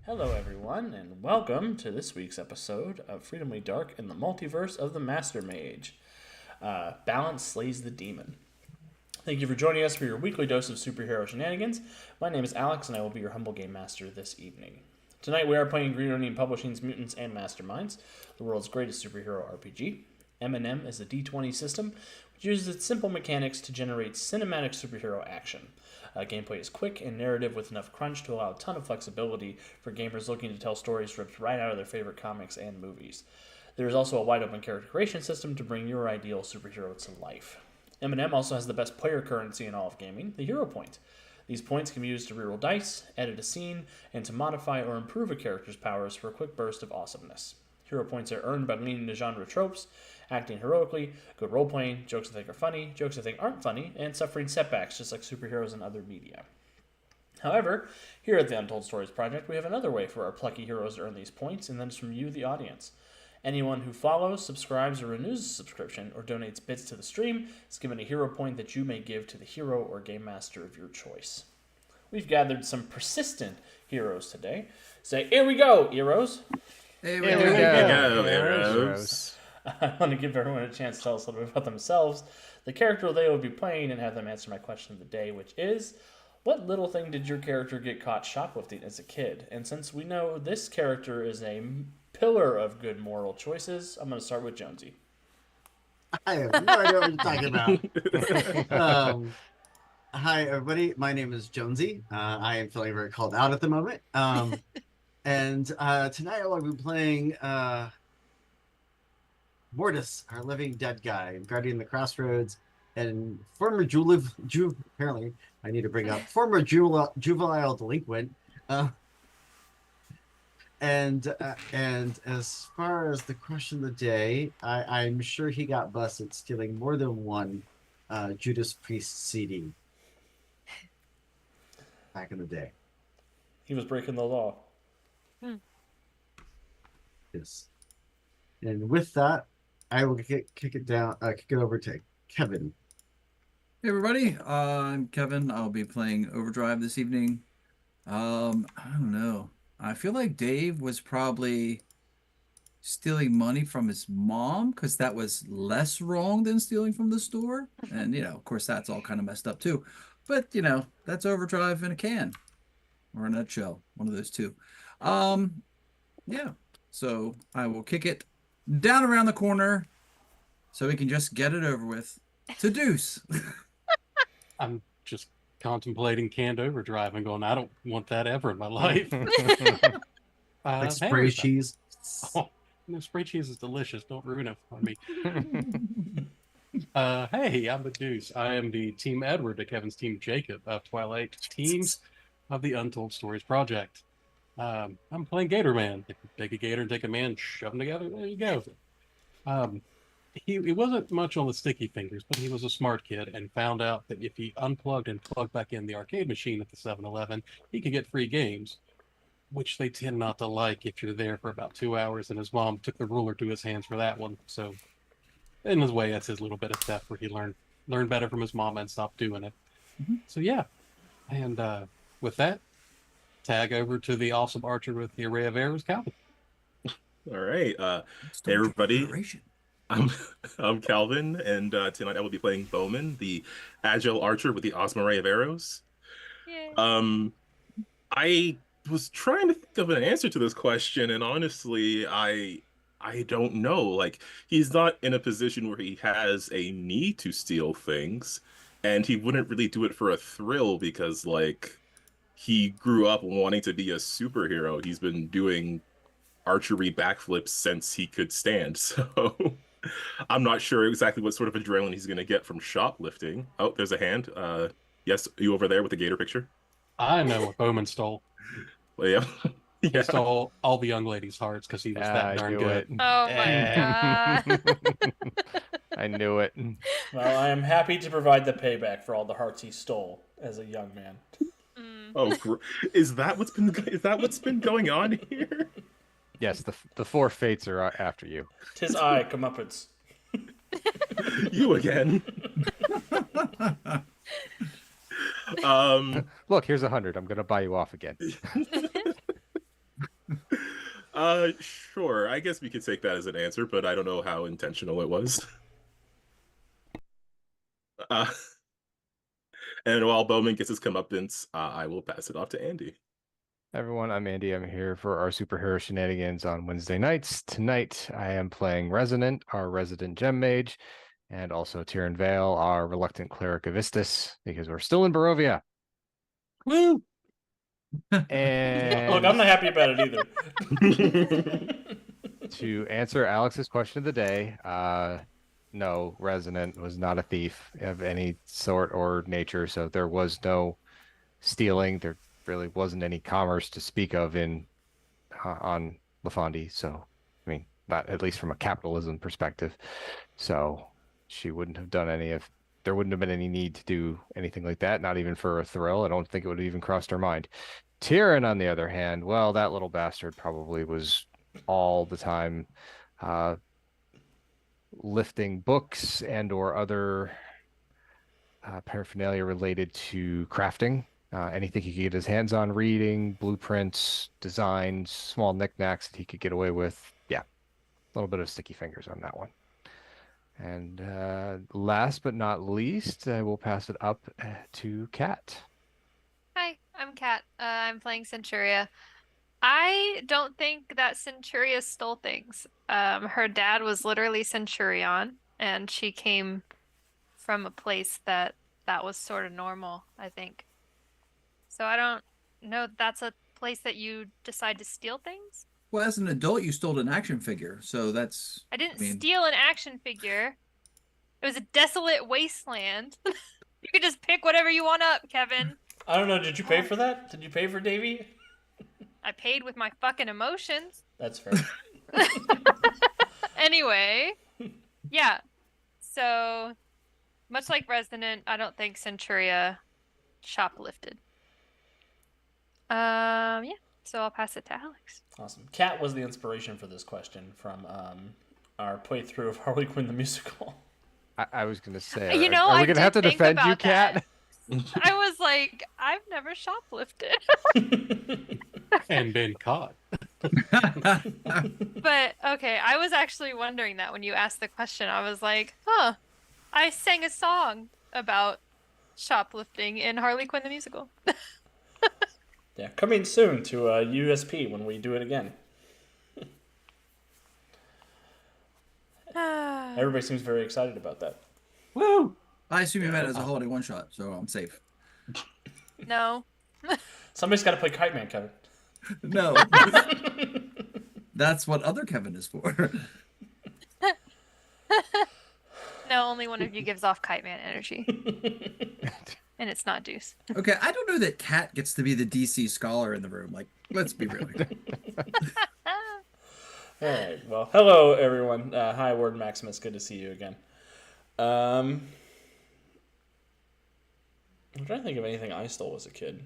Hello, everyone, and welcome to this week's episode of Freedomly Dark in the Multiverse of the Master Mage. Balance slays the demon. Thank you for joining us for your weekly dose of superhero shenanigans. My name is Alex, and I will be your humble game master this evening. Tonight we are playing Green Onion Publishing's Mutants and Masterminds, the world's greatest superhero RPG. M&M is a D20 system which uses its simple mechanics to generate cinematic superhero action. Gameplay is quick and narrative with enough crunch to allow a ton of flexibility for gamers looking to tell stories ripped right out of their favorite comics and movies. There is also a wide open character creation system to bring your ideal superhero to life. M&M also has the best player currency in all of gaming, the Hero Point. These points can be used to reroll dice, edit a scene, and to modify or improve a character's powers for a quick burst of awesomeness. Hero points are earned by leaning into genre tropes, acting heroically, good role-playing, jokes I think are funny, jokes I think aren't funny, and suffering setbacks just like superheroes in other media. However, here at the Untold Stories Project, we have another way for our plucky heroes to earn these points, and that is from you, the audience. Anyone who follows, subscribes, or renews a subscription, or donates bits to the stream is given a hero point that you may give to the hero or game master of your choice. We've gathered some persistent heroes today. Say, here we go, heroes! Here we go, heroes. I want to give everyone a chance to tell us a little bit about themselves, the character they will be playing, and have them answer my question of the day, which is, what little thing did your character get caught shoplifting as a kid? And since we know this character is a pillar of good moral choices, I'm going to start with Jonesy. I have no idea what you're talking about. Hi, everybody. My name is Jonesy. I am feeling very called out at the moment. And tonight I will be playing Mortis, our living dead guy, guarding the crossroads, and former apparently I need to bring up former juvenile delinquent. And as far as the question of the day, I'm sure he got busted stealing more than one Judas Priest CD back in the day. He was breaking the law. Yes. And with that, I will kick it over to Kevin. Hey everybody, I'm Kevin. I'll be playing Overdrive this evening. I don't know. I feel like Dave was probably stealing money from his mom because that was less wrong than stealing from the store. And, of course, that's all kind of messed up too. But, that's Overdrive in a can or a nutshell, one of those two. Yeah. So I will kick it down around the corner so we can just get it over with to Deuce. I'm just contemplating canned Overdrive and going, I don't want that ever in my life. Like spray cheese. Oh, no, spray cheese is delicious. Don't ruin it for me. Hey, I'm the Deuce. I am the Team Edward to Kevin's Team Jacob of Twilight Teams of the Untold Stories Project. I'm playing Gator Man. Take a gator and take a man, shove them together. There you go. He wasn't much on the sticky fingers, but he was a smart kid and found out that if he unplugged and plugged back in the arcade machine at the 7-Eleven, he could get free games, which they tend not to like if you're there for about 2 hours, and his mom took the ruler to his hands for that one. So in his way, that's his little bit of theft where he learned better from his mom and stopped doing it. Mm-hmm. So yeah, and with that, tag over to the awesome archer with the array of arrows, Calvin. All right. Hey, everybody. I'm Calvin, and tonight I will be playing Bowman, the agile archer with the awesome array of arrows. Yay. I was trying to think of an answer to this question, and honestly, I don't know. Like, he's not in a position where he has a need to steal things, and he wouldn't really do it for a thrill because, like, he grew up wanting to be a superhero. He's been doing archery backflips since he could stand, so I'm not sure exactly what sort of adrenaline he's going to get from shoplifting. Oh, there's a hand. Yes, you over there with the gator picture? I know what Bowman stole. Well, yeah. He stole all the young ladies' hearts because he was that darn good. Oh my god. I knew it. Well, I am happy to provide the payback for all the hearts he stole as a young man. Oh, is that what's been going on here? Yes, the four fates are after you. 'Tis I, comeuppance. You again. Look, here's 100. I'm gonna buy you off again. Sure. I guess we could take that as an answer, but I don't know how intentional it was. Uh, and while Bowman gets his comeuppance, I will pass it off to Andy. Everyone, I'm Andy. I'm here for our superhero shenanigans on Wednesday nights. Tonight, I am playing Resonant, our resident gem mage, and also Tyrion Vale, our reluctant cleric of Istis, because we're still in Barovia. Woo! And Look, I'm not happy about it either. to answer Alex's question of the day, no, Resonant was not a thief of any sort or nature, so there was no stealing. There really wasn't any commerce to speak of in on Lafandi. So, I mean, not at least from a capitalism perspective. So she wouldn't have done there wouldn't have been any need to do anything like that, not even for a thrill. I don't think it would have even crossed her mind. Tyrion, on the other hand, well, that little bastard probably was all the time lifting books and or other paraphernalia related to crafting. Anything he could get his hands on, reading, blueprints, designs, small knickknacks that he could get away with. Yeah, a little bit of sticky fingers on that one. And last but not least, I will pass it up to Kat. Hi, I'm Kat. I'm playing Centuria. I don't think that Centuria stole things. Her dad was literally Centurion, and she came from a place that was sort of normal, I think. So I don't know if that's a place that you decide to steal things. Well, as an adult, you stole an action figure, so that's. I didn't I mean- steal an action figure. It was a desolate wasteland. You could just pick whatever you want up, Kevin. I don't know. Did you pay for that? Did you pay for Davy? I paid with my fucking emotions. That's fair. Anyway, yeah. So, much like Resonant, I don't think Centuria shoplifted. Yeah. So I'll pass it to Alex. Awesome. Kat was the inspiration for this question from our playthrough of Harley Quinn the musical. I was going to say, You know, are we I going to have to did think defend you, about that. Kat? I was like, I've never shoplifted. And been caught. But okay, I was actually wondering that when you asked the question. I was like, huh, I sang a song about shoplifting in Harley Quinn the musical. Yeah, coming soon to USP when we do it again. Everybody seems very excited about that. Woo! I assume you meant it as a holiday one shot, so I'm safe. No. Somebody's got to play Kite Man, Kevin. No. That's what other Kevin is for. No, only one of you gives off Kite Man energy. And it's not Deuce. Okay, I don't know that Kat gets to be the DC scholar in the room. Like, let's be real here. All right. Well, hello everyone. Hi, Ward Maximus. Good to see you again. I'm trying to think of anything I stole as a kid.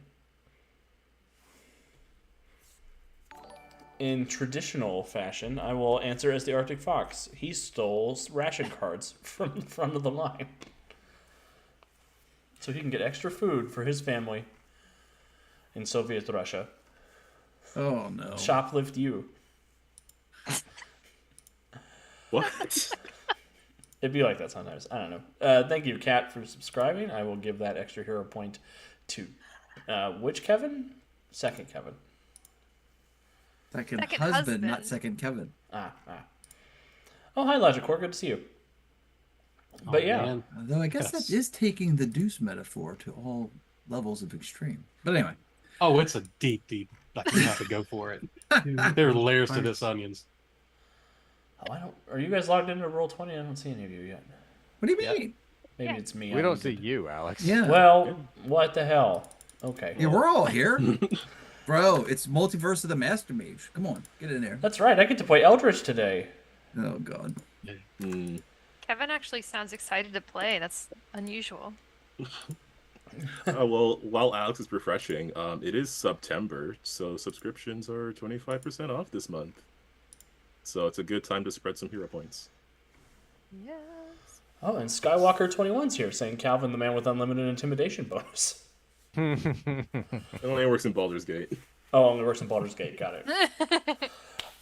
In traditional fashion, I will answer as the Arctic Fox. He stole ration cards from the front of the line. So he can get extra food for his family in Soviet Russia. Oh, no. Shoplift you. What? It'd be like that sometimes. I don't know. Thank you, Kat, for subscribing. I will give that extra hero point to which Kevin? Second Kevin. Second Second husband, not husband. second Kevin. Ah. Oh, hi, Logicor. Good to see you. But yeah. Man. Though I guess Yes. that is taking the Deuce metaphor to all levels of extreme. But anyway. Oh, it's a deep. Like you have to go for it. There are layers to this onions. Oh, are you guys logged into Roll20? I don't see any of you yet. What do you Yeah. mean? Maybe Yeah. it's me. We I'm don't see good. you, Alex. Yeah. Well, what the hell? Okay. Yeah, we're all here. Bro, it's Multiverse of the Master Mage. Come on, get in there. That's right. I get to play Eldritch today. Oh, God. Mm. Kevin actually sounds excited to play. That's unusual. Well, while Alex is refreshing, it is September, so subscriptions are 25% off this month. So it's a good time to spread some hero points. Yes. Oh, and Skywalker21's here saying Calvin, the man with unlimited intimidation bonus. It only works in Baldur's Gate. Oh, only works in Baldur's Gate. Got it.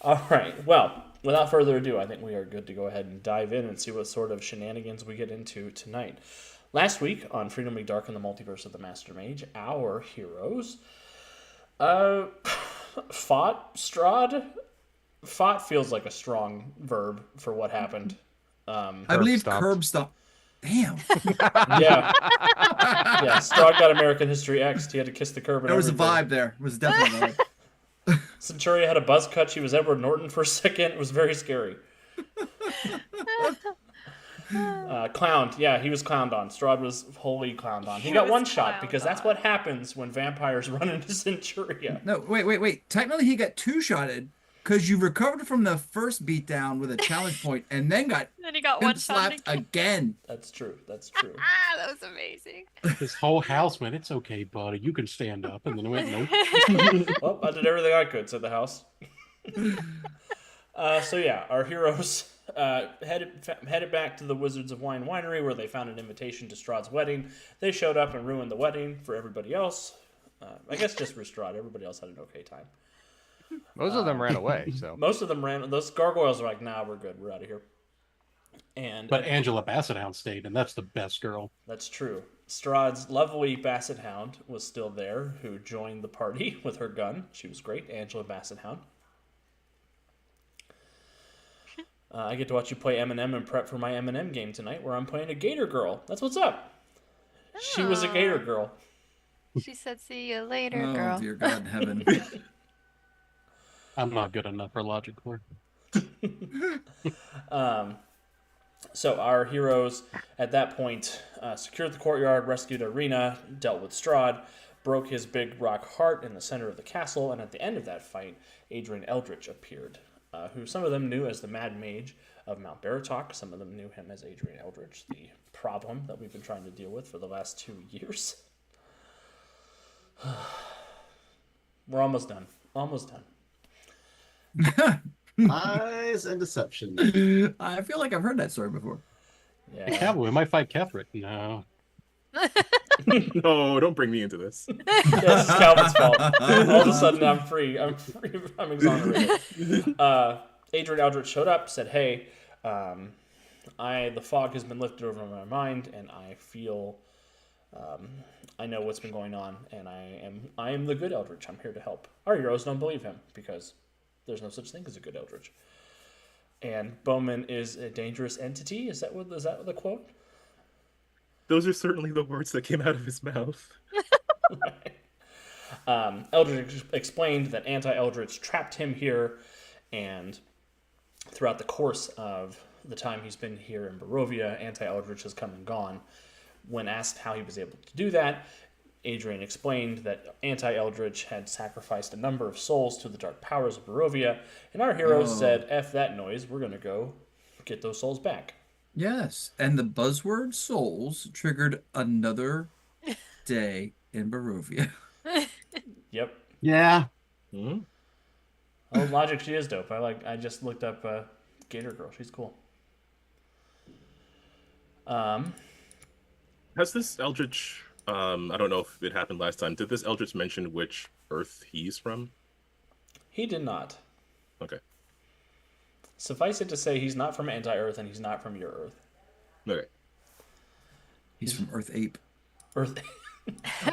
All right. Well, without further ado, I think we are good to go ahead and dive in and see what sort of shenanigans we get into tonight. Last week on Freedom Week Dark in the Multiverse of the Master Mage, our heroes fought Strahd. Fought feels like a strong verb for what happened. I believe stomped. curb stop. Damn. Yeah. Yeah, Strahd got American History X'd. He had to kiss the curb and There was a everything. vibe there. It was definitely a vibe. Centuria had a buzz cut. She was Edward Norton for a second. It was very scary. Clowned. Yeah, he was clowned on. Strahd was wholly clowned on. He He got was one shot clowned because that's on. what happens when vampires run into Centuria. No, wait. Technically, he got two-shotted because you recovered from the first beatdown with a challenge point and then got Then he got pimp one shot slapped again. That's true. That's true. Ah, that was amazing. His whole house went, "It's okay, buddy. You can stand up." And then it went, "Nope." Well, I did everything I could, said the house. So yeah, our heroes headed back to the Wizards of Wine Winery where they found an invitation to Strahd's wedding. They showed up and ruined the wedding for everybody else. I guess just for Strahd. Everybody else had an okay time. Most of them ran away, so. Most of them ran. Those gargoyles are like, nah, we're good. We're out of here. And But Angela Bassett Hound stayed, and that's the best girl. that's true. Strahd's lovely Basset Hound was still there, who joined the party with her gun. She was great, Angela Basset Hound. I get to watch you play Eminem and prep for my Eminem game tonight, where I'm playing a Gator Girl. That's what's up. She was a Gator Girl. She said, "See you later, Oh, girl." dear God in heaven. I'm not good enough for Logic Core. So our heroes at that point secured the courtyard, rescued Arena, dealt with Strahd, broke his big rock heart in the center of the castle, and at the end of that fight, Adrian Eldritch appeared, who some of them knew as the Mad Mage of Mount Baratok. Some of them knew him as Adrian Eldritch, the problem that we've been trying to deal with for the last 2 years. We're almost done. Almost done. Lies and deception. I feel like I've heard that story before. Yeah. Hey, Cowboy, we might fight Ketherick. No. No, don't bring me into this. Yeah, this is Calvin's fault. All of a sudden, I'm free. I'm free. I'm exonerated. Adrian Eldritch showed up, said, "Hey, the fog has been lifted over my mind, and I feel, I know what's been going on, and I am the good Eldritch. I'm here to help." Our heroes don't believe him because there's no such thing as a good Eldritch. And Bowman is a dangerous entity. Is that the quote? Those are certainly the words that came out of his mouth. Eldritch explained that Anti-Eldritch trapped him here, and throughout the course of the time he's been here in Barovia, Anti-Eldritch has come and gone. When asked how he was able to do that, Adrian explained that Anti-Eldritch had sacrificed a number of souls to the dark powers of Barovia, and our heroes said, "F that noise, we're going to go get those souls back." Yes, and the buzzword souls triggered another day in Barovia. Yep. Yeah. Hmm? Oh, Logic, she is dope. I just looked up Gator Girl. She's cool. Has this Eldritch, I don't know if it happened last time, did this Eldritch mention which Earth he's from? He did not. Okay. Suffice it to say, he's not from Anti-Earth, and he's not from your Earth. Okay. He's from Earth Ape. Earth.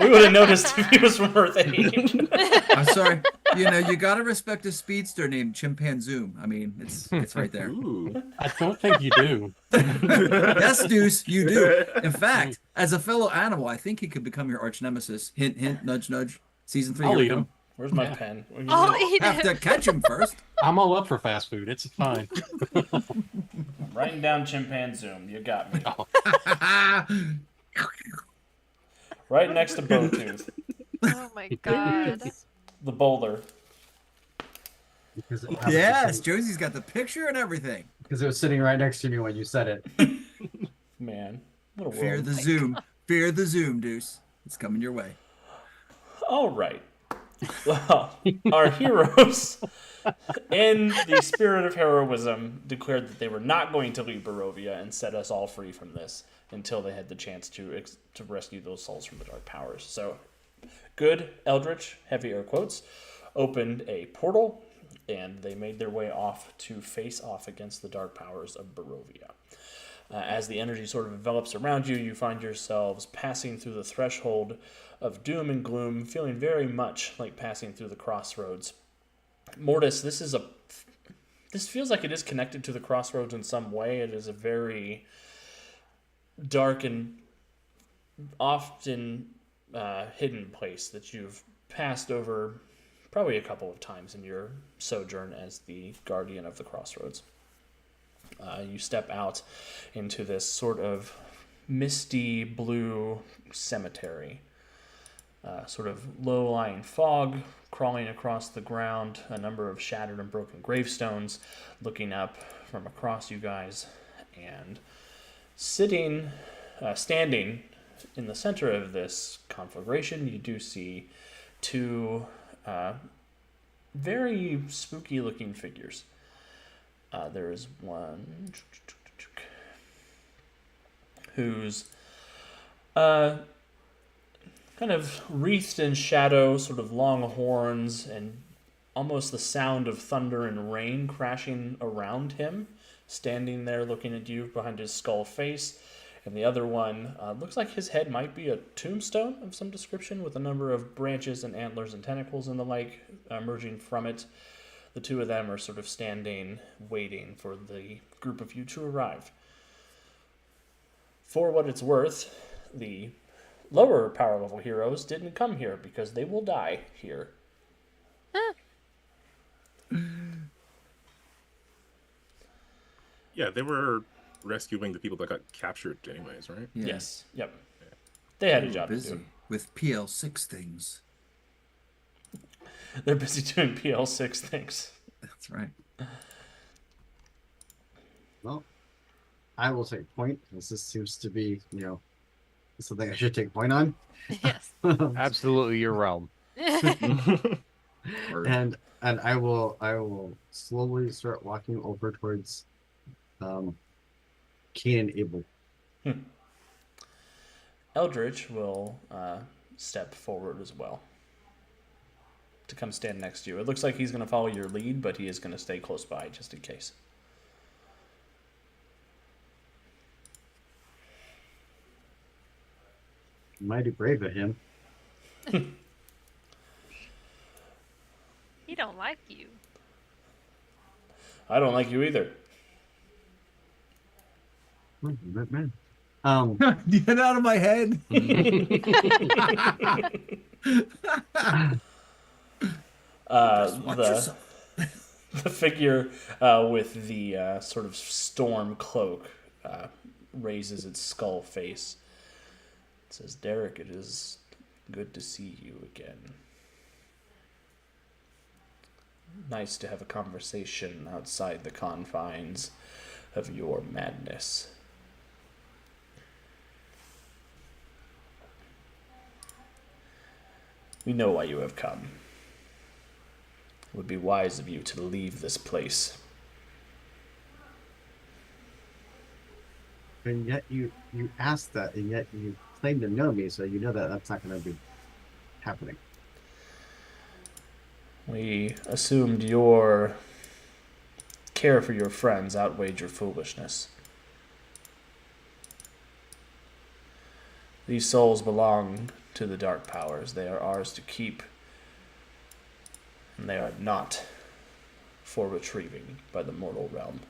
We would have noticed if he was from Earth 8. I'm sorry. You gotta respect a speedster named Chimpanzoom. I mean, it's right there. Ooh. I don't think you do. Yes, Deuce, you do. In fact, as a fellow animal, I think he could become your arch nemesis. Hint, hint, nudge, nudge. Season 3. I'll here we eat go. him. Where's my Yeah. pen? I'll eat Have to him. catch him first. I'm all up for fast food. It's fine. Writing down Chimpanzoom. You got me. Right next to Bowtooth, Oh my god. the boulder. Because it happened Yes, to- Josie's got the picture and everything. because it was sitting right next to me when you said it. Man, what a world. Fear the zoom. Fear the zoom, Deuce. It's coming your way. All right. Well, our heroes, in the spirit of heroism, declared that they were not going to leave Barovia and set us all free from this until they had the chance to rescue those souls from the dark powers. So, good Eldritch, heavy air quotes, opened a portal and they made their way off to face off against the dark powers of Barovia. As the energy sort of envelops around you, you find yourselves passing through the threshold of doom and gloom, feeling very much like passing through the crossroads. Mortis, this feels like it is connected to the crossroads in some way. It is a very dark and often hidden place that you've passed over probably a couple of times in your sojourn as the guardian of the crossroads. You step out into this sort of misty blue cemetery. Sort of low-lying fog crawling across the ground, a number of shattered and broken gravestones looking up from across you guys, and standing in the center of this conflagration, you do see two very spooky-looking figures. There is one who's kind of wreathed in shadow, sort of long horns, and almost the sound of thunder and rain crashing around him, standing there looking at you behind his skull face. And the other one looks like his head might be a tombstone of some description, with a number of branches and antlers and tentacles and the like emerging from it. The two of them are sort of standing, waiting for the group of you to arrive. For what it's worth, the lower power level heroes didn't come here because they will die here. Yeah, they were rescuing the people that got captured anyways, right? Yeah. Yes. Yep. They had a They were job to busy do. with PL6 things. They're busy doing PL6 things. That's right. Well, I will take point, as this seems to be, something I should take point on. Yes. Absolutely your realm. and I will slowly start walking over towards Cain and Abel. Eldritch will step forward as well to come stand next to you. It looks like he's going to follow your lead, but he is going to stay close by just in case. Mighty brave of him. He don't like you. I don't like you either. Man. Get out of my head. Watch yourself. The figure with the sort of storm cloak raises its skull face. It says, "Derek, it is good to see you again. Nice to have a conversation outside the confines of your madness." We know why you have come. It would be wise of you to leave this place. And yet you asked that, and yet you claim to know me, so you know that that's not going to be happening. We assumed your care for your friends outweighed your foolishness. These souls belong to the dark powers. They are ours to keep, and they are not for retrieving by the mortal realm.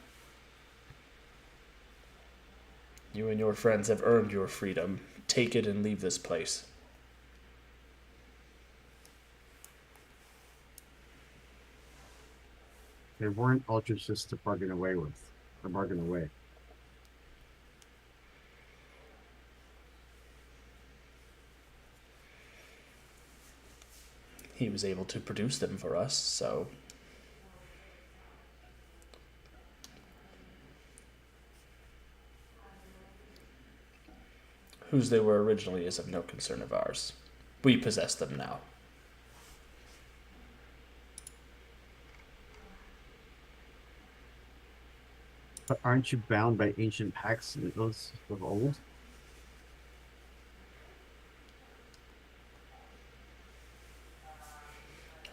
You and your friends have earned your freedom. Take it and leave this place. They weren't ultras just to bargain away with, or bargain away. He was able to produce them for us, so whose they were originally is of no concern of ours. We possess them now. But aren't you bound by ancient pacts and those of old?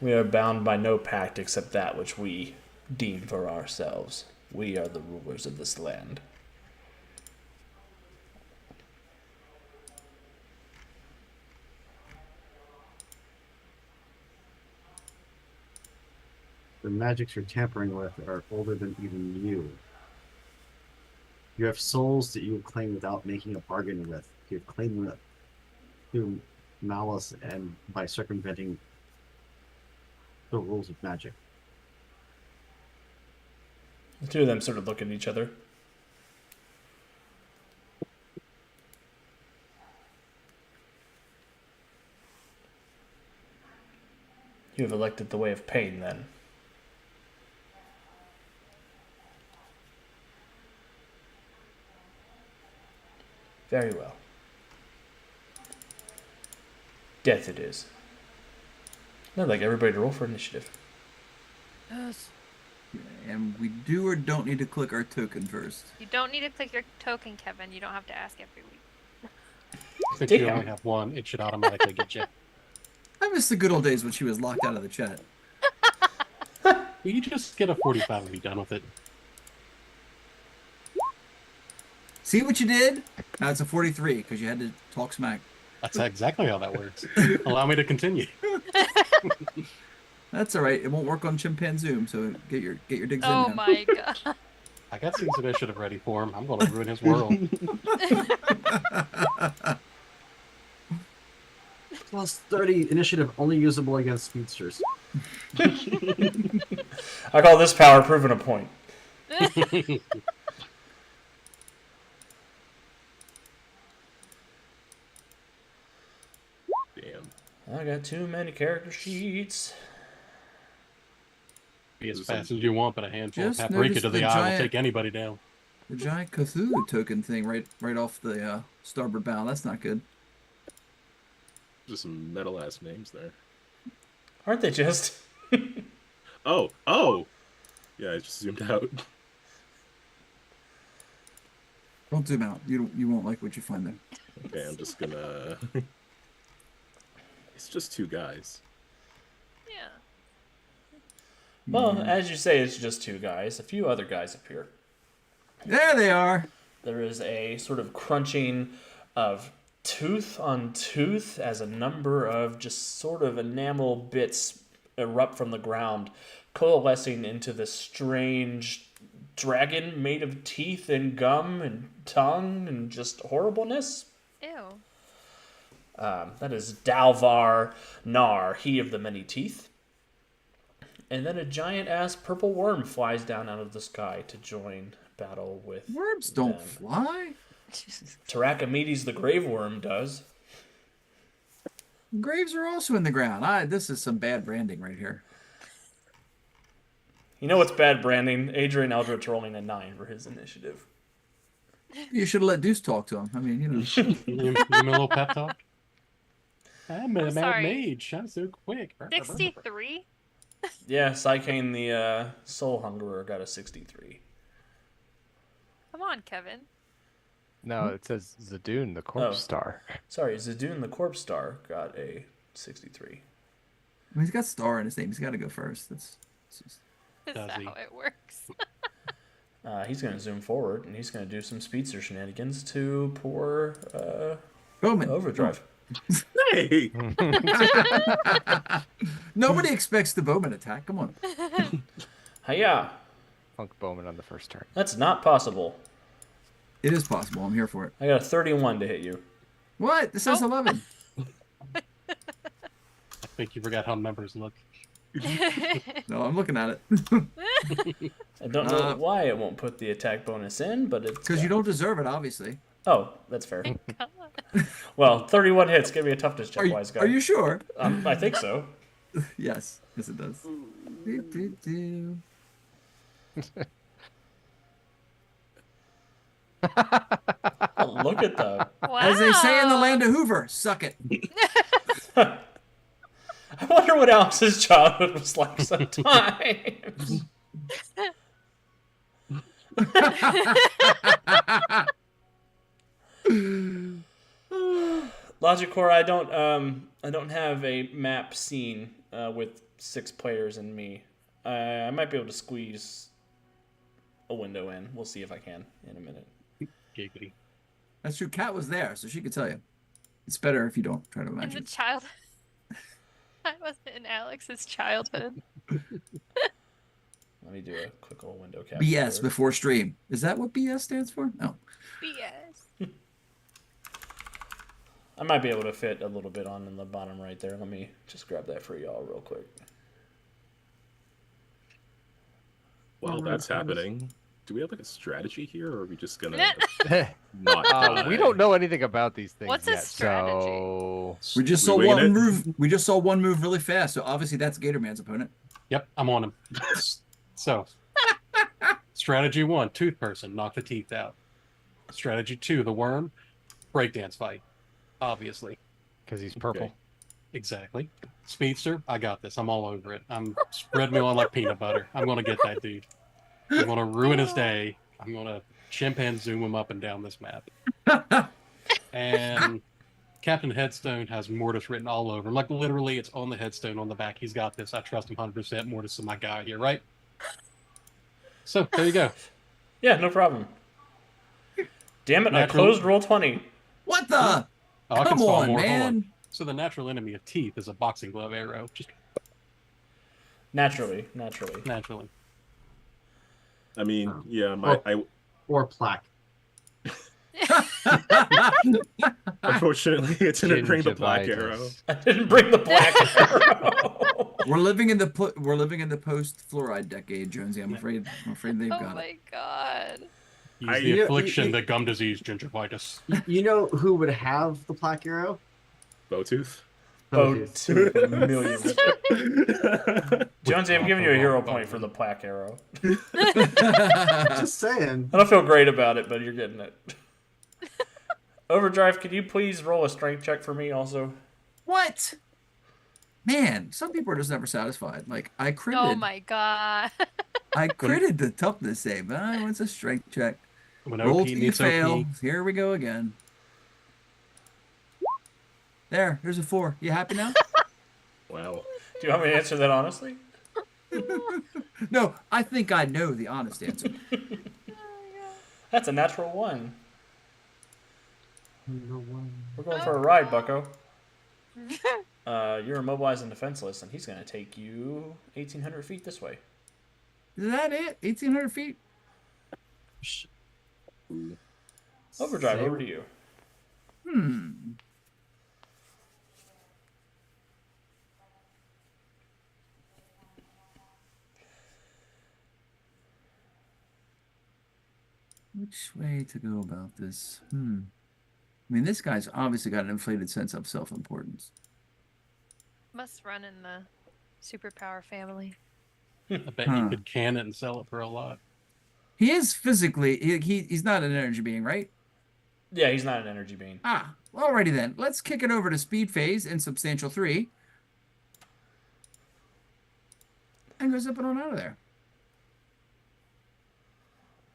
We are bound by no pact except that which we deem for ourselves. We are the rulers of this land. The magics you're tampering with are older than even you. You have souls that you have claimed without making a bargain with. You have claimed them through malice and by circumventing the rules of magic. The two of them sort of look at each other. You have elected the way of pain, then. Very well. Death it is. I'd like everybody to roll for initiative. Yes. And we do or don't need to click our token first. You don't need to click your token, Kevin. You don't have to ask every week. Since you Damn. only have one, it should automatically get you. I miss the good old days when she was locked out of the chat. You just get a 45 and be done with it. See what you did? Now it's a 43 because you had to talk smack. That's exactly how that works. Allow me to continue. That's all right. It won't work on Chimpanzoom, so get your digs Oh in now. my god. I got Seeds Initiative ready for him. I'm going to ruin his world. Plus 30 initiative only usable against speedsters. I call this power proven a point. Damn. I got too many character sheets. Be as fast as you want, but a handful Just of paprika noticed to the the eye will giant- take anybody down. The giant Cthulhu token thing right off the starboard bow. That's not good. Just some metal ass names there. Aren't they just? Oh! Yeah, I just zoomed out. Don't zoom out. You won't like what you find there. Okay, I'm just gonna. It's just two guys. Yeah. Well, as you say, it's just two guys. A few other guys appear. There they are. There is a sort of crunching of tooth on tooth as a number of just sort of enamel bits erupt from the ground, coalescing into this strange dragon made of teeth and gum and tongue and just horribleness. Ew. That is Dalvar Nar, he of the many teeth. And then a giant-ass purple worm flies down out of the sky to join battle with Worms don't them. fly. Tarachamedes the grave worm does. Graves are also in the ground. This is some bad branding right here. You know what's bad branding? Adrian Eldritch rolling a 9 for his initiative. You should have let Deuce talk to him. I mean, you know. Give me a little pep talk. I'm a I'm mad sorry. mage. I'm so quick. 63? Yeah, Psychane the Soul Hungerer got a 63. Come on, Kevin. No, it says Zadoon, the corpse Oh. star. Sorry, Zadoon the Corpse Star got a 63. I mean, he's got star in his name. He's got to go first. It's just... Is Does that he? how it works? He's going to zoom forward, and he's going to do some speedster shenanigans to poor Bowman. Overdrive. Hey! Nobody expects the Bowman attack. Come on. Hiya! Funk Bowman on the first turn. That's not possible. It is possible. I'm here for it. I got a 31 to hit you. What? This says 11. I think you forgot how numbers look. No, I'm looking at it. I don't know why it won't put the attack bonus in, but it's... Because you don't deserve it, obviously. Oh, that's fair. Well, 31 hits. Give me a toughness check, Are you, wise guy. are you sure? I think so. Yes. Yes, it does. Do, do, do. Oh, look at the... Wow. As they say in the land of Hoover, suck it. I wonder what Alex's childhood was like sometimes. Logic Core, I don't have a map scene with 6 players and me. I might be able to squeeze a window in. We'll see if I can in a minute. Giggity. That's true. Kat was there, so she could tell you. It's better if you don't try to In the imagine. child. I wasn't in Alex's childhood. Let me do a quick little window capture. BS before stream. Is that what BS stands for? No. BS. I might be able to fit a little bit on in the bottom right there. Let me just grab that for y'all real quick. While that's happening, do we have like a strategy here, or are we just gonna Yeah. not die? We don't know anything about these things What's a yet, strategy? so We just We saw winging one it? move. We just saw one move really fast, so obviously that's Gatorman's opponent. Yep, I'm on him. So, strategy 1, tooth person, knock the teeth out. Strategy 2, the worm, breakdance fight. Obviously. because he's purple. Okay. Exactly. Speedster, I got this. I'm all over it. I'm spread me on like peanut butter. I'm gonna get that dude. I'm gonna ruin his day. I'm gonna chimpanzee zoom him up and down this map. And Captain Headstone has Mortis written all over him. Like literally, it's on the headstone on the back. He's got this. I trust him 100%. Mortis is my guy here, right? So there you go. Yeah, no problem. Damn it, Natural- I closed roll 20. What the? Oh, I can Come stall on, more. Hold on. man. So the natural enemy of teeth is a boxing glove arrow. Just Naturally. naturally. I mean, yeah, Or plaque. unfortunately, it didn't bring the black Gingivitis. arrow. I didn't bring the black arrow. We're living in the post fluoride decade, Jonesy. I'm afraid they've Oh got it. my god. He's I- the you know, affliction, you- the gum disease, gingivitis. You know who would have the plaque arrow? Bowtooth. Vote millions. Jonesy, I'm giving you a hero point for the plaque arrow. Just saying. I don't feel great about it, but you're getting it. Overdrive, could you please roll a strength check for me also? What? Man, some people are just never satisfied. Like I critted. Oh my god. I critted the toughness save. But I wants a strength check. When Roll OP till you meets fail. OP. Here we go again. There's a 4. You happy now? Wow. Do you want me to answer that honestly? No, I think I know the honest answer. That's a natural 1. We're going for a ride, bucko. You're immobilized and defenseless, and he's going to take you 1,800 feet this way. Is that it? 1,800 feet? Overdrive, over to you. Which way to go about this? I mean, this guy's obviously got an inflated sense of self-importance. Must run in the superpower family. I bet you could can it and sell it for a lot. He is physically, he's not an energy being, right? Yeah, he's not an energy being. Ah, alrighty then. Let's kick it over to speed phase in substantial 3. And go zipping on out of there.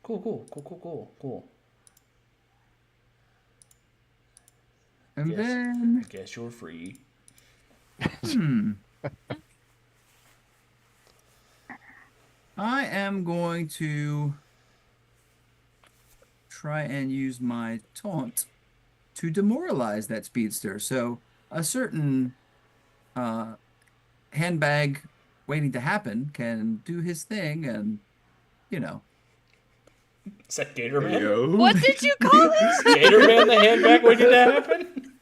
Cool. And Yes. then, I guess you're free. I am going to try and use my taunt to demoralize that speedster. So a certain handbag waiting to happen can do his thing and, you know. Is that Gator There Man? you go. What did you call it? Gator Man, the handbag waiting to happen?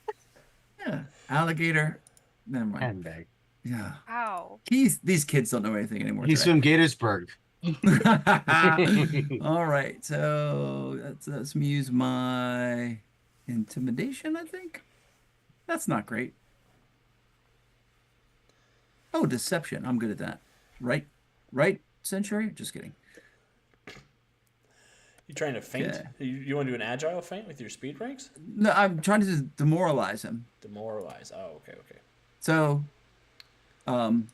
Yeah, alligator. Never mind. Handbag. Yeah. Wow. These kids don't know anything anymore. He's today. from Gatorsburg. All right, so let's me use my intimidation, I think. That's not great. Oh, deception. I'm good at that. Right, Century? Just kidding. You trying to feint? Yeah. You want to do an agile feint with your speed ranks? No, I'm trying to demoralize him. Demoralize. Oh, okay. So,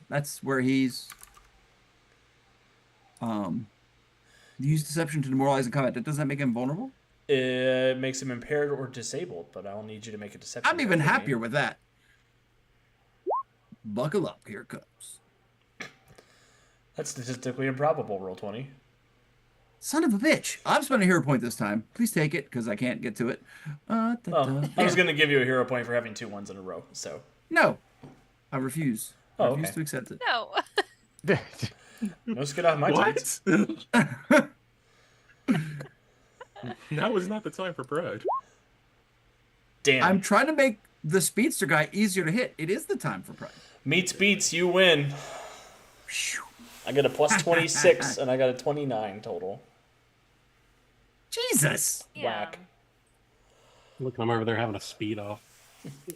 that's where he's use deception to demoralize in combat. Does that make him vulnerable? It makes him impaired or disabled, but I'll need you to make a deception. I'm check even for me. happier with that. Buckle up, here it comes. That's statistically improbable, roll 20. Son of a bitch. I'm spending a hero point this time. Please take it, because I can't get to it. Well, I was going to give you a hero point for having 2 1s in a row, so. No. I refuse. I Oh, refuse okay. to accept it. No. Let's get off my tweets. What? Now is not the time for pride. Damn. I'm trying to make the speedster guy easier to hit. It is the time for pride. Meets beats, you win. I got a plus 26, and I got a 29 total. Jesus. Whack. Look, I'm over there having a speed off.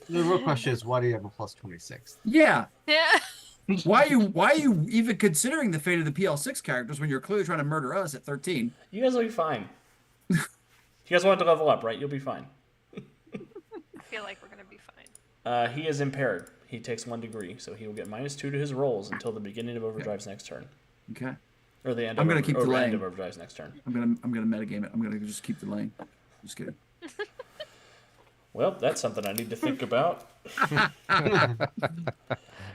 The real question is, why do you have a plus 26? Yeah. Yeah. Why are you even considering the fate of the PL6 characters when you're clearly trying to murder us at 13? You guys will be fine. You guys want to level up, right? You'll be fine. I feel like we're gonna be fine. He is impaired. He takes 1 degree, so he will get -2 to his rolls until the beginning of Overdrive's next turn. Okay. Or the end I'm of, gonna keep or delaying. end of Overdrive's next turn. I'm gonna metagame it. I'm gonna just keep delaying. Just kidding. Well, that's something I need to think about.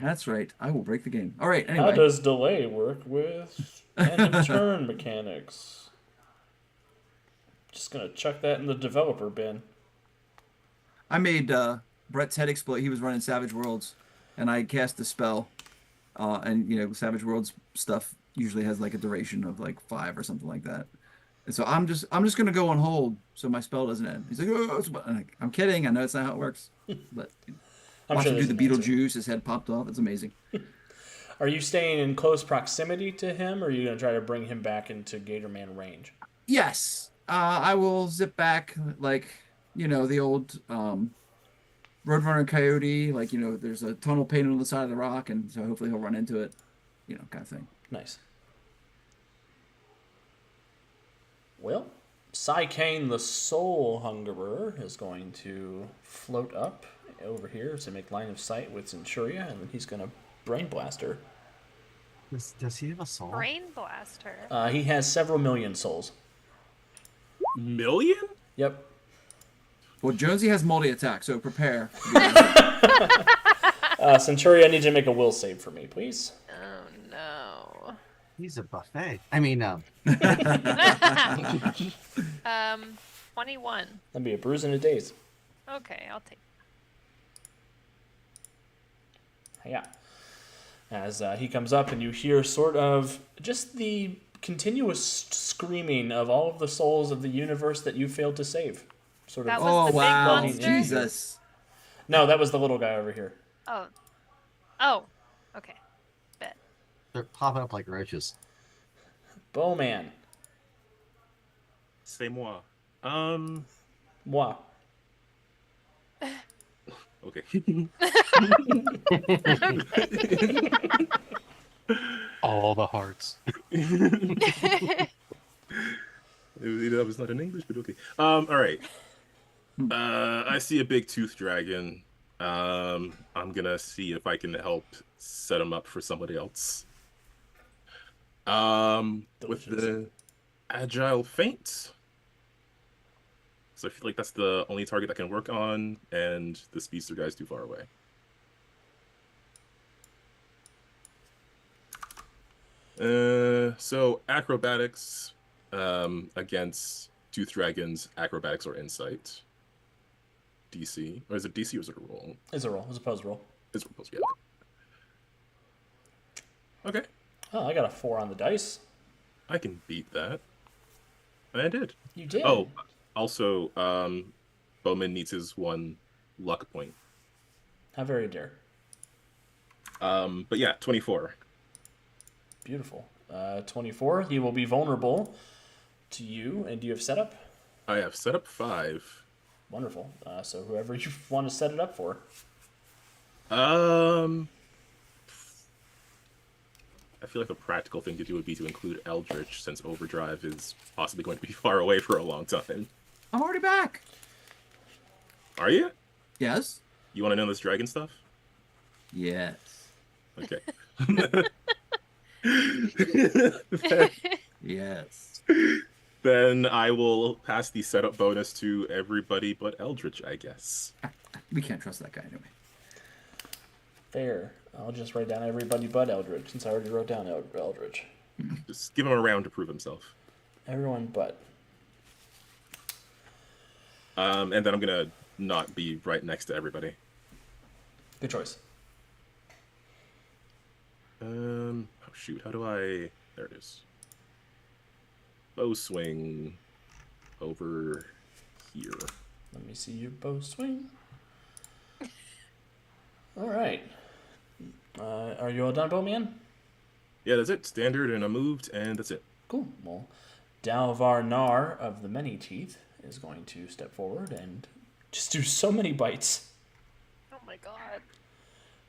That's right. I will break the game. All right. How Anyway. does delay work with end of turn mechanics? Just gonna chuck that in the developer bin. I made Brett's head explode. He was running Savage Worlds, and I cast the spell. And Savage Worlds stuff usually has like a duration of like 5 or something like that. And so I'm just gonna go on hold so my spell doesn't end. He's like, oh, I'm kidding. I know it's not how it works, but I'm watch sure him do there's the an answer. Beetlejuice. His head popped off. It's amazing. Are you staying in close proximity to him, or are you gonna try to bring him back into Gatorman range? Yes, I will zip back like the old Roadrunner Coyote. Like there's a tunnel painted on the side of the rock, and so hopefully he'll run into it. Kind of thing. Nice. Well, Psykane the Soul Hungerer is going to float up over here to make line of sight with Centuria, and then he's going to Brain Blaster. Does he have a soul? Brain blaster. He has several million souls. Million? Yep. Well, Jonesy has multi-attack, so prepare. Centuria, I need you to make a will save for me, please. Oh no. He's a buffet. I mean, 21. That'd be a bruise in a daze. Okay, I'll take. Yeah. As he comes up, and you hear sort of just the continuous screaming of all of the souls of the universe that you failed to save. Sort of. That was Oh the big wow, monster? Jesus! No, that was the little guy over here. Oh. Oh. Okay. Bet. they're popping up like roaches. Bowman. C'est moi. Moi. Okay. All the hearts. That was not in English, but okay. All right. I see a big tooth dragon. I'm gonna see if I can help set him up for somebody else. With the agile feint. So I feel like that's the only target I can work on, and the speedster guy's too far away. So acrobatics against tooth dragons, acrobatics or insight. DC, or is it DC or is it a roll? It's a roll. It's a pose roll. It's supposed to be okay. Oh, I got a 4 on the dice. I can beat that. I did. You did. Oh, also, Bowman needs his 1 luck point. How very dare. But yeah, 24. Beautiful. 24. He will be vulnerable to you. And do you have setup? I have set up 5. Wonderful. So whoever you want to set it up for. I feel like the practical thing to do would be to include Eldritch, since Overdrive is possibly going to be far away for a long time. I'm already back. Are you? Yes. You want to know this dragon stuff? Yes. Okay. Yes. Then I will pass the setup bonus to everybody but Eldritch, I guess. We can't trust that guy anyway. Fair. I'll just write down everybody but Eldritch, since I already wrote down Eldritch. Just give him a round to prove himself. Everyone but. And then I'm gonna not be right next to everybody. Good choice. Oh shoot, how do I... There it is. Bow swing over here. Let me see you bow swing. All right. Are you all done, Bowman? Yeah, that's it. Standard, and I moved, and that's it. Cool. Well, Dalvar Nar of the Many Teeth is going to step forward and just do so many bites. Oh my god.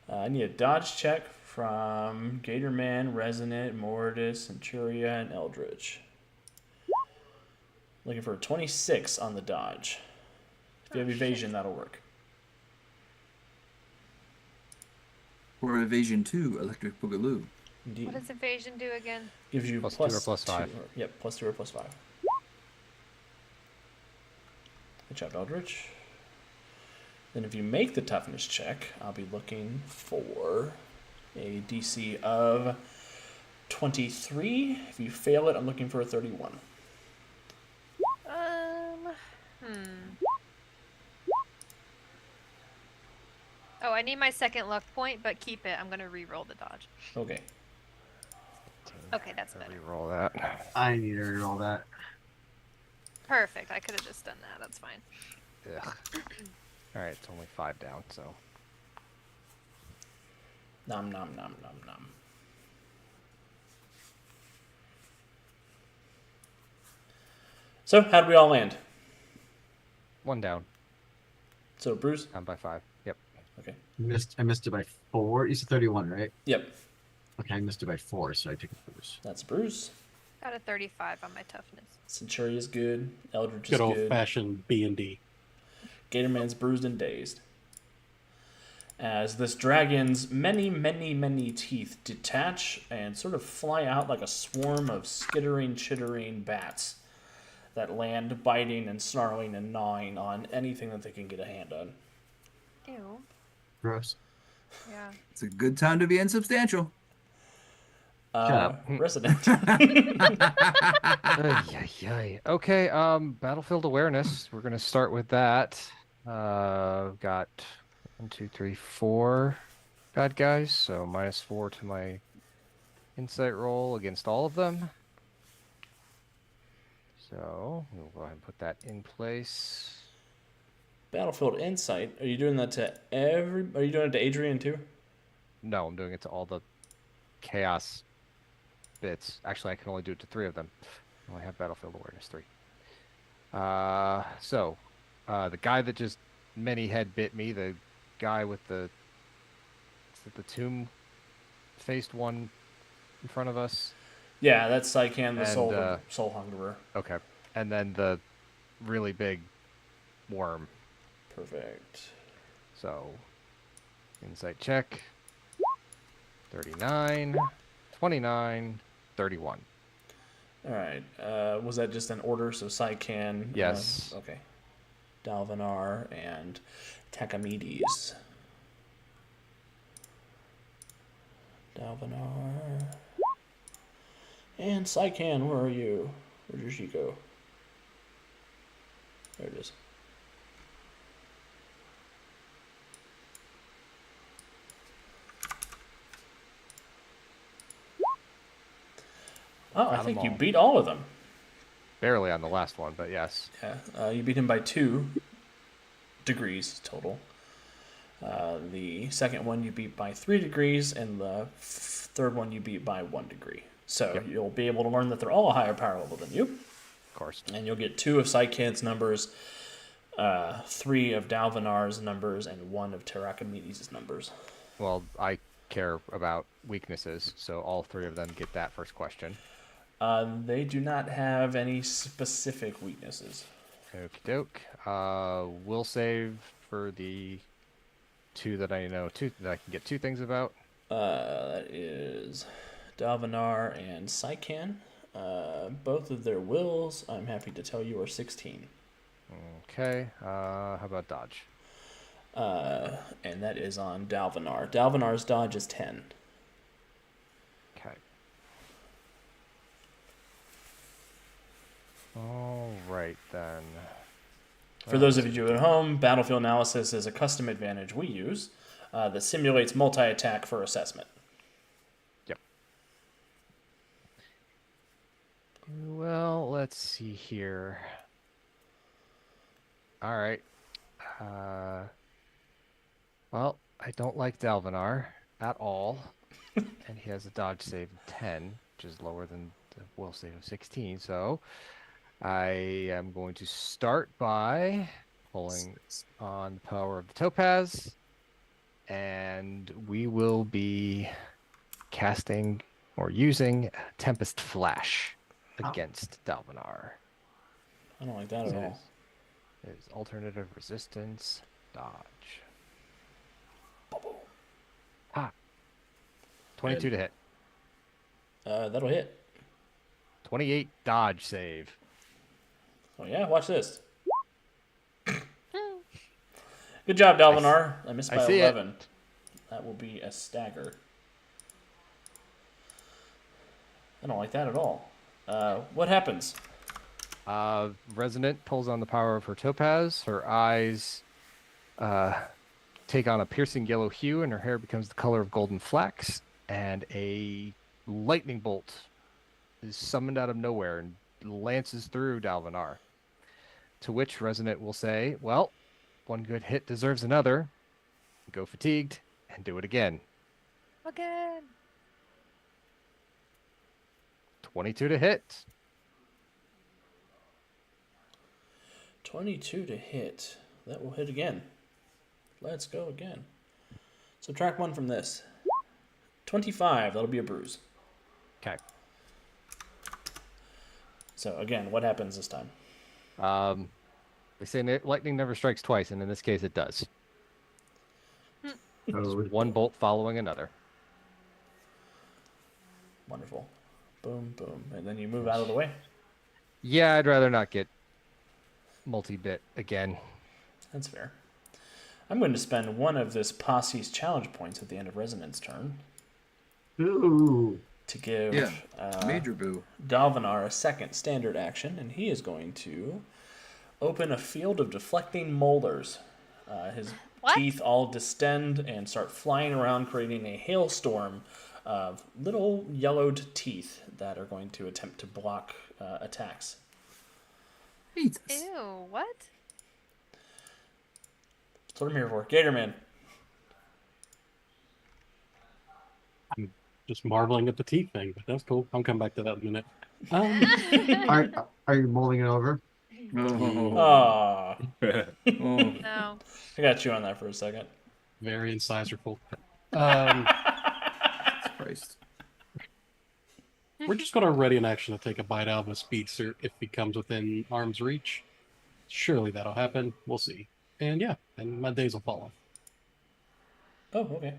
I need a dodge check from Gatorman, Resonant, Mortis, Centuria, and Eldritch. Looking for a 26 on the dodge. If you have evasion, that'll work. For evasion 2, Electric Boogaloo. Indeed. What does evasion do again? Gives you Plus plus 2 or plus 5. Yep, plus 2 or plus 5. Good job, Eldritch. Then if you make the toughness check, I'll be looking for a DC of 23. If you fail it, I'm looking for a 31. Oh, I need my second luck point, but keep it. I'm gonna re-roll the dodge. Okay. Okay, that's better. Reroll that. I need to reroll that. Perfect. I could have just done that. That's fine. Ugh. All right, it's only 5 down, so Nom nom nom nom nom. So, how did we all land? 1 down. So, Bruce? Down by 5. Yep. Okay. I missed it by 4. You said 31, right? Yep. Okay, I missed it by 4, so I take a Bruce. That's Bruce. Got a 35 on my toughness. Centuria is good. Eldritch is Good old good. fashioned B&D. Gatorman's bruised and dazed. As this dragon's many, many, many teeth detach and sort of fly out like a swarm of skittering, chittering bats that land biting and snarling and gnawing on anything that they can get a hand on. Ew. Gross. Yeah. It's a good time to be insubstantial. up. Resident. Okay, battlefield awareness. We're gonna start with that. Got 1, 2, 3, 4 bad guys, so -4 to my insight roll against all of them. So we'll go ahead and put that in place. Battlefield Insight. Are you doing that to every? Are you doing it to Adrian too? No, I'm doing it to all the chaos bits. Actually, I can only do it to 3 of them. I only have battlefield awareness 3. The guy that just many head bit me, the guy with the tomb-faced one in front of us. Yeah, that's Sycan, the And, soul hungerer. Okay, and then the really big worm. Perfect. So, insight check. 39, 29, 31. All right. Was that just an order? So Sycan. Yes. Okay. Dalvanar and Takamedes. Dalvanar. And Sycan, where are you? Where did she go? There it is. Oh, I Got 'em think you all. beat all of them. Barely on the last one, but yes. Yeah, you beat him by 2 degrees total. The second one you beat by 3 degrees, and the third one you beat by 1 degree. So Yep. you'll be able to learn that they're all a higher power level than you, Of course. and you'll get 2 of Sycan's numbers, 3 of Dalvanar's numbers, and 1 of Tarakamidis' numbers. Well, I care about weaknesses, so all 3 of them get that first question. They do not have any specific weaknesses. Okie doke. Will save for the 2 that I know, 2 that I can get 2 things about. That is Dalvanar and Sycan. Both of their wills, I'm happy to tell you, are 16. Okay. How about dodge? And that is on Dalvinar. Dalvinar's dodge is 10. Okay. All right then. For those of you at home, Battlefield Analysis is a custom advantage we use that simulates multi-attack for assessment. Yep. Well, let's see here. All right. Well, I don't like Dalvinar at all, and he has a dodge save of 10, which is lower than the will save of 16. So I am going to start by pulling on the power of the Topaz, and we will be casting or using Tempest Flash against Dalvinar. I don't like that at all. It is alternative resistance dodge. Ah. 22 to hit. That'll hit. 28 dodge save. Oh yeah, watch this. Good job, Dalvinar. I missed I by see it. 11. That will be a stagger. I don't like that at all. What happens? Resonant pulls on the power of her Topaz. Her eyes take on a piercing yellow hue, and her hair becomes the color of golden flax. And a lightning bolt is summoned out of nowhere and lances through Dalvinar. To which Resonant will say, well, one good hit deserves another. Go fatigued and do it again. Again. 22 to hit. 22 to hit. That will hit again. Let's go again. Subtract 1 from this. 25. That'll be a bruise. Okay. So again, what happens this time? They say lightning never strikes twice, and in this case it does. Oh, One bolt following another. Wonderful. Boom, boom. And then you move out of the way. Yeah, I'd rather not get multi-bit again. That's fair. I'm going to spend one of this posse's challenge points at the end of Resonant's turn Ooh. to give Yeah. Major boo. Dalvinar a second standard action, and he is going to open a field of deflecting molders. His What? teeth all distend and start flying around, creating a hailstorm of little yellowed teeth that are going to attempt to block attacks. Jesus. Ew, what? That's what I'm here for. Gatorman. Just marveling at the teeth thing, but that's cool. I'll come back to that in a minute. Are you mulling it over? Oh. Ah, Oh. No. I got you on that for a second. Very incisorful. Christ. We're just going to ready an action to take a bite out of a speedster if he comes within arm's reach. Surely that'll happen. We'll see. And yeah, and my days will fall off. Oh, okay.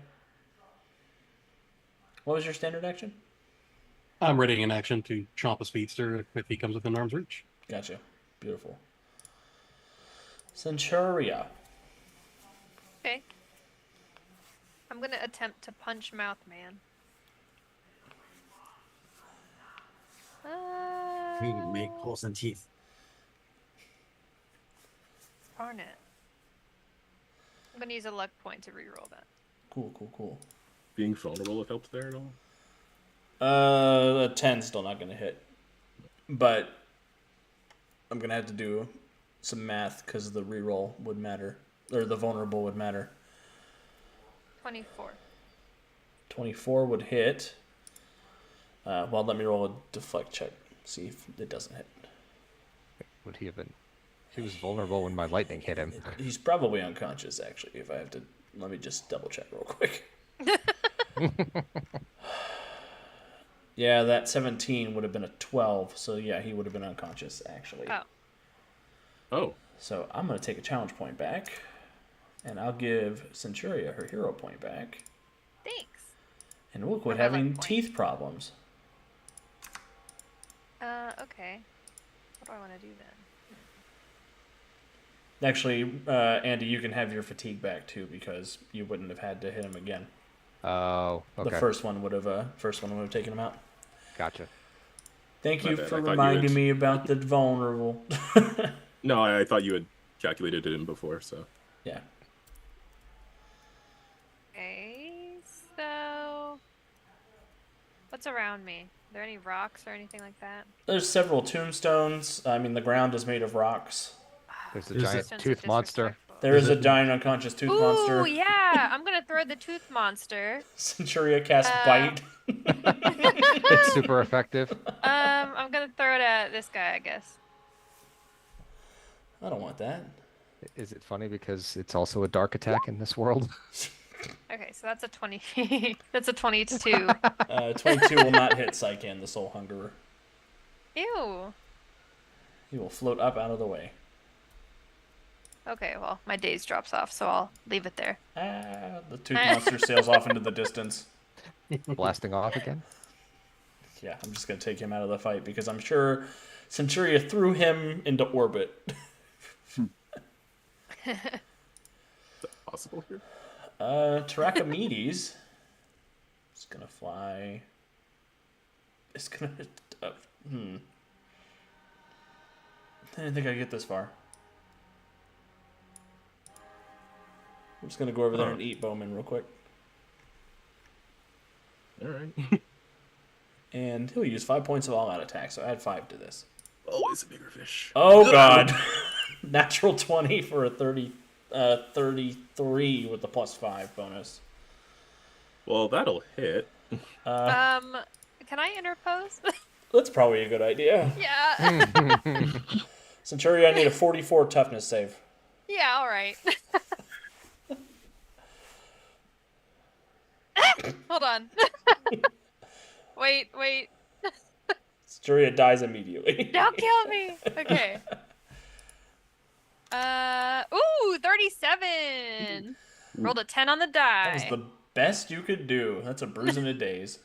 What was your standard action? I'm readying an action to chomp a speedster if he comes within arm's reach. Gotcha. Beautiful. Centuria. Okay. I'm gonna attempt to punch Mouth Man. We make holes in teeth. Darn it. I'm gonna use a luck point to reroll that. Cool. Being vulnerable, if helps there at all. A 10's still not going to hit. But I'm going to have to do some math because the reroll would matter. Or the vulnerable would matter. 24. 24 would hit. Well, let me roll a deflect check. See if it doesn't hit. Would he have been? He was vulnerable when my lightning hit him. He's probably unconscious, actually, if I have to... Let me just double check real quick. Yeah, that 17 would have been a 12. So, yeah, he would have been unconscious, actually. Oh. Oh, So I'm going to take a challenge point back, and I'll give Centuria her hero point back, Thanks. and we'll quit Or my luck having point. teeth problems. Okay. What do I want to do then? Actually, Andy, you can have your fatigue back too because you wouldn't have had to hit him again. Oh, okay. The first one would have taken him out. Gotcha. Thank My you bad, for I thought you reminding had- me about the vulnerable. No, I thought you had calculated it in before, so. Yeah. Okay, so what's around me? Are there any rocks or anything like that? There's several tombstones. I mean, the ground is made of rocks. There's a There's a- giant Stones are tooth monster. disrespectful. There is a giant unconscious tooth Ooh, monster. yeah! I'm gonna throw the tooth monster. Centuria cast Uh, bite. It's super effective. I'm gonna throw it at this guy, I guess. I don't want that. Is it funny because it's also a dark attack in this world? Okay, so that's a 20. That's a 22. 22 will not hit Sycan, the Soul Hungerer. Ew. He will float up out of the way. Okay, well, my daze drops off, so I'll leave it there. The tooth monster sails off into the distance. Blasting off again? Yeah, I'm just going to take him out of the fight because I'm sure Centuria threw him into orbit. Is that possible here? Tarachamedes is going to fly. It's going to... I didn't think I'd get this far. I'm just going to go over there and eat Bowman real quick. All right. And he'll use 5 points of all-out attack, so add 5 to this. Always a bigger fish. Oh, God. Natural 20 for a 33 with the +5 bonus. Well, that'll hit. Can I interpose? That's probably a good idea. Yeah. Centuria, I need a 44 toughness save. Yeah, alright. Hold on. Wait. Centuria dies immediately. Don't kill me. Okay. Ooh, 37. Rolled a 10 on the That was die. the best you could do. That's a bruise in a daze.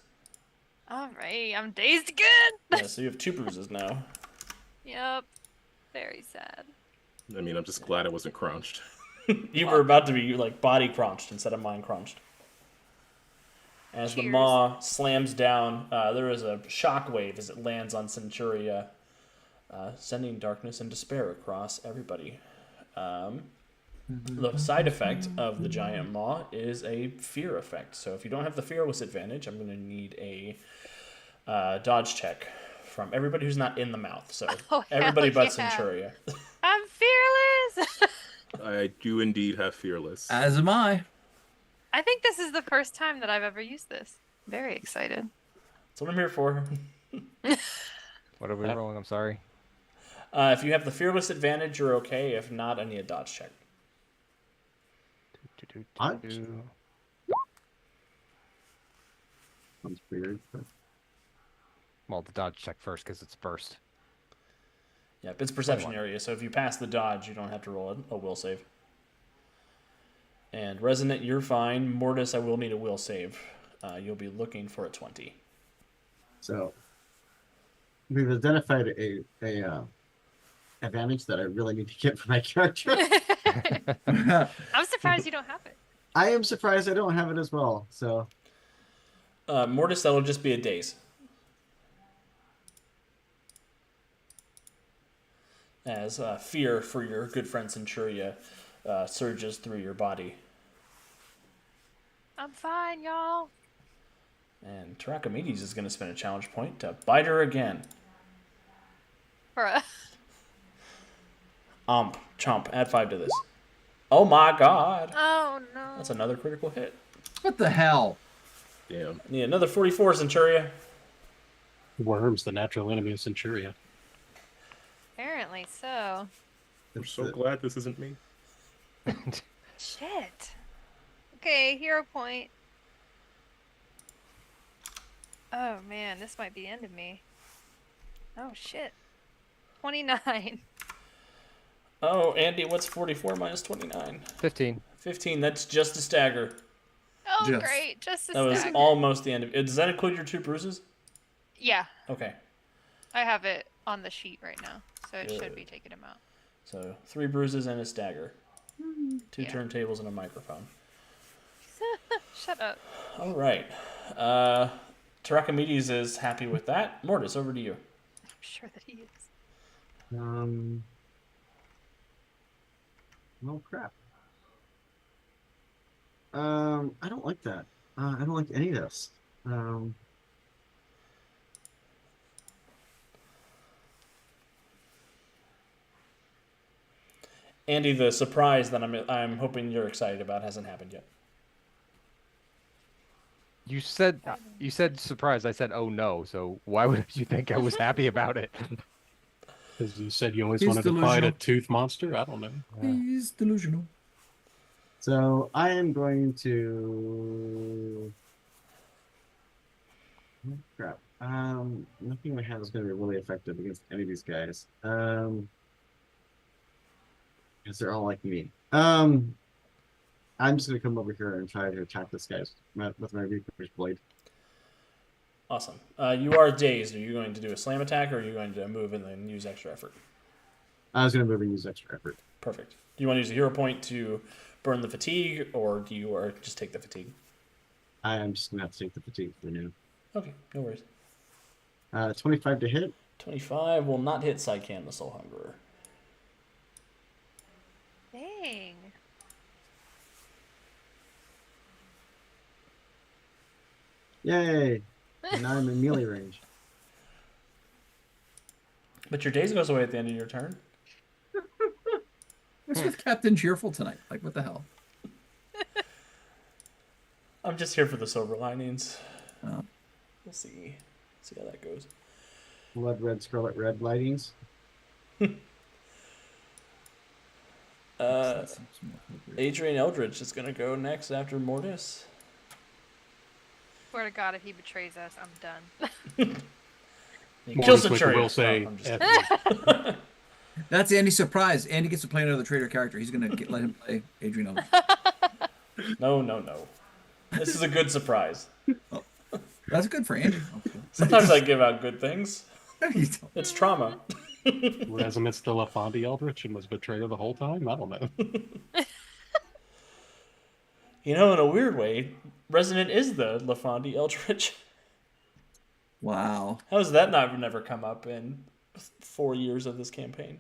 Alright, I'm dazed again. Yeah, so you have 2 bruises now. Yep. Very sad. I mean, I'm just glad I wasn't crunched. You were about to be like body crunched instead of mind crunched. As the Cheers. maw slams down, there is a shockwave as it lands on Centuria, sending darkness and despair across everybody. The side effect of the giant maw is a fear effect. So if you don't have the fearless advantage, I'm going to need a dodge check from everybody who's not in the mouth. So Oh, everybody hell but yeah. Centuria. I'm fearless. I do indeed have fearless. As am I. I think this is the first time that I've ever used this. Very excited. That's what I'm here for. What are we rolling? I'm sorry. If you have the fearless advantage, you're okay. If not, I need a dodge check. What? Do-do-do-do. Sounds weird. But... Well, the dodge check first because it's burst. Yep, it's perception 21. area, so if you pass the dodge, you don't have to roll a will save. And Resonant, you're fine. Mortis, I will need a will save. You'll be looking for a 20. So we've identified a advantage that I really need to get for my character. I'm surprised you don't have it. I am surprised I don't have it as well. So Mortis, that'll just be a daze. As fear for your good friend Centuria surges through your body. I'm fine, y'all. And Tarachamedes is going to spend a challenge point to bite her again. Bruh. Chomp, add 5 to this. Oh my god. Oh no. That's another critical hit. What the hell? Damn. Need another 44, Centuria. Worms, the natural enemy of Centuria. Apparently so. I'm so glad this isn't me. Shit. Okay, hero point. Oh man, this might be the end of me. Oh shit. 29. Oh, Andy, what's 44 minus 29? 15. 15, that's just a stagger. Oh Just. great, just a That was stagger. almost the end of it. Does that include your 2 bruises? Yeah, Okay. I have it on the sheet right now, so it should Good. be taking him out. So 3 bruises and a stagger. 2 Yeah. turntables and a microphone. Shut up. All right. Tarakimedes is happy with that. Mortis, over to you. I'm sure that he is. Oh crap. I don't like that. I don't like any of this. Andy, the surprise that I'm hoping you're excited about hasn't happened yet. You said surprise. I said oh no. So why would you think I was happy about it? Because you said you always He's wanted to fight a delusional. tooth monster. I don't know. He's delusional. So I am going to. Oh, crap. Nothing in my hand is going to be really effective against any of these guys. Because they're all like me. I'm just going to come over here and try to attack this guy with my Reaper's Blade. Awesome. You are dazed. Are you going to do a slam attack, or are you going to move and then use extra effort? I was going to move and use extra effort. Perfect. Do you want to use a hero point to burn the fatigue, or do you or just take the fatigue? I am just going to have to take the fatigue for now. Okay, no worries. 25 to hit. 25 will not hit Sycan, the Soul Hungerer. Dang. Yay! And now I'm in melee range. But your daze goes away at the end of your turn. What's with Captain Cheerful tonight? Like, what the hell? I'm just here for the silver linings. Oh. We'll see how that goes. Blood red, scarlet red lightings. Adrian Eldridge is gonna go next after Mortis. Swear to God, if he betrays us, I'm done. He Mortis kills the Wicker Centurion. will say, No, I'm just F kidding. you. That's Andy's surprise. Andy gets to play another traitor character. He's gonna let him play Adrian Eldridge. No. This is a good surprise. That's good for Andy. Sometimes I give out good things. No, you don't. It's trauma. Resonance still Lafandi Eldritch and was betrayer the whole time? I don't know. You know, in a weird way, Resonant is the Lafandi Eldritch. Wow. How has that never come up in 4 years of this campaign?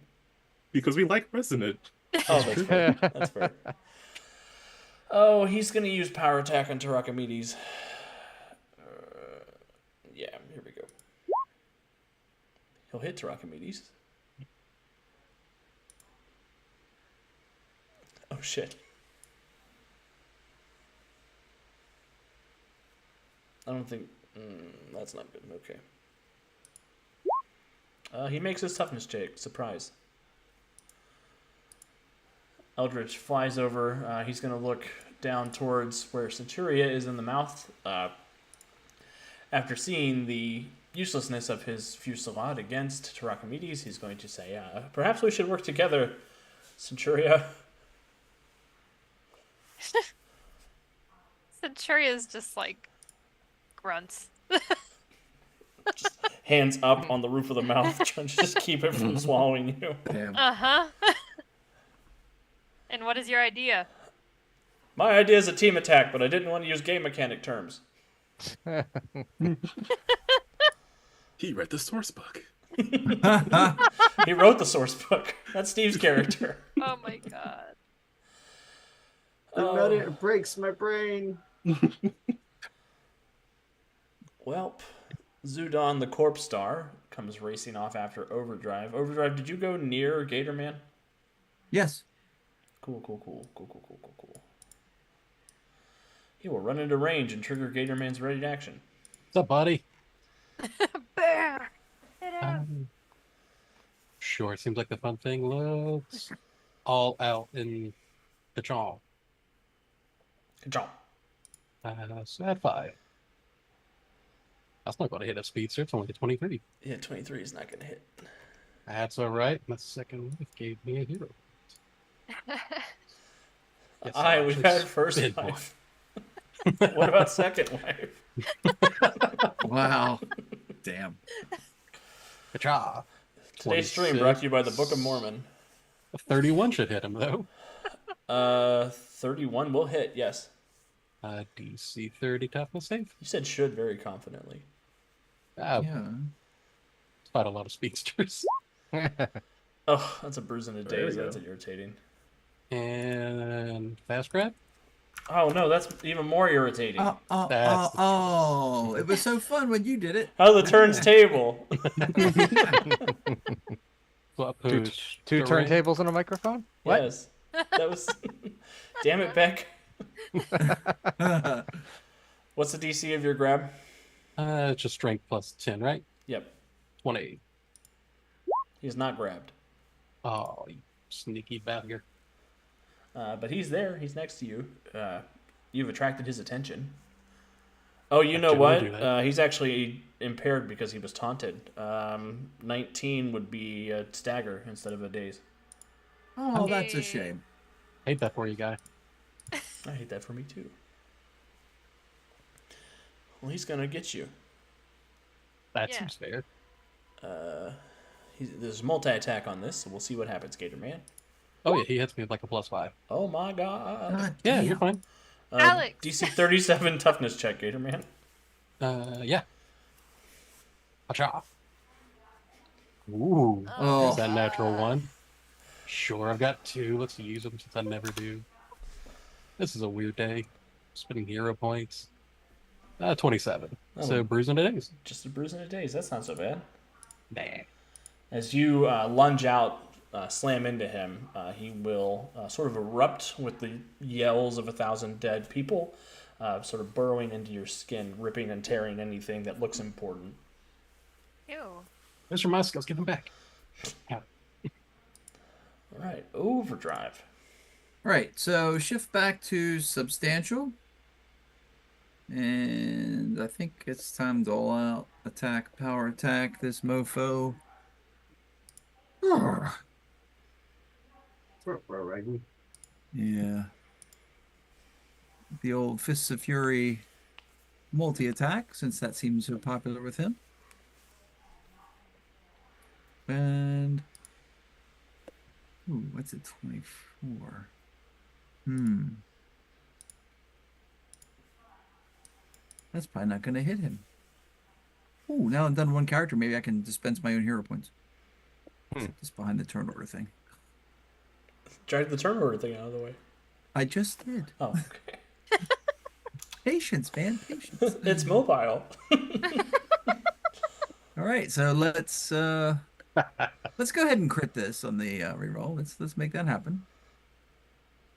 Because we like Resonant. Oh, that's fair. That's fair. Oh, he's going to use power attack on Tarakimedes. Yeah, here we go. He'll hit Tarakimedes. Oh, shit. I don't think... that's not good. Okay. He makes his toughness check. Surprise. Eldritch flies over. He's going to look down towards where Centuria is in the mouth. After seeing the uselessness of his fusillade against Tarakimedes, he's going to say, perhaps we should work together, Centuria. Centuria's just like grunts. Hands up on the roof of the mouth, trying to just keep it from swallowing you. Damn. Uh-huh. And what is your idea? My idea is a team attack, but I didn't want to use game mechanic terms. He read the source book. He wrote the source book. That's Steve's character. Oh my God. I read it. It breaks my brain. Welp. Zudon, the Corpse Star, comes racing off after Overdrive. Overdrive, did you go near Gatorman? Yes. Cool. He will run into range and trigger Gatorman's ready to action. What's up, buddy? Bear! Get out. Sure, it seems like the fun thing looks all out in the jaw. Good job. So at 5. That's not going to hit a speedster. It's only a 23. Yeah, 23 is not going to hit. That's all right. My second wife gave me a hero. Guess I'll We've actually had first spin one. wife. What about second wife? Wow. Damn. Ka-cha. Today's stream 26. brought to you by the Book of Mormon. A 31 should hit him though. 31 will hit, yes. DC 30 toughness save. You said should very confidently. Yeah. Despite a lot of speedsters. Oh, that's a bruise in a There we daze. That's go. irritating. And fast grab. Oh no, that's even more irritating. That's It was so fun when you did it. How the turns table. Swap Two, push. two terrain. turntables and a microphone? What? Yes. That was. Damn it, Beck. What's the DC of your grab? It's just strength plus 10, right? Yep. 20. He's not grabbed. Oh, you sneaky bastard. But he's there. He's next to you. You've attracted his attention. Oh, you know Generally what? do that. He's actually impaired because he was taunted. 19 would be a stagger instead of a daze. Oh, that's a shame. Hate that for you, guy. I hate that for me too. Well, he's gonna get you. That Yeah. seems fair. There's multi-attack on this, so we'll see what happens, Gator Man. Oh yeah, he hits me with like a +5. Oh my god. God Yeah, damn. you're fine. Alex. DC 37 toughness check, Gator Man. Yeah. Acha. Ooh. Oh. Is that natural one? Sure, I've got 2. Let's use them since I never do. This is a weird day. Spending hero points. 27. Oh. So bruising it is. Just a bruise in a daze. That's not so bad. Nah. As you lunge out, slam into him, he will sort of erupt with the yells of 1,000 dead people, sort of burrowing into your skin, ripping and tearing anything that looks important. Ew. Those are my skills. Give them back. Yeah. All right, overdrive. Right, so shift back to substantial. And I think it's time to all out attack, power attack this mofo. Urgh. Right. Yeah. The old Fists of Fury multi-attack, since that seems so popular with him. And ooh, what's it? 24. That's probably not gonna hit him. Ooh, now I'm done one character, maybe I can dispense my own hero points. Just behind the turn order thing. Drag the turn order thing out of the way. I just did. Oh, okay. Patience, man, patience. It's mobile. All right, so let's go ahead and crit this on the reroll. Let's make that happen.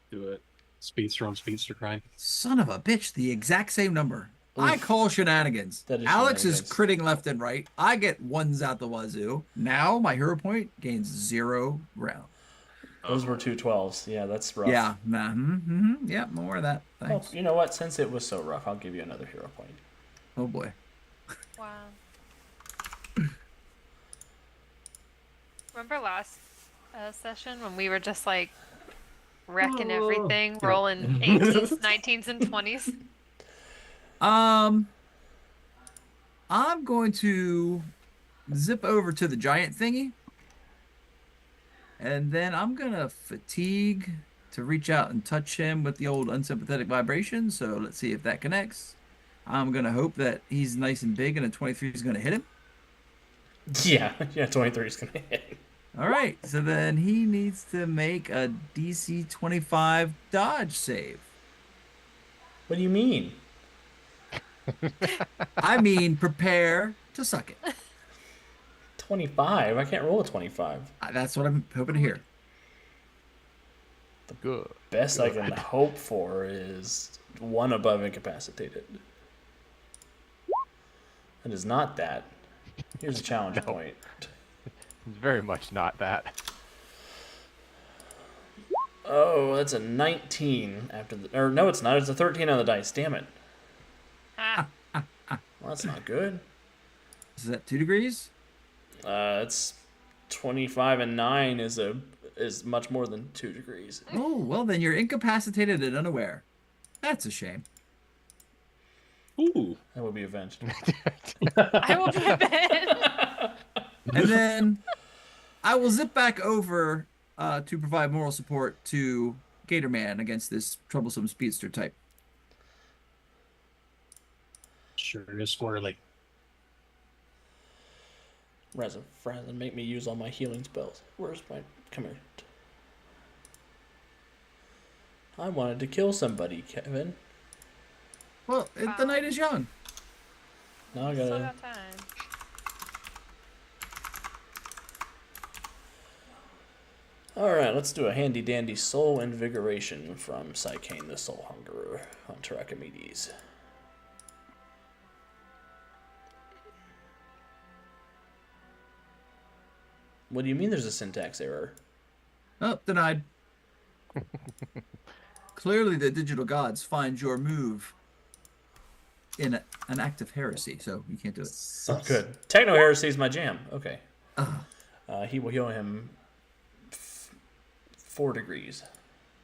Do it. Speedster on speedster crime. Son of a bitch, the exact same number. I call shenanigans. That is Alex is shenanigans. critting left and right. I get ones out the wazoo. Now my hero point gains 0 round. Those were 2 12s. Yeah, that's rough. Yeah, yeah, more of that. Well, Thanks. you know what? Since it was so rough, I'll give you another hero point. Oh boy. Wow. Remember last session when we were just like wrecking everything, rolling 18s, 19s, and 20s? I'm going to zip over to the giant thingy. And then I'm going to fatigue to reach out and touch him with the old unsympathetic vibration. So let's see if that connects. I'm going to hope that he's nice and big and a 23 is going to hit him. Yeah, 23 is going to hit. All right. So then he needs to make a DC 25 dodge save. What do you mean? I mean, prepare to suck it. 25? I can't roll a 25. That's what I'm hoping to hear. Good. Best I can hope for is 1 above incapacitated. It is not that. Here's a challenge point. It's very much not that. Oh, that's a 19 after the... Or no, it's not. It's a 13 on the dice. Damn it. Ah, Well, that's not good. Is that 2 degrees? It's 25 and 9 is much more than 2 degrees. Oh, well, then you're incapacitated and unaware. That's a shame. Ooh. That would be avenged. I will be a bit. And then I will zip back over to provide moral support to Gatorman against this troublesome speedster type. Sure is squirrely. Rather than make me use all my healing spells. Where's my... Come here. I wanted to kill somebody, Kevin. Well, the night is young. Now I Still gotta... got time. Alright, let's do a handy dandy soul invigoration from Psychane the Soul Hungerer on Terracomedes. What do you mean there's a syntax error? Oh, denied. Clearly, the digital gods find your move in an act of heresy, so you can't do it. Oh, good. Techno Heresy is my jam. Okay. Ugh. He will heal him 4 degrees.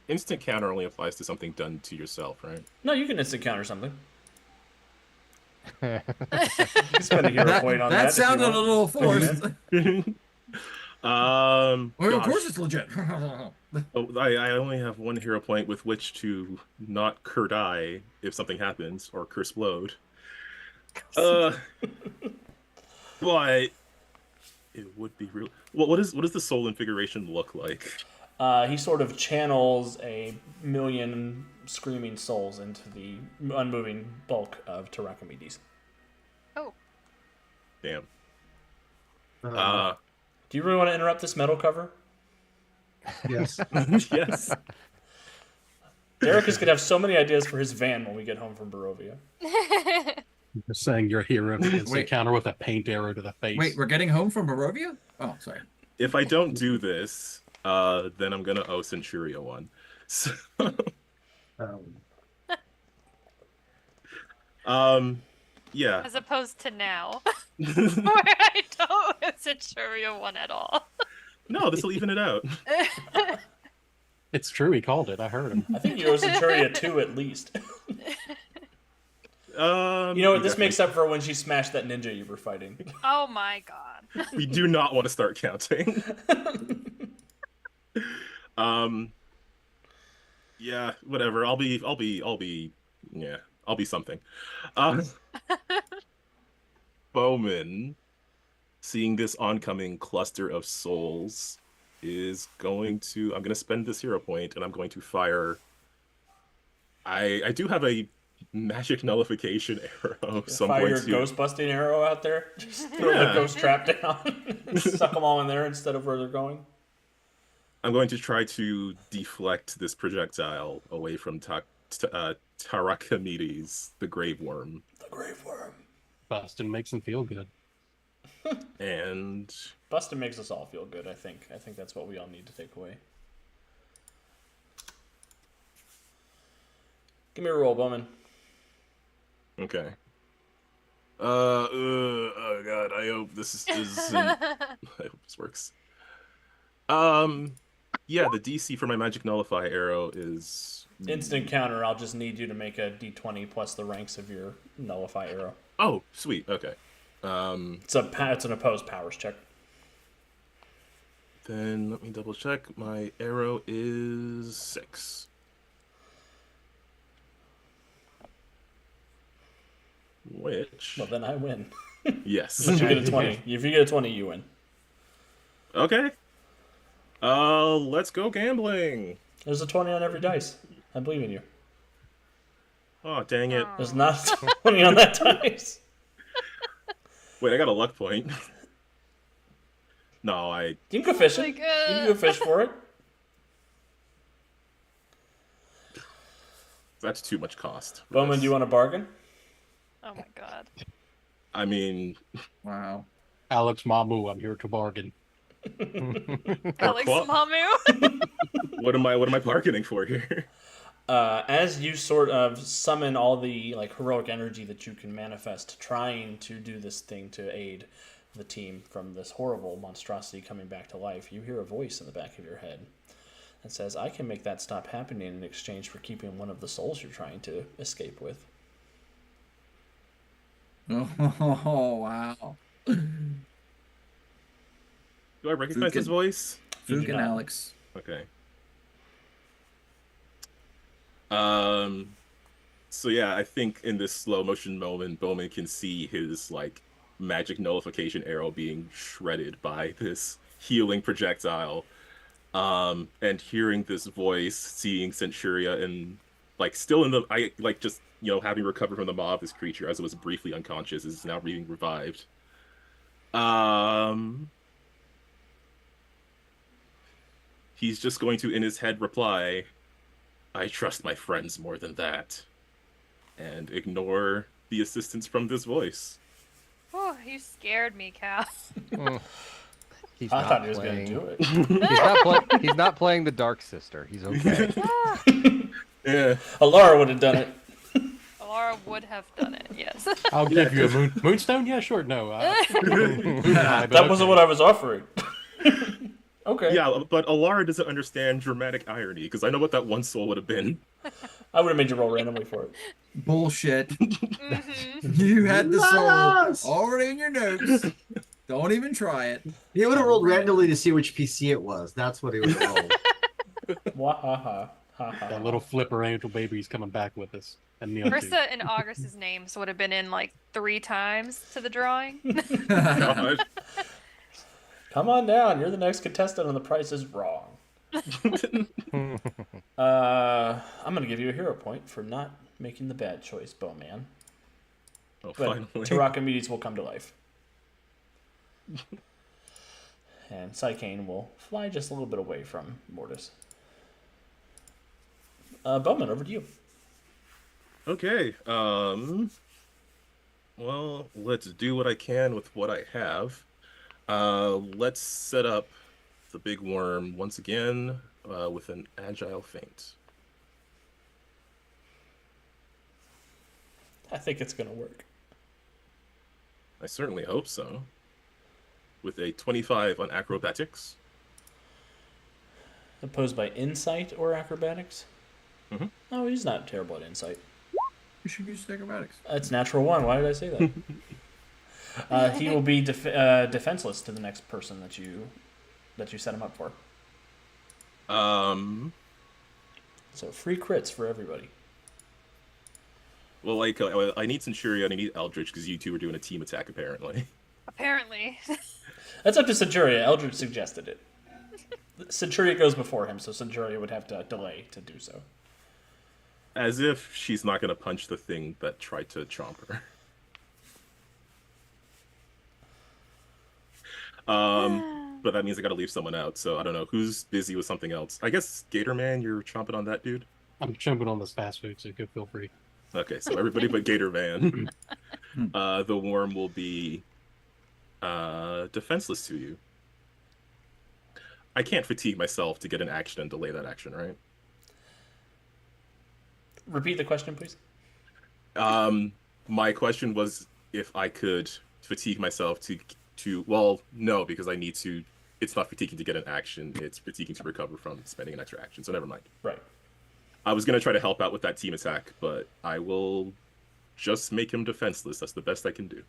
Instant counter only applies to something done to yourself, right? No, you can instant counter something. You can spend a hero point on that. That if you sounded a want. little forced. Well, of Gosh. course it's legit. Oh, I only have 1 hero point with which to not cur die if something happens or curse-plode. But it would be real. What does the soul invigoration look like? He sort of channels a million screaming souls into the unmoving bulk of Terracomedes. Oh, Damn. Uh, Do you really want to interrupt this metal cover? yes. Yes. Derek is going to have so many ideas for his van when we get home from Barovia. Just saying your hero instant Wait. counter with a paint arrow to the face. Wait, we're getting home from Barovia? Oh, sorry. If I don't do this, then I'm gonna owe Centuria one. So, yeah. as opposed to now, where I don't Centuria one at all. No, this will even it out. It's true, he called it. I heard him. I think you owe Centuria 2 at least. You know what? This makes up for when she smashed that ninja you were fighting. Oh my god. We do not want to start counting. Yeah, whatever. I'll be something. Bowman, seeing this oncoming cluster of souls, I'm gonna spend this hero point and I'm going to fire. I do have a magic nullification arrow, so I'm Fire going your to ghost busting arrow out there. Just throw the Yeah. ghost trap down and suck them all in there instead of where they're going. I'm going to try to deflect this projectile away from Tarachamedes, the grave worm. The grave worm. Bustin makes him feel good. And Bustin makes us all feel good, I think. I think that's what we all need to take away. Give me a roll, Bowman. okay. Oh god, I hope this I hope this works. Yeah, the DC for my magic nullify arrow is Instant counter, I'll just need you to make a d20 plus the ranks of your nullify arrow. Oh, sweet. Okay. It's an opposed powers check. Then let me double check. My arrow is 6. Which Well, then I win. yes. If you get a 20, if you get a 20, you win. Okay. Let's go gambling. There's a 20 on every dice. I believe in you. Oh, dang it. There's not a 20 on that dice. Wait, I got a luck point. No, You can go fishing. Like, You can go fish for it. that's too much cost. for Bowman, this. do you want a bargain? Oh my god. I mean, Wow. Alex Mamu, I'm here to bargain. Alex what? Mamu. what am I bargaining for here? As you sort of summon all the heroic energy that you can manifest, trying to do this thing to aid the team from this horrible monstrosity coming back to life, you hear a voice in the back of your head that says, "I can make that stop happening in exchange for keeping one of the souls you're trying to escape with." Oh, wow. Do I recognize his voice? You do Fook and not. Alex. Okay. So yeah, I think in this slow motion moment, Bowman can see his like magic nullification arrow being shredded by this healing projectile. And hearing this voice, seeing Centuria and like still in the I like just having recovered from the maw of this creature as it was briefly unconscious is now being revived. He's just going to in his head reply, "I trust my friends more than that," and ignore the assistance from this voice. Oh, you scared me, Cal. He's I not thought he was playing. going to do it. He's not playing the Dark Sister. He's okay. Yeah. Alara would have done it. Laura would have done it, yes. I'll give you a moonstone. Yeah, sure. No, That wasn't what I was offering. Okay. Yeah, but Alara doesn't understand dramatic irony because I know what that one soul would have been. I would have made you roll randomly for it. Bullshit. Mhm. You had the Yes! soul already in your notes. Don't even try it. He would have rolled randomly to see which PC it was. That's what he would have rolled. Wahaha. Ha ha. That little flipper angel baby's coming back with us. And Neil too. Krista and August's names would have been in like 3 times to the drawing. God. Come on down. You're the next contestant on The Price is Wrong. I'm going to give you a hero point for not making the bad choice, Bowman. Oh, But finally. Tarakamedes will come to life. And Psychane will fly just a little bit away from Mortis. Bowman, over to you. Okay. Well, let's do what I can with what I have. Let's set up the big worm once again with an agile feint. I think it's going to work. I certainly hope so. With a 25 on acrobatics. Opposed by insight or acrobatics? Mhm. Oh, he's not terrible at insight. You should use acrobatics. It's natural 1. Why did I say that? He will be defenseless to the next person that you set him up for. So free crits for everybody. Well, like, I need Centurion and I need Eldritch because you two are doing a team attack, apparently. Apparently. That's up to Centuria. Eldritch suggested it. Centuria goes before him, so Centuria would have to delay to do so. As if she's not going to punch the thing that tried to chomp her. But that means I got to leave someone out, so I don't know. Who's busy with something else? I guess Gatorman, you're chomping on that dude? I'm jumping on this fast food, so you could feel free. Okay, so everybody but Gatorman. The worm will be defenseless to you. I can't fatigue myself to get an action and delay that action, right? Repeat the question, please. My question was if I could fatigue myself to well, no, because I need to. It's not fatiguing to get an action; it's fatiguing to recover from spending an extra action. So never mind. Right. I was gonna try to help out with that team attack, but I will just make him defenseless. That's the best I can do.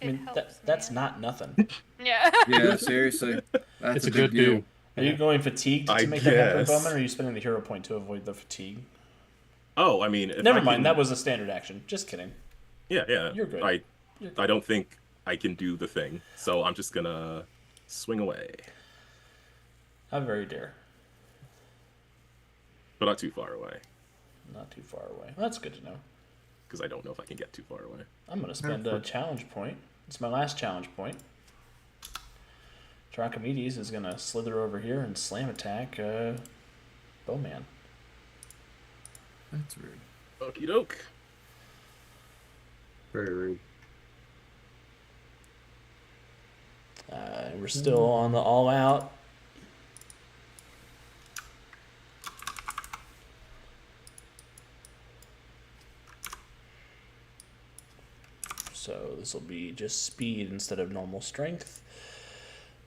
I mean, that's not nothing. Yeah. Yeah, seriously. That's It's a big good do. Are you going fatigued to I make that happen, guess. Bowman, or are you spending the hero point to avoid the fatigue? Oh, I mean, if Never I mind, can- that was a standard action. Just kidding. Yeah. You're good. I You're good. I don't think I can do the thing, so I'm just gonna swing away, How very dare. but not too far away, Not too far away. Well, that's good to know. because I don't know if I can get too far away. I'm going to spend a challenge point. It's my last challenge point. Dracomedes is going to slither over here and slam attack Bowman. That's rude. Okie doke. Very rude. We're still on the all out. So this will be just speed instead of normal strength.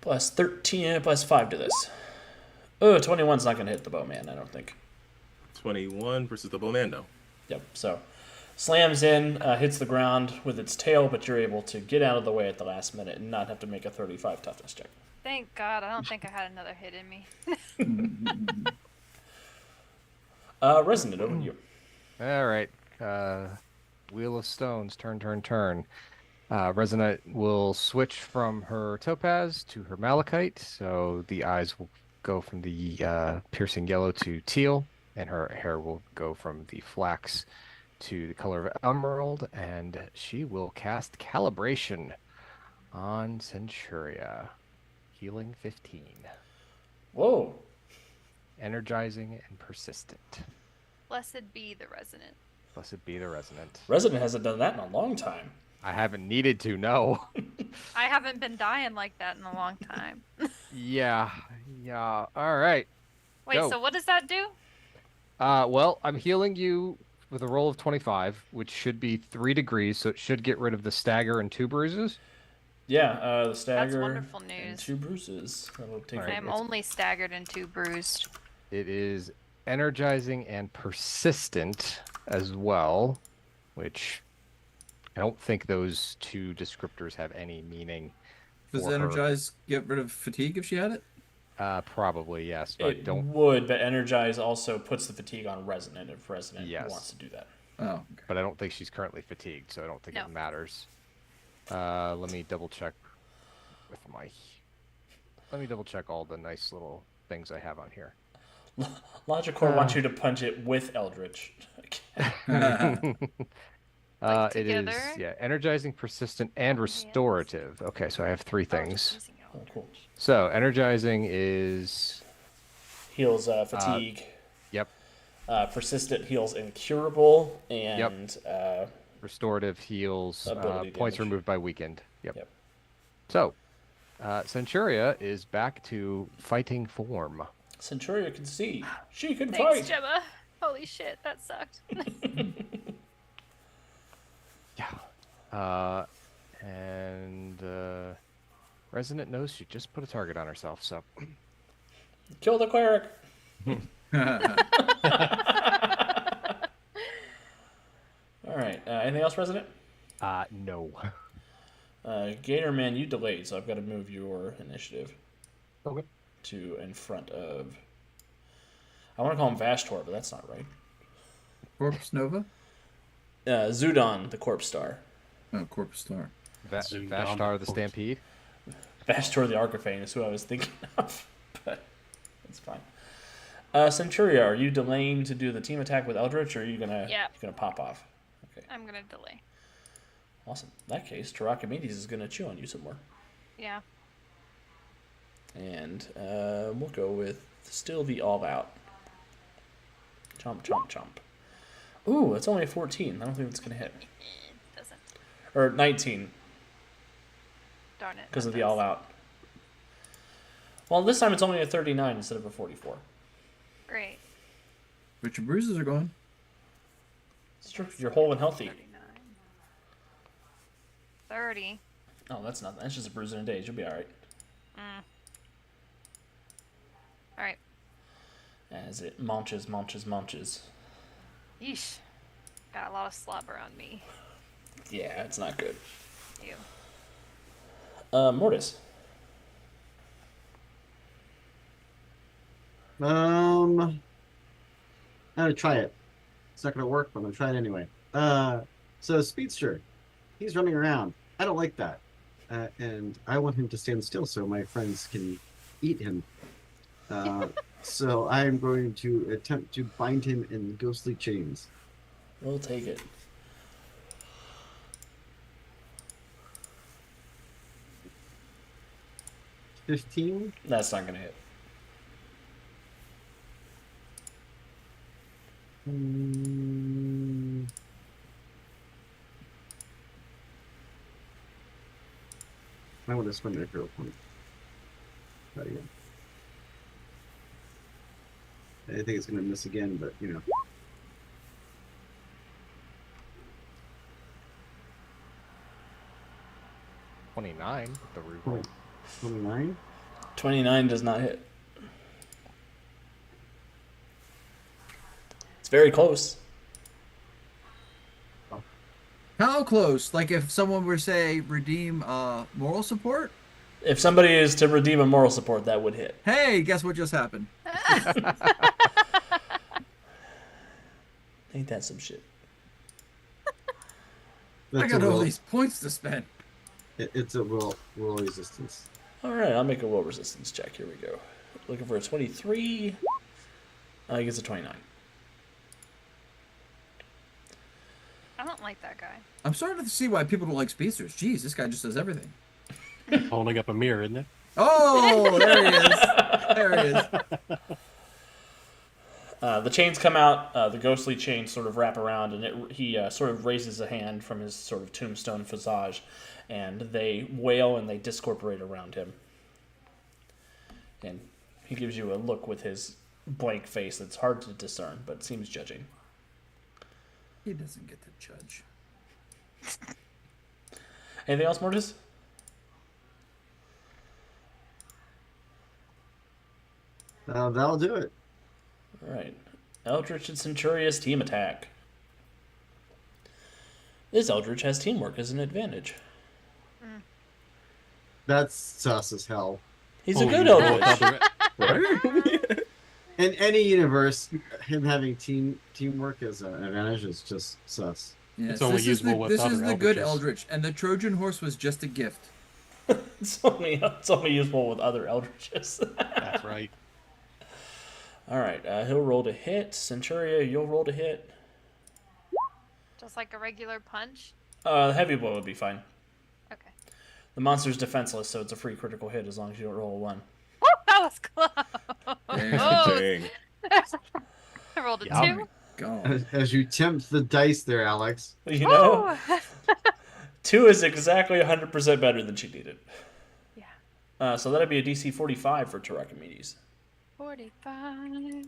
Plus 13, plus 5 to this. Oh, 21's not going to hit the Bowman, I don't think. 21 versus the Bowmando. Yep, so slams in, hits the ground with its tail, but you're able to get out of the way at the last minute and not have to make a 35 toughness check. Thank God. I don't think I had another hit in me. Resonant, over to you. All right. Wheel of Stones. Turn. Resonant will switch from her topaz to her malachite, so the eyes will go from the piercing yellow to teal, and her hair will go from the flax to the color of emerald, and she will cast Calibration on Centuria. Healing 15. Whoa. Energizing and persistent. Blessed be the resonant. Blessed be the resonant. Resonant hasn't done that in a long time. I haven't needed to, no. I haven't been dying like that in a long time. Yeah. All right. Wait, Go. so what does that do? Well, I'm healing you with a roll of 25, which should be 3 degrees, so it should get rid of the stagger and 2 bruises. Yeah, the stagger wonderful and news. 2 bruises. That'll take All right, I am it's- only staggered and 2 bruised. It is energizing and persistent as well, which I don't think those 2 descriptors have any meaning. Does for her. Energize get rid of fatigue if she had it? Probably, yes, but It don't. would, but Energize also puts the fatigue on Resonant if Resonant Yes. wants to do that. Oh, okay. But I don't think she's currently fatigued, so I don't think No. it matters. Let me double check with my. Let me double check all the nice little things I have on here. Logicore wants you to punch it with Eldritch. Like It is together? energizing, persistent, and restorative. Okay, so I have 3 things. Oh, cool. So energizing is Heals fatigue. Yep. Persistent heals incurable, and restorative heals Ability points damage. removed by weakened. Yep. Yep. So, Centuria is back to fighting form. Centuria can see. She can Thanks, fight. Gemma. Holy shit, that sucked. Yeah. And Resonant knows she just put a target on herself, so. Kill the cleric. All right. Anything else, Resonant? No. Gatorman, you delayed, so I've got to move your initiative Okay. to in front of. I want to call him Vashtor, but that's not right. Corpse Nova? Zudon, the Corpse Star. Oh, Corpse Star. Zoom Vashtar down. the Stampede. Vashtor the Archaphane is who I was thinking of, but that's fine. Centuria, are you delaying to do the team attack with Eldritch, or are you gonna pop off? Okay, I'm gonna delay. awesome. In that case, Tarakimedes is gonna chew on you some more, Yeah. and we'll go with still the all out. Chomp, chomp, chomp. Ooh, it's only a 14. I don't think it's gonna hit, Doesn't. or 19 Darn it. because that of the does. all out. Well, this time it's only a 39 instead of a 44. Great. But your bruises are gone. It's true. You're whole and healthy. 39. 30. Oh, that's nothing. That's just a bruise in a day. You'll be all right. All right. As it munches. Yeesh. Got a lot of slobber on me. Yeah, it's not good. Ew. Mortis. I'm gonna try it. It's not gonna work, but I'm gonna try it anyway. So Speedster, he's running around. I don't like that, and I want him to stand still so my friends can eat him. So I'm going to attempt to bind him in ghostly chains. We'll take it. $15. That's not gonna hit. I want to spend my hero point. Try again. I think it's going to miss again, but you know. $29 with the reroll. 29? 29 does not hit. It's very close. How close? Like if someone were to say redeem moral support? If somebody is to redeem a moral support, that would hit. Hey, guess what just happened? Ain't that some shit? I That's got a all will, these points to spend. it's a will resistance. All right, I'll make a will resistance check. Here we go. Looking for a 23. He gets a 29. I don't like that guy. I'm starting to see why people don't like speedsters. Jeez, this guy just does everything. Holding up a mirror, isn't it? Oh, there he is. There he is. The chains come out. The ghostly chains sort of wrap around, and he sort of raises a hand from his sort of tombstone visage, and they wail and they discorporate around him. And he gives you a look with his blank face that's hard to discern, but seems judging. He doesn't get to judge. Anything else, Mortis? That'll do it. All right. Eldritch and Centuria's team attack. This Eldritch has teamwork as an advantage. That's sus as hell. He's a Holy good roll Eldritch. without the- In any universe, him having teamwork as an advantage is just sus. Yes, It's only this is the, usable with this is other the good Eldritches. Eldritch, and the Trojan horse was just a gift. It's only useful with other Eldritches. That's right. All right. He'll roll to hit. Centuria, you'll roll to hit. Just like a regular punch. Heavy blow would be fine. Okay. The monster's defenseless, so it's a free critical hit as long as you don't roll a 1. Woo, that was close. Damn. Oh, Dang. I rolled a Yum. 2. God. As you tempt the dice there, Alex. You know, Woo! 2 is exactly 100% better than she needed. Yeah. So that'd be a DC 45 for Tarakimedes. 45.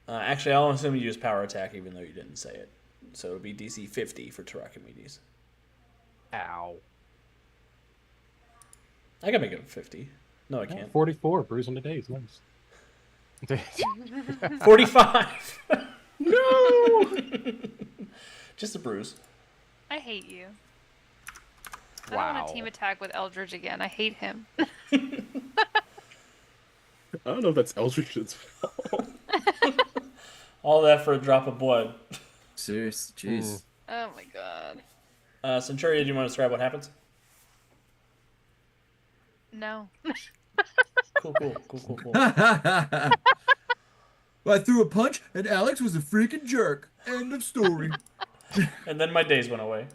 Actually, I'll assume you use power attack even though you didn't say it. So it would be DC 50 for Tarakimedes. Ow. I can make it 50. No, I Yeah, can't. 44, bruising the days. Nice. 45! No. Just a bruise. I hate you. I don't want Wow. to team attack with Eldridge again. I hate him. I don't know if that's Eldritch's fault. All that for a drop of blood. Serious, jeez. Oh my god. Centuria, do you want to describe what happens? No. Cool. Well, I threw a punch, and Alex was a freaking jerk. End of story. And then my days went away.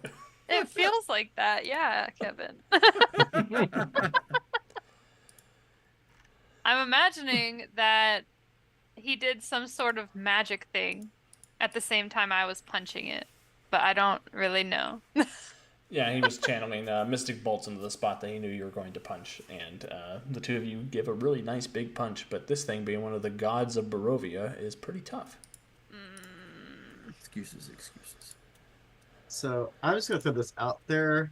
It feels like that. Yeah, Kevin. I'm imagining that he did some sort of magic thing at the same time I was punching it, but I don't really know. Yeah, he was channeling mystic bolts into the spot that he knew you were going to punch, and the two of you give a really nice big punch, but this thing, being one of the gods of Barovia, is pretty tough. Excuses. So I'm just gonna throw this out there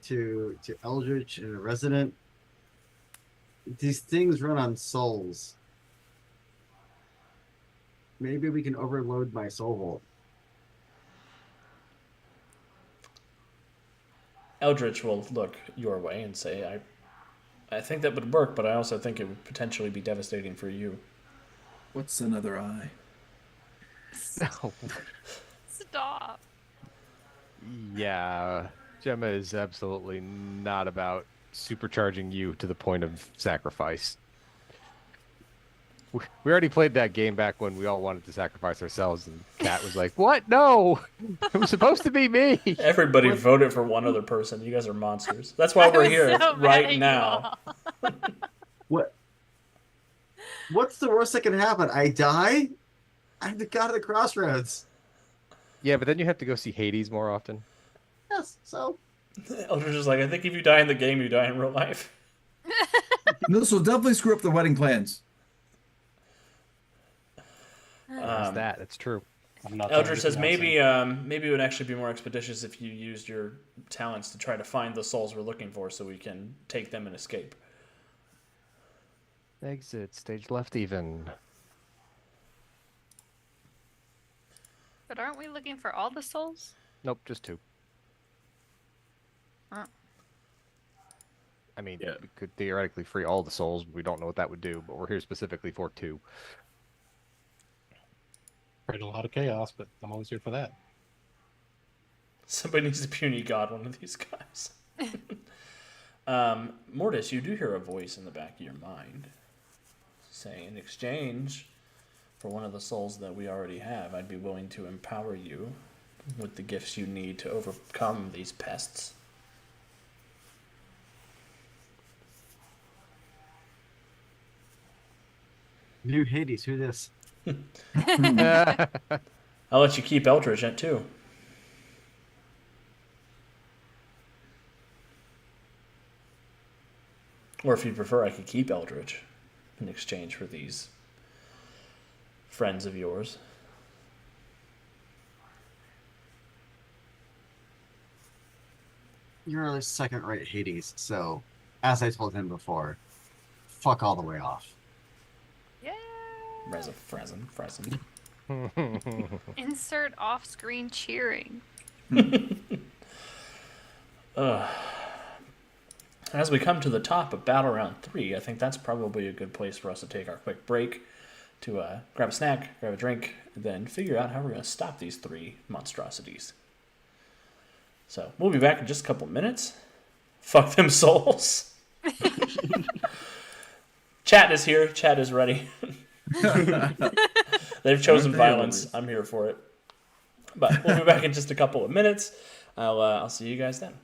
to Eldritch and a resident. These things run on souls. Maybe we can overload my soul vault. Eldritch will look your way and say, I think that would work, but I also think it would potentially be devastating for you. What's another eye? No. Stop. Yeah, Gemma is absolutely not about supercharging you to the point of sacrifice. We already played that game back when we all wanted to sacrifice ourselves, and Kat was like, "What? No, it was supposed to be me." Everybody voted for one other person. You guys are monsters. That's why we're I'm here so mad at right you now. all. What's the worst that can happen? I die? I'm the god of the crossroads. Yeah, but then you have to go see Hades more often. Yes, so Eldritch is like, I think if you die in the game, you die in real life. This will definitely screw up the wedding plans. There's that. It's true. I'm not Eldritch says anything maybe else maybe it would actually be more expeditious if you used your talents to try to find the souls we're looking for, so we can take them and escape. Exit stage left even. But aren't we looking for all the souls? Nope, just 2. I mean, Yeah. we could theoretically free all the souls. We don't know what that would do, but we're here specifically for 2. Create a lot of chaos, but I'm always here for that. Somebody needs to puny god one of these guys. Mortis, you do hear a voice in the back of your mind saying, in exchange for one of the souls that we already have, I'd be willing to empower you with the gifts you need to overcome these pests. New Hades, who this? I'll let you keep Eldridge too. Or if you prefer, I could keep Eldridge in exchange for these friends of yours. You're a second-rate Hades, so as I told him before, fuck all the way off. Yeah. Frezin. Insert off-screen cheering. As we come to the top of Battle Round 3, I think that's probably a good place for us to take our quick break to grab a snack, grab a drink, and then figure out how we're going to stop these 3 monstrosities. So, we'll be back in just a couple minutes. Fuck them souls. Chat is here. Chat is ready. They've chosen violence. I'm here for it. But we'll be back in just a couple of minutes. I'll see you guys then.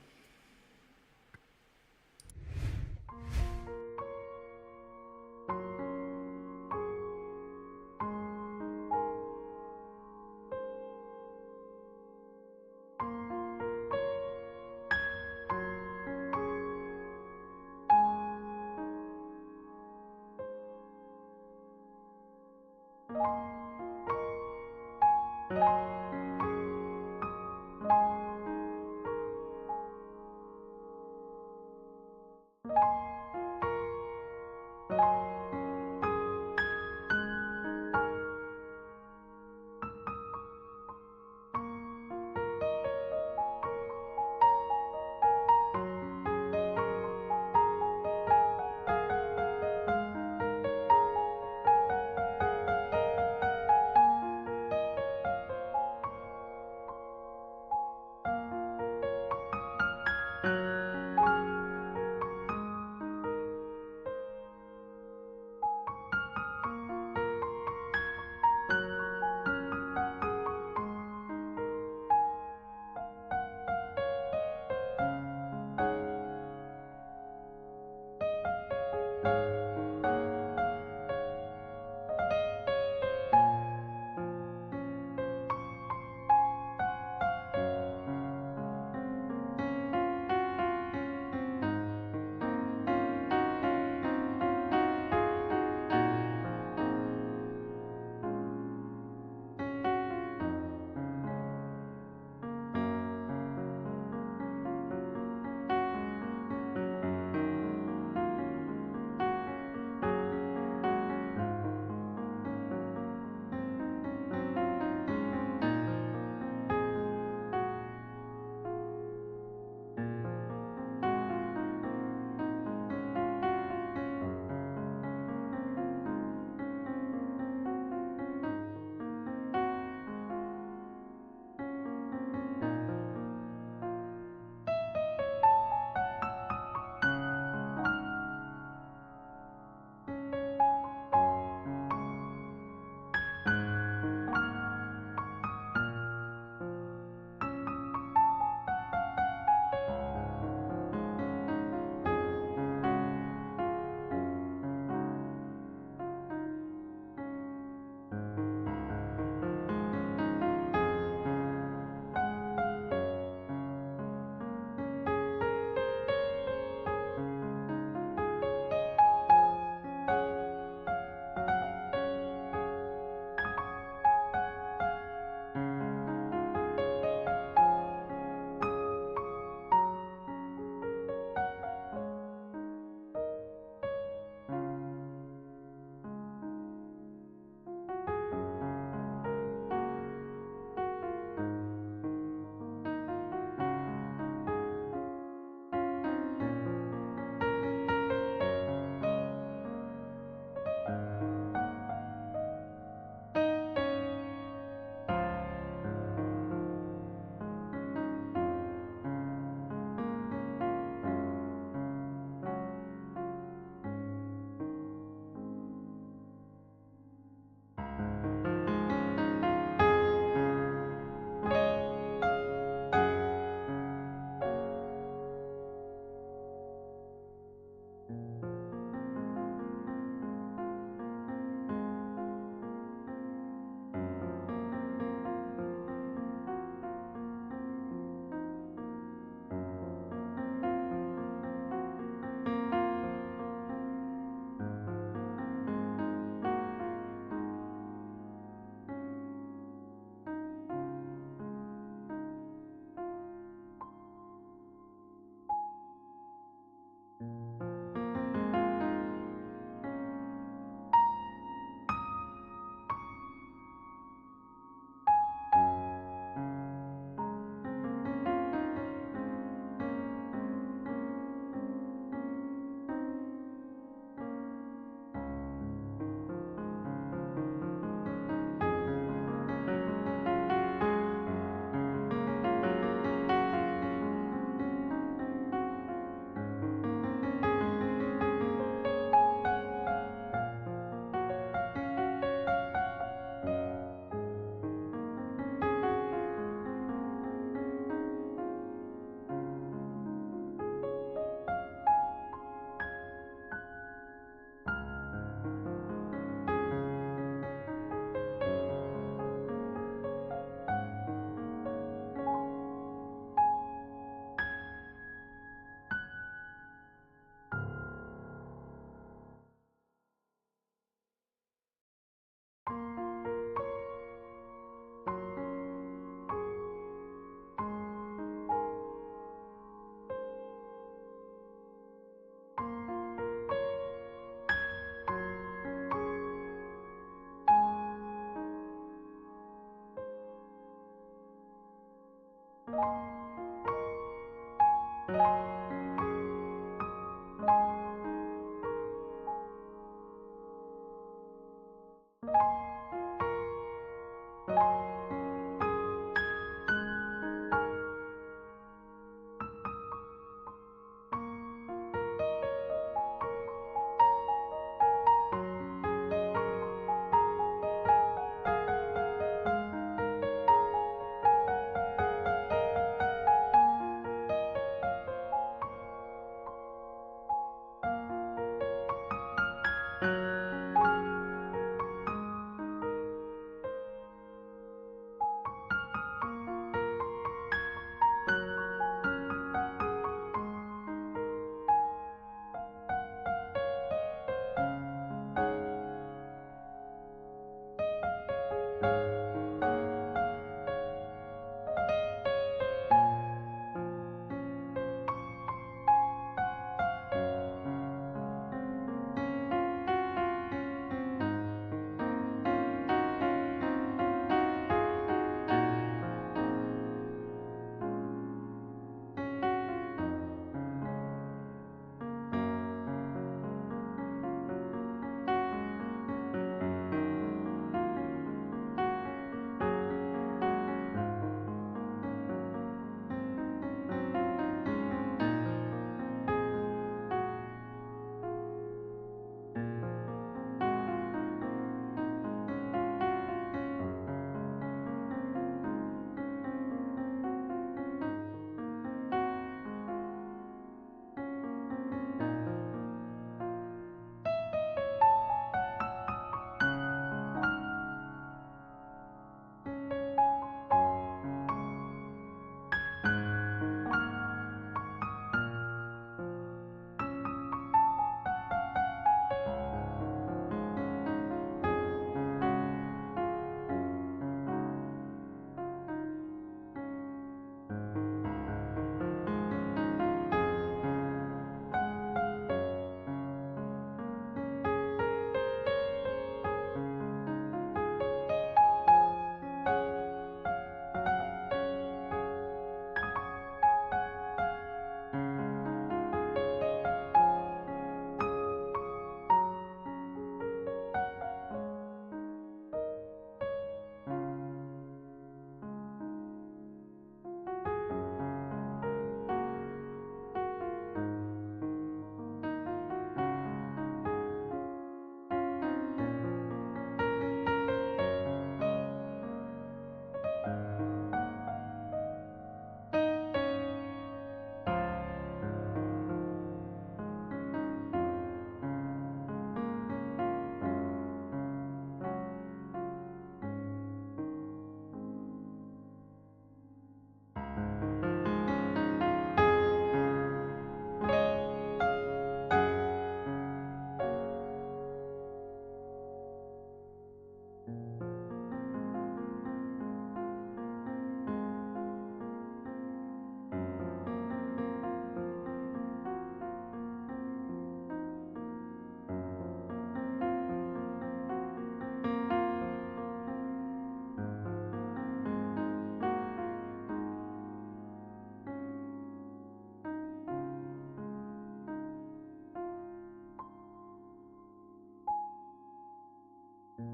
Hello,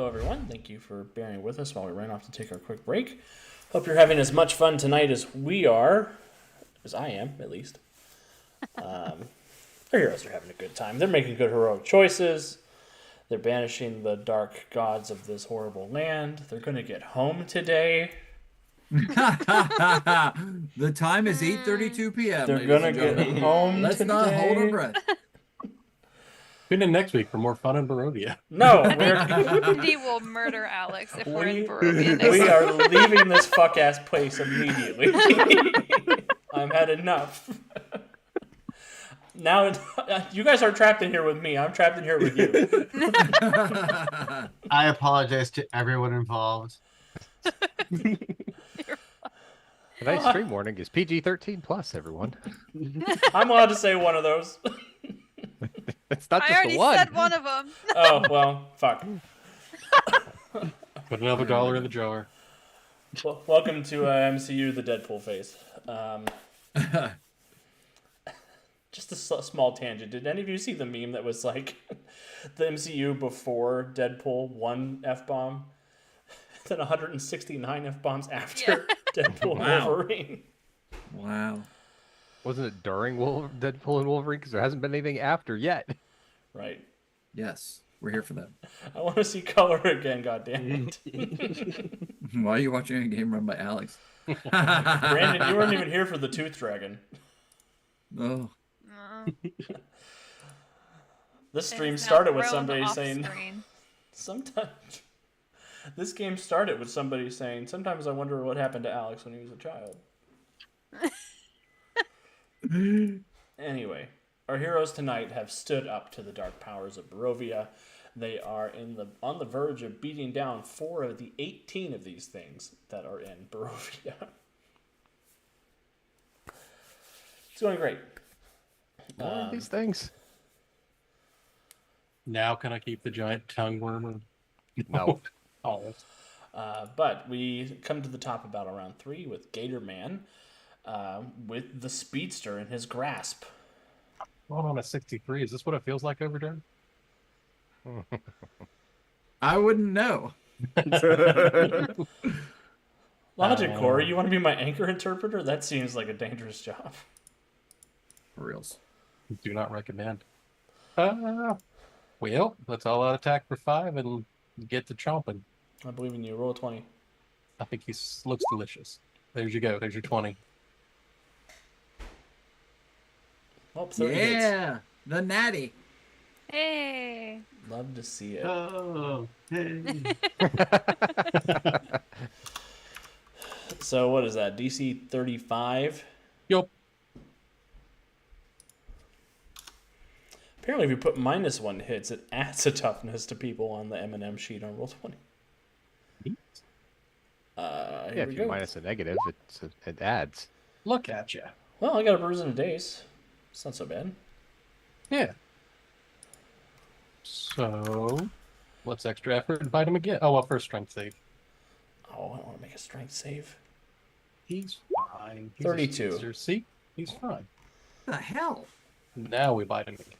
everyone. Thank you for bearing with us while we ran off to take our quick break. Hope you're having as much fun tonight as we are, as I am, at least. Our heroes are having a good time. They're making good heroic choices. They're banishing the dark gods of this horrible land. They're going to get home today. The time is 8:32 p.m. They're ladies going to and get gentlemen. home Let's today. not hold our breath. Tune in next week for more fun in Barovia. No, Andy will murder Alex if we're in Barovia next we week. are leaving this fuck-ass place immediately. I've had enough. Now, you guys are trapped in here with me. I'm trapped in here with you. I apologize to everyone involved. Tonight's stream warning is PG-13 plus, everyone. I'm allowed to say one of those. It's not I just already the one. said one of them. Oh, well, fuck. Put another dollar in the jar. Well, welcome to MCU, the Deadpool phase. Just a small tangent. Did any of you see the meme that was like the MCU before Deadpool 1 F-bomb, then 169 F-bombs after Deadpool Wow. Wolverine? Wow. Wasn't it during Deadpool and Wolverine? Because there hasn't been anything after yet. Right. Yes, we're here for that. I want to see color again, goddammit. Why are you watching a game run by Alex? Brandon, you weren't even here for the Tooth Dragon. Oh, This stream It's now started with thrown somebody off saying, screen. sometimes. This game started with somebody saying, sometimes I wonder what happened to Alex when he was a child. Anyway, our heroes tonight have stood up to the dark powers of Barovia. They are on the verge of beating down 4 of the 18 of these things that are in Barovia. It's going great. What are these things? Now can I keep the giant tongue worm? No. Oh, But we come to the top about round 3 with Gator Man with the Speedster in his grasp. hold on, a 63. Is this what it feels like over there? I wouldn't know. Logic Core, you want to be my anchor interpreter? That seems like a dangerous job. For reals. Do not recommend. Well, let's all out attack for 5 and get to chomping. I believe in you. Roll a 20. I think he looks delicious. There's you go. There's your 20. Oh, 30 hits. Yeah, the natty. Hey. Love to see it. Oh, hey. So what is that? DC 35? Yup. Apparently if you put -1 hits, it adds a toughness to people on the M&M sheet on roll 20. Yeah, Here if we you go. minus a negative, it adds. Look at you. Well, I got a bruise and a daze. It's not so bad. Yeah. So, what's extra effort? Bite him again. Oh, well, first strength save. Oh, I don't want to make a strength save. He's fine. He's 32. A speedster. See? He's fine. The hell? Now we bite him again.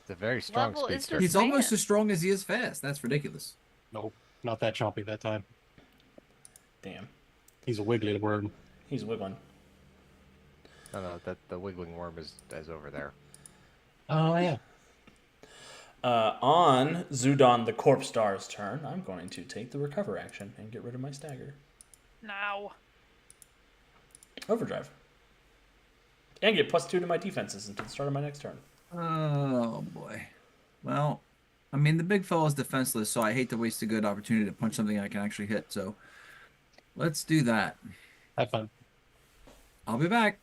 It's a very strong Level is speedster. this He's almost man? as strong as he is fast. That's ridiculous. Nope. Not that chompy that time. Damn. He's a wiggly worm. He's wiggling. No, that the wiggling worm is over there. Oh, yeah. On Zudon the Corpse Star's turn, I'm going to take the recover action and get rid of my stagger. Now. Overdrive. And get +2 to my defenses until the start of my next turn. Oh boy. Well, I mean the big fella's defenseless, so I hate to waste a good opportunity to punch something I can actually hit. So let's do that. Have fun. I'll be back.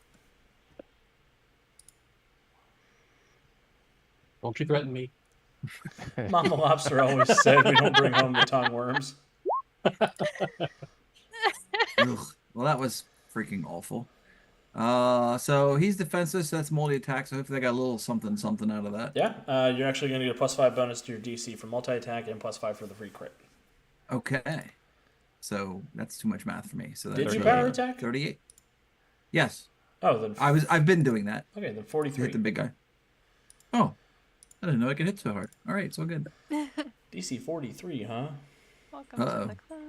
Don't you threaten me. Mama Lobster always said we don't bring home the tongue worms. Ugh. Well, that was freaking awful. So he's defenseless, so that's multi-attack, so hopefully I got a little something out of that. Yeah, you're actually going to get a +5 bonus to your DC for multi-attack and +5 for the free crit. Okay. so that's too much math for me. So Did that's you 38. power attack? 38. Yes, Oh, then I've been doing that okay. Then to hit 43. the big guy. Oh, I didn't know I could hit so hard. All right, it's all good. DC 43, huh? Welcome Uh-oh. to the club.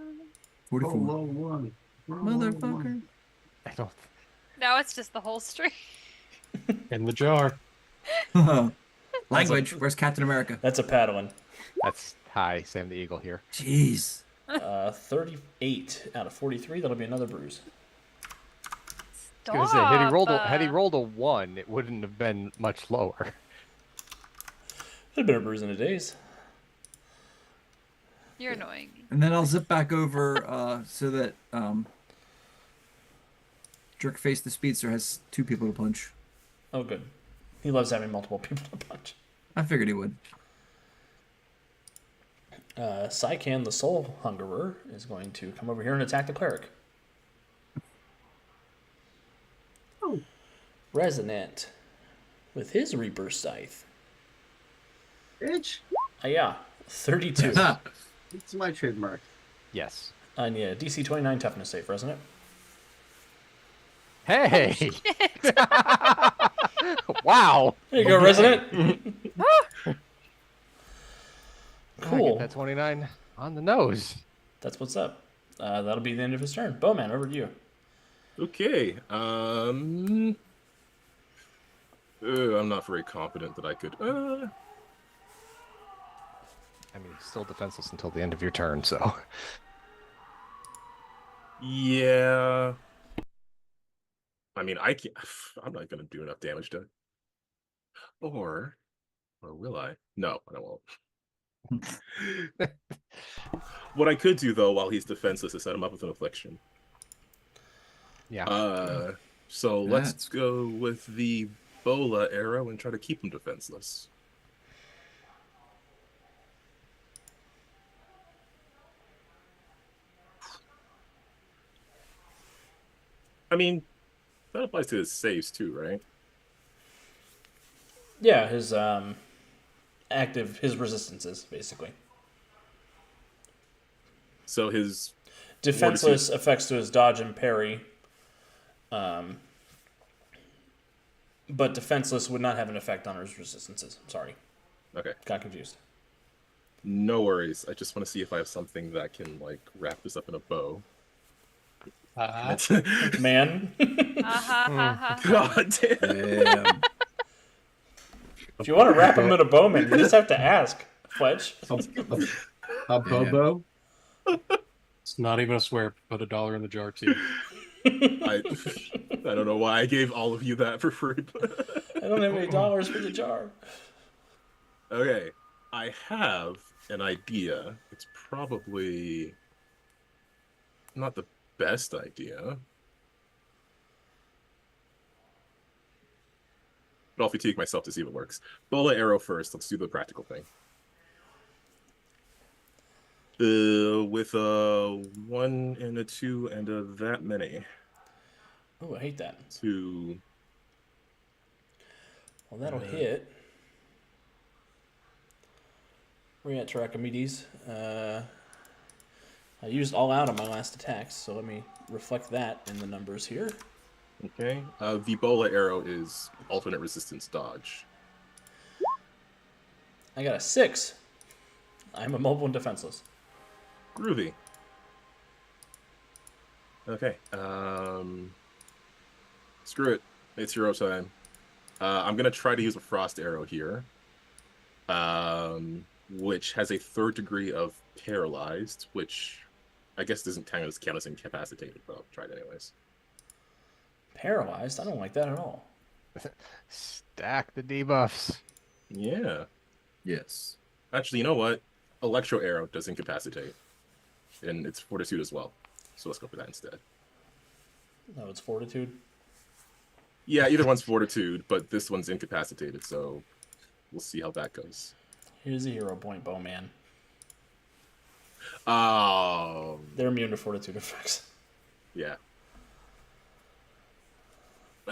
44. Roll one. Roll Motherfucker. one. I don't. Now it's just the whole stream. In the jar. Language. Where's Captain America? That's a paddling. That's hi, Sam the Eagle here. Jeez. 38 out of 43. That'll be another bruise. I was gonna say, had he Stop. rolled a 1, it wouldn't have been much lower. Could have been a bruise in a days. You're annoying. And then I'll zip back over so that Jerkface the Speedster has 2 people to punch. Oh, good. He loves having multiple people to punch. I figured he would. Sycan, the Soul Hungerer, is going to come over here and attack the cleric. Oh. Resonant with his Reaper Scythe. Bitch. Yeah, 32. It's my trademark. Yes. And yeah, DC 29 toughness save, Resonant. Hey! Wow! There you go, Resonant. I Cool. get that 29 on the nose. That's what's up. That'll be the end of his turn. Bowman, over to you. Okay. I'm not very confident that I could. I mean, he's still defenseless until the end of your turn, so. Yeah. I mean, I can't. I'm not gonna do enough damage to. Or will I? No, I won't. What I could do though, while he's defenseless, is set him up with an affliction. Yeah. So let's That's- go with the Bola arrow and try to keep him defenseless. I mean, that applies to his saves too, right? Yeah, his his resistances, basically. So his Defenseless effects to his dodge and parry. But defenseless would not have an effect on his resistances. Sorry. okay, Got confused. no worries. I just want to see if I have something that can like wrap this up in a bow. Man. God damn. Damn. If you want to wrap him in a bowman, you just have to ask, Fletch. A Bobo. It's not even a swear. Put $1 in the jar too. I don't know why I gave all of you that for free. I don't have any dollars for the jar. Okay, I have an idea. It's probably not the best idea. But I'll fatigue myself to see if it works. Bola arrow first. Let's do the practical thing. With a 1 and a 2 and a that many. Oh, I hate that. To Well, that'll hit. Where you at, Tarachimedes? I used all out on my last attacks, so let me reflect that in the numbers here. okay. The Bola arrow is alternate resistance dodge. I got a 6. I'm immobile and defenseless. Groovy. Okay. Screw it. It's hero time. I'm gonna try to use a frost arrow here. Which has a 3rd degree of paralyzed, which I guess doesn't count as incapacitated, but I'll try it anyways. Paralyzed? I don't like that at all. Stack the debuffs. Yeah. Yes. Actually, you know what? Electro arrow does incapacitate. And it's fortitude as well. So let's go for that instead. No, it's fortitude. Yeah, either one's fortitude, but this one's incapacitated, so we'll see how that goes. Here's a hero point, Bowman. Yeah. They're immune to fortitude effects. But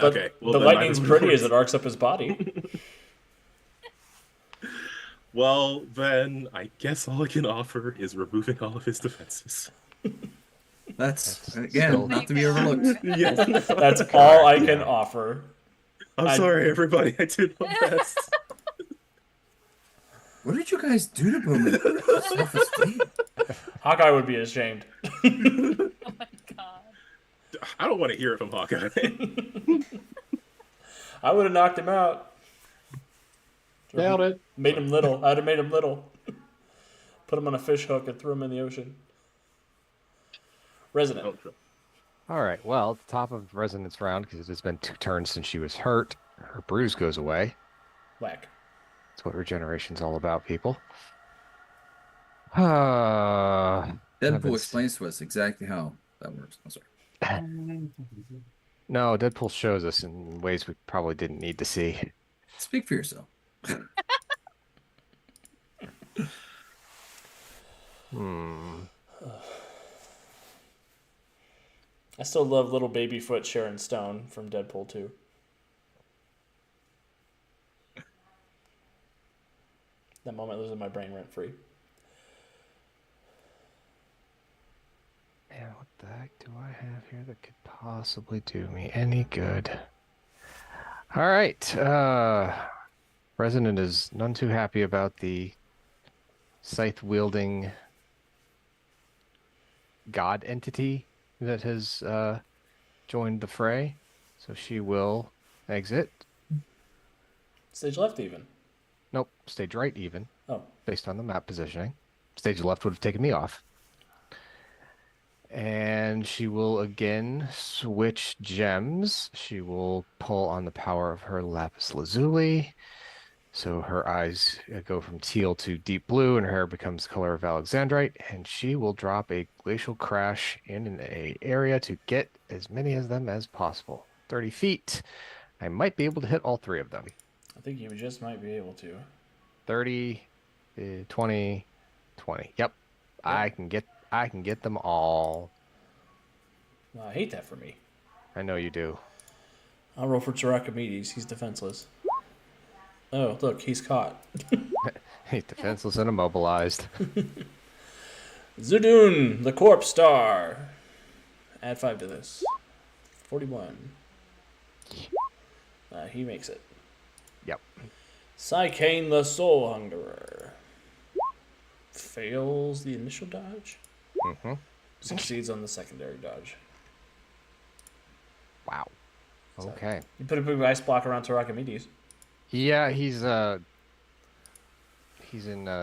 Okay. Well, the then lightning's neither one pretty as it works. arcs up his body. Well, then I guess all I can offer is removing all of his defenses. That's That's again still- not to be overlooked. Yeah. That's all I can offer. I'm sorry, everybody. I did my best. What did you guys do to Bowman? Self-esteem. Hawkeye would be ashamed. Oh my god. I don't want to hear it from Hawkeye. I would have knocked him out. Doubt it. Made him little. I'd have made him little. Put him on a fish hook and threw him in the ocean. Resident. All right. Well, at the top of Resonance round, because it has been 2 turns since she was hurt, her bruise goes away. Whack. That's what regeneration's all about, people. Deadpool explains to us exactly how that works. I'm sorry. No, Deadpool shows us in ways we probably didn't need to see. Speak for yourself. I still love little babyfoot Sharon Stone from Deadpool 2. That moment lives in my brain rent free. And what the heck do I have here that could possibly do me any good? All right. Resonant is none too happy about the scythe-wielding god entity that has joined the fray. So she will exit. Stage left even. Nope, stage right even, Oh. based on the map positioning. Stage left would have taken me off. And she will again switch gems. She will pull on the power of her lapis lazuli. So her eyes go from teal to deep blue, and her hair becomes the color of alexandrite. And she will drop a glacial crash in an area to get as many of them as possible. 30 feet. I might be able to hit all 3 of them. I think you just might be able to. 30, 20, 20. Yep. I can get them all. Well, I hate that for me. I know you do. I'll roll for Tarakamedes. He's defenseless. Oh, look, he's caught. He's defenseless and immobilized. Zudun, the Corpse Star. Add 5 to this. 41. He makes it. Yep. Psychane, the Soul Hungerer. Fails the initial dodge. Mm-hmm. Succeeds on the secondary dodge. Wow. So- Okay. You put a big ice block around Tarakamedes. Yeah, he's in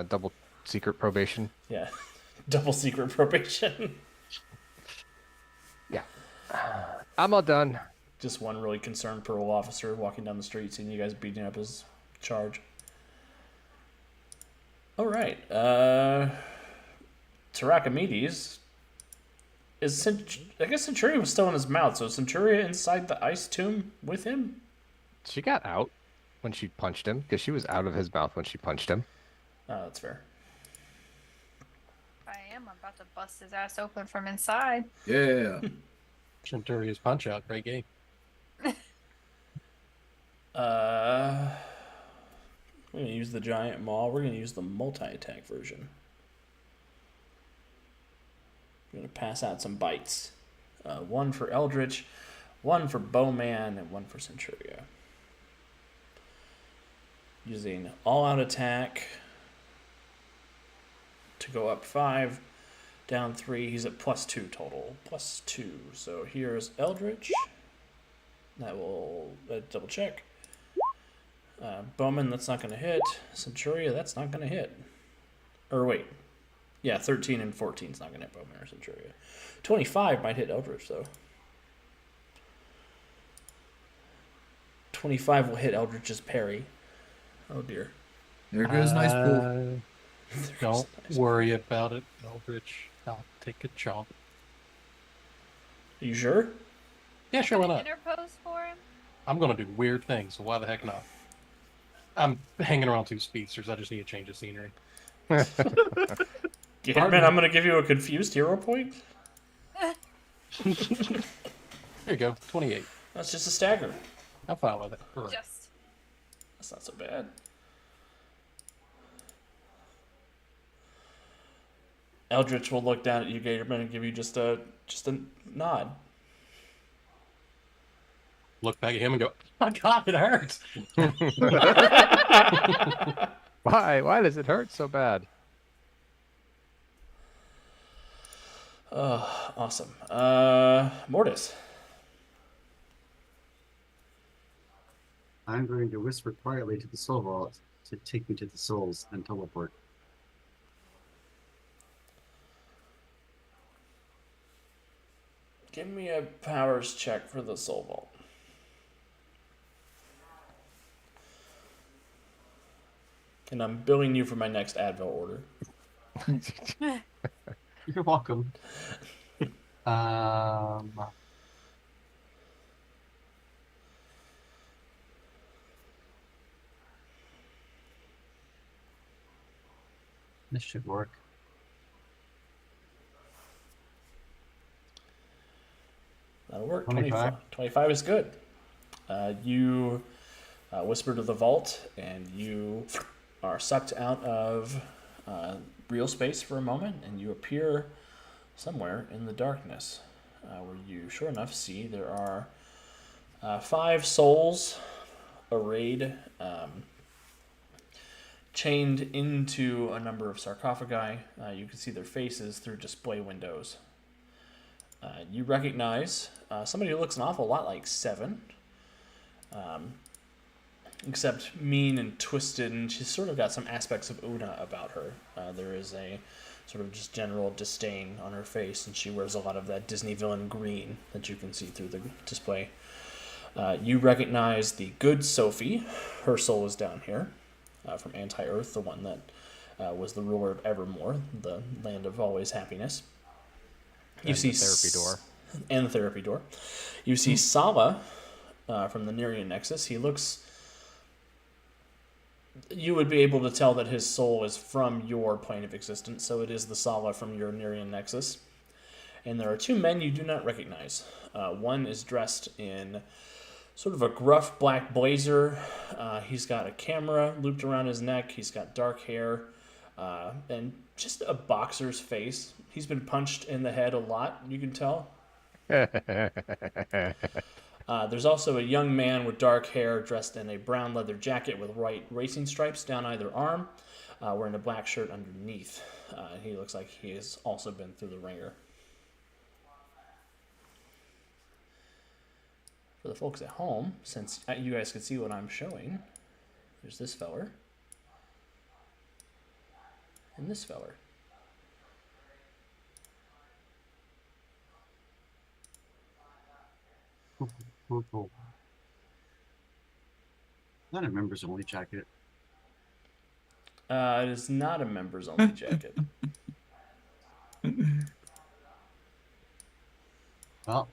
double secret probation. Yeah. Double secret probation. Yeah. I'm all done. Just one really concerned parole officer walking down the street seeing you guys beating up his charge. All right. Tarakamedes is I guess Centurion was still in his mouth, so is Centuria inside the ice tomb with him? She got out when she punched him because she was out of his mouth when she punched him. Oh, that's fair. I am about to bust his ass open from inside. Yeah. Centuria's Punch Out. Great game. We're gonna use the giant maul. We're gonna use the multi-attack version. We're gonna pass out some bites. One for Eldritch, one for Bowman, and one for Centuria. Using all-out attack to go up 5, down 3. He's at +2 total. +2. So here's Eldritch. That will double check. Bowman, that's not going to hit. Centuria, that's not going to hit. Or wait. Yeah, 13 and 14 is not going to hit Bowman or Centuria. 25 might hit Eldritch, though. 25 will hit Eldritch's parry. Oh, dear. There goes nice pool. Don't worry about it, Eldritch. I'll take a chomp. Are you sure? Yeah, sure, why not? Interpose for him? I'm gonna do weird things, so why the heck not? I'm hanging around 2 speedsters. I just need a change of scenery. Yeah, man, I'm going to give you a confused hero point? There you go, 28. That's just a stagger. I'm fine with it. Correct. Just. That's not so bad. Eldritch will look down at you, Gatorman, and give you just a nod. Look back at him and go, "Oh God, it hurts." Why? Why does it hurt so bad? Oh, awesome. Mortis. I'm going to whisper quietly to the soul vault to take me to the souls and teleport. Give me a powers check for the soul vault. And I'm billing you for my next Advil order. You're welcome. This should work. That'll work. 25. 25 is good. You whisper to the vault, and you are sucked out of real space for a moment, and you appear somewhere in the darkness, where you, sure enough, see there are 5 souls arrayed, chained into a number of sarcophagi. You can see their faces through display windows. You recognize somebody who looks an awful lot like Seven, except mean and twisted, and she's sort of got some aspects of Una about her. There is a sort of just general disdain on her face, and she wears a lot of that Disney villain green that you can see through the display. You recognize the good Sophie. Her soul is down here, from Anti-Earth, the one that was the ruler of Evermore, the land of always happiness. You And see the therapy door. And the therapy door. You see Sala from the Nerian Nexus. He looks... You would be able to tell that his soul is from your plane of existence, so it is the Sala from your Nerian Nexus. And there are 2 men you do not recognize. One is dressed in sort of a gruff black blazer. He's got a camera looped around his neck. He's got dark hair and just a boxer's face. He's been punched in the head a lot, you can tell. There's also a young man with dark hair dressed in a brown leather jacket with white racing stripes down either arm, wearing a black shirt underneath. He looks like he has also been through the ringer. For the folks at home, since you guys can see what I'm showing, there's this feller and this feller. Cool. Not a members only jacket. It is not a members only jacket. Well,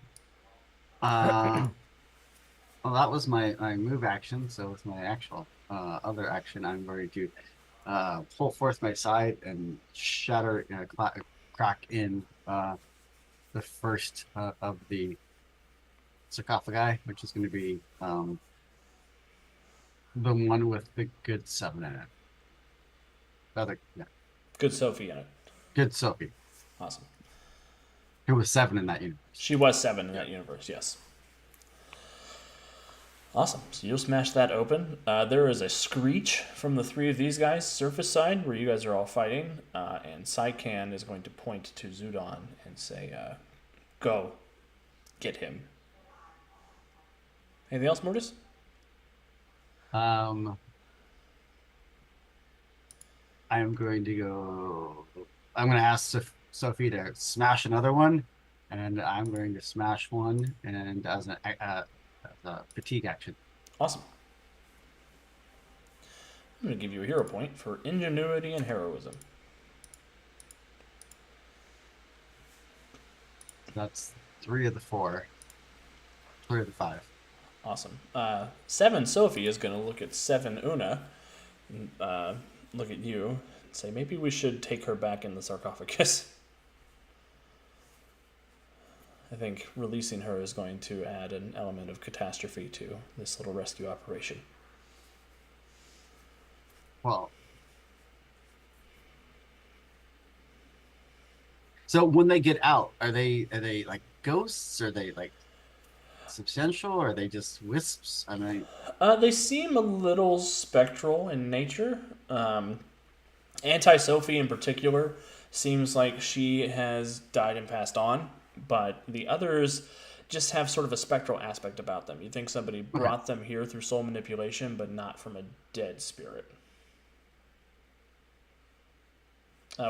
well, that was my move action. So with my actual other action, I'm going to pull forth my side and shatter, crack in the first of the sarcophagi, which is going to be the one with the good 7 in it. Yeah. Good Sophie in it. Good Sophie. Awesome. It was 7 in that universe. She was 7 in that universe, yes. Awesome. So you'll smash that open. There is a screech from the 3 of these guys, surface side, where you guys are all fighting. And Sycan is going to point to Zudon and say, go. Get him. Anything else, Mortis? I'm going to ask Sophie to smash another one, and I'm going to smash one, and as a fatigue action. Awesome. I'm going to give you a hero point for ingenuity and heroism. That's 3 of the 4. 3 of the 5. Awesome. 7 Sophie is going to look at 7 Una, and, look at you, and say, maybe we should take her back in the sarcophagus. I think releasing her is going to add an element of catastrophe to this little rescue operation. Well, So when they get out, are they like ghosts? Are they like substantial? Or are they just wisps? I mean, They seem a little spectral in nature. Anti-Sophie in particular seems like she has died and passed on, but the others just have sort of a spectral aspect about them. You think somebody brought them here through soul manipulation, but not from a dead spirit.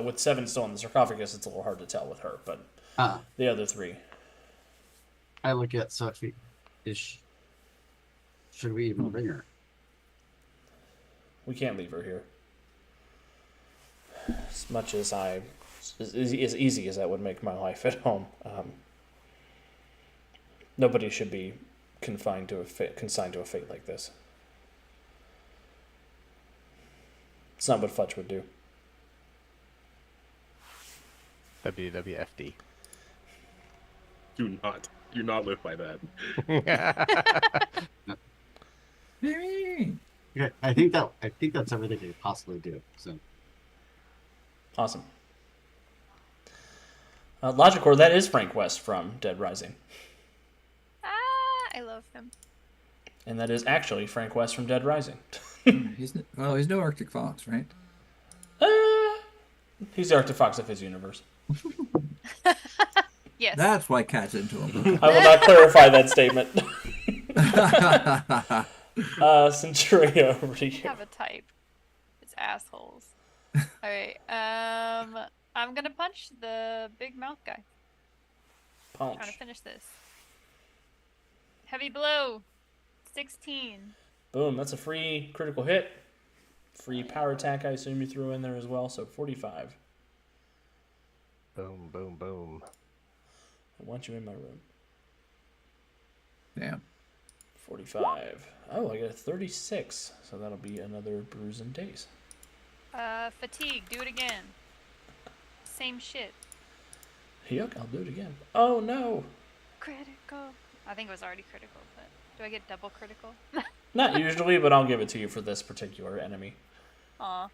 With 7 still in the sarcophagus, it's a little hard to tell with her, but the other 3. I look at Sophie. Should we even bring her? We can't leave her here. As much as as easy as that would make my life at home, nobody should be consigned to a fate like this. It's not what Fletch would do. WWFD. Do not live by that. Okay, I think that's everything we could possibly do. So Awesome. Logicor, that is Frank West from Dead Rising. I love him. And that is actually Frank West from Dead Rising. He's no Arctic Fox, right? He's the Arctic Fox of his universe. Yes. That's why Cat's into him. I will not clarify that statement. Centuria, over to I you. have a type. It's assholes. Alright, I'm gonna punch the big mouth guy. Trying to Punch. finish this. Heavy blow. 16. Boom, that's a free critical hit. Free power attack, I assume you threw in there as well, so 45. Boom, boom, boom. I want you in my room. Damn. 45. Oh, I got a 36, so that'll be another bruise and daze. Fatigue. Do it again. Same shit. Yuck, I'll do it again. Oh no! Critical. I think it was already critical, but do I get double critical? Not usually, but I'll give it to you for this particular enemy. Aw.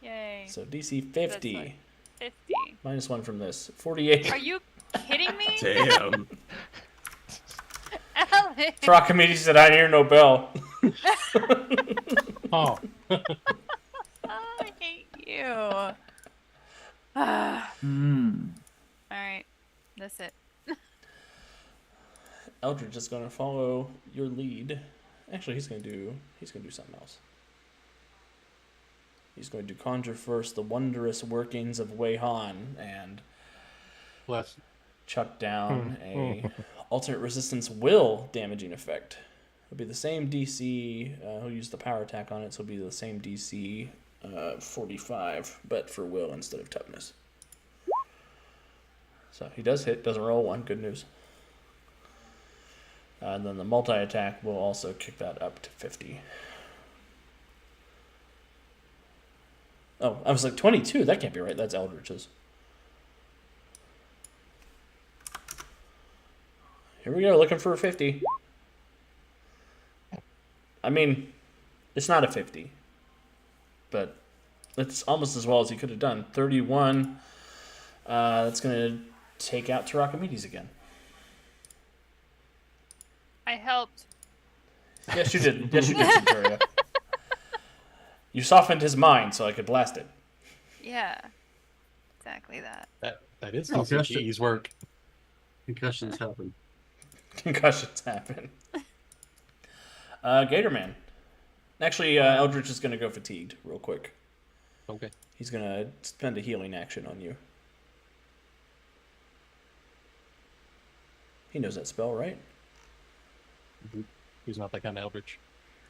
Yay. So DC That's 50. like 50. Minus 1 from this. 48. Are you kidding me? Damn. Alex! For Archimedes said, I hear no bell. Oh, I hate you. Alright. That's it. Eldritch is going to follow your lead. Actually, he's going to do something else. He's going to conjure first the wondrous workings of Wei Han and bless. chuck down a alternate resistance will damaging effect. It'll be the same DC. He'll use the power attack on it, so it'll be the same DC 45, but for will instead of toughness. So he does hit, doesn't roll 1. Good news. And then the multi-attack will also kick that up to 50. Oh, I was like 22. That can't be right. That's Eldritch's. Here we go, looking for a 50. I mean, it's not a 50, but it's almost as well as he could have done. 31. That's going to take out Tarakimedes again. I helped. Yes, you did. Yes, you did, Centuria. You softened his mind so I could blast it. Yeah. Exactly that. That is Oh, some gosh. CTE's work. concussions happen. Concussions happen. Gatorman. Actually, Eldritch is going to go fatigued real quick. Okay. He's going to spend a healing action on you. He knows that spell, right? He's not that kind of Eldritch.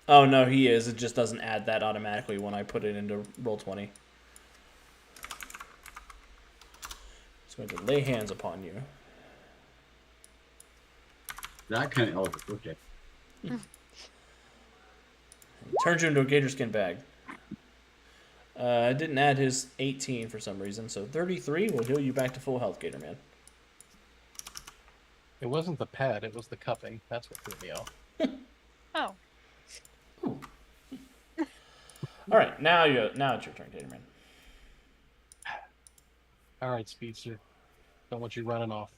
Oh, no, he is. It just doesn't add that automatically when I put it into Roll20. He's going to lay hands upon you. That kind of eldritch. Okay. Turns you into a gator skin bag. I didn't add his 18 for some reason, so 33 will heal you back to full health, Gatorman. It wasn't the pad, it was the cupping. That's what threw me off. Oh. All right, now it's your turn, Gatorman. All right, Speedster. Don't want you running off.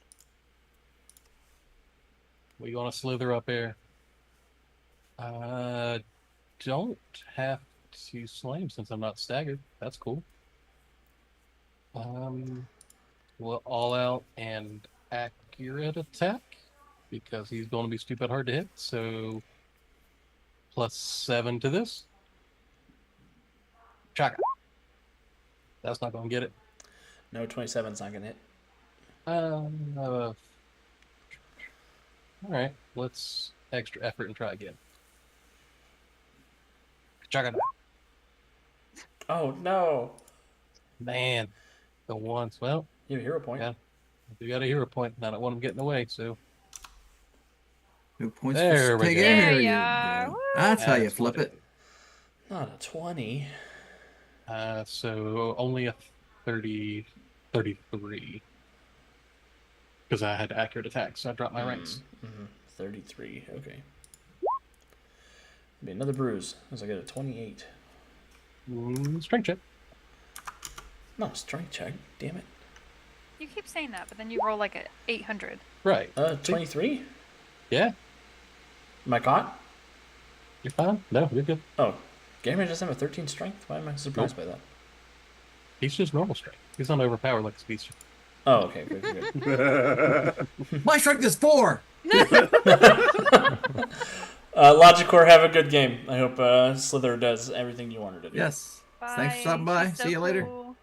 We gonna slither up here. Don't have to slay him since I'm not staggered. That's cool. We'll all out and accurate attack because he's going to be stupid hard to hit. So +7 to this. Chaka. That's not going to get it. No, 27's not gonna hit. All right, let's extra effort and try again. Chaka. Oh no! Man, the once. Well, You have a hero point. yeah, you got a hero point. I don't want him getting away, so No points There for we take go. air. There you you go. are. Woo! That's how you That's flip what it. Not a 20. So only a 33. Because I had accurate attack, so I dropped my ranks. 33. Okay. Be another bruise as I get a 28. Strength check. No, strength check. Damn it. You keep saying that, but then you roll like a 800. Right. 23? Yeah, Am I caught? you're fine. No, you're good. Oh. Gamer doesn't have a 13 strength? Why am I surprised by that? He's just normal strength. He's not overpowered like a speedster. Oh, okay. Good, good, good. My strength is 4. Logicore, have a good game. I hope Slither does everything you want her to do. Yes. Thanks for stopping by. She's so See you later. cool.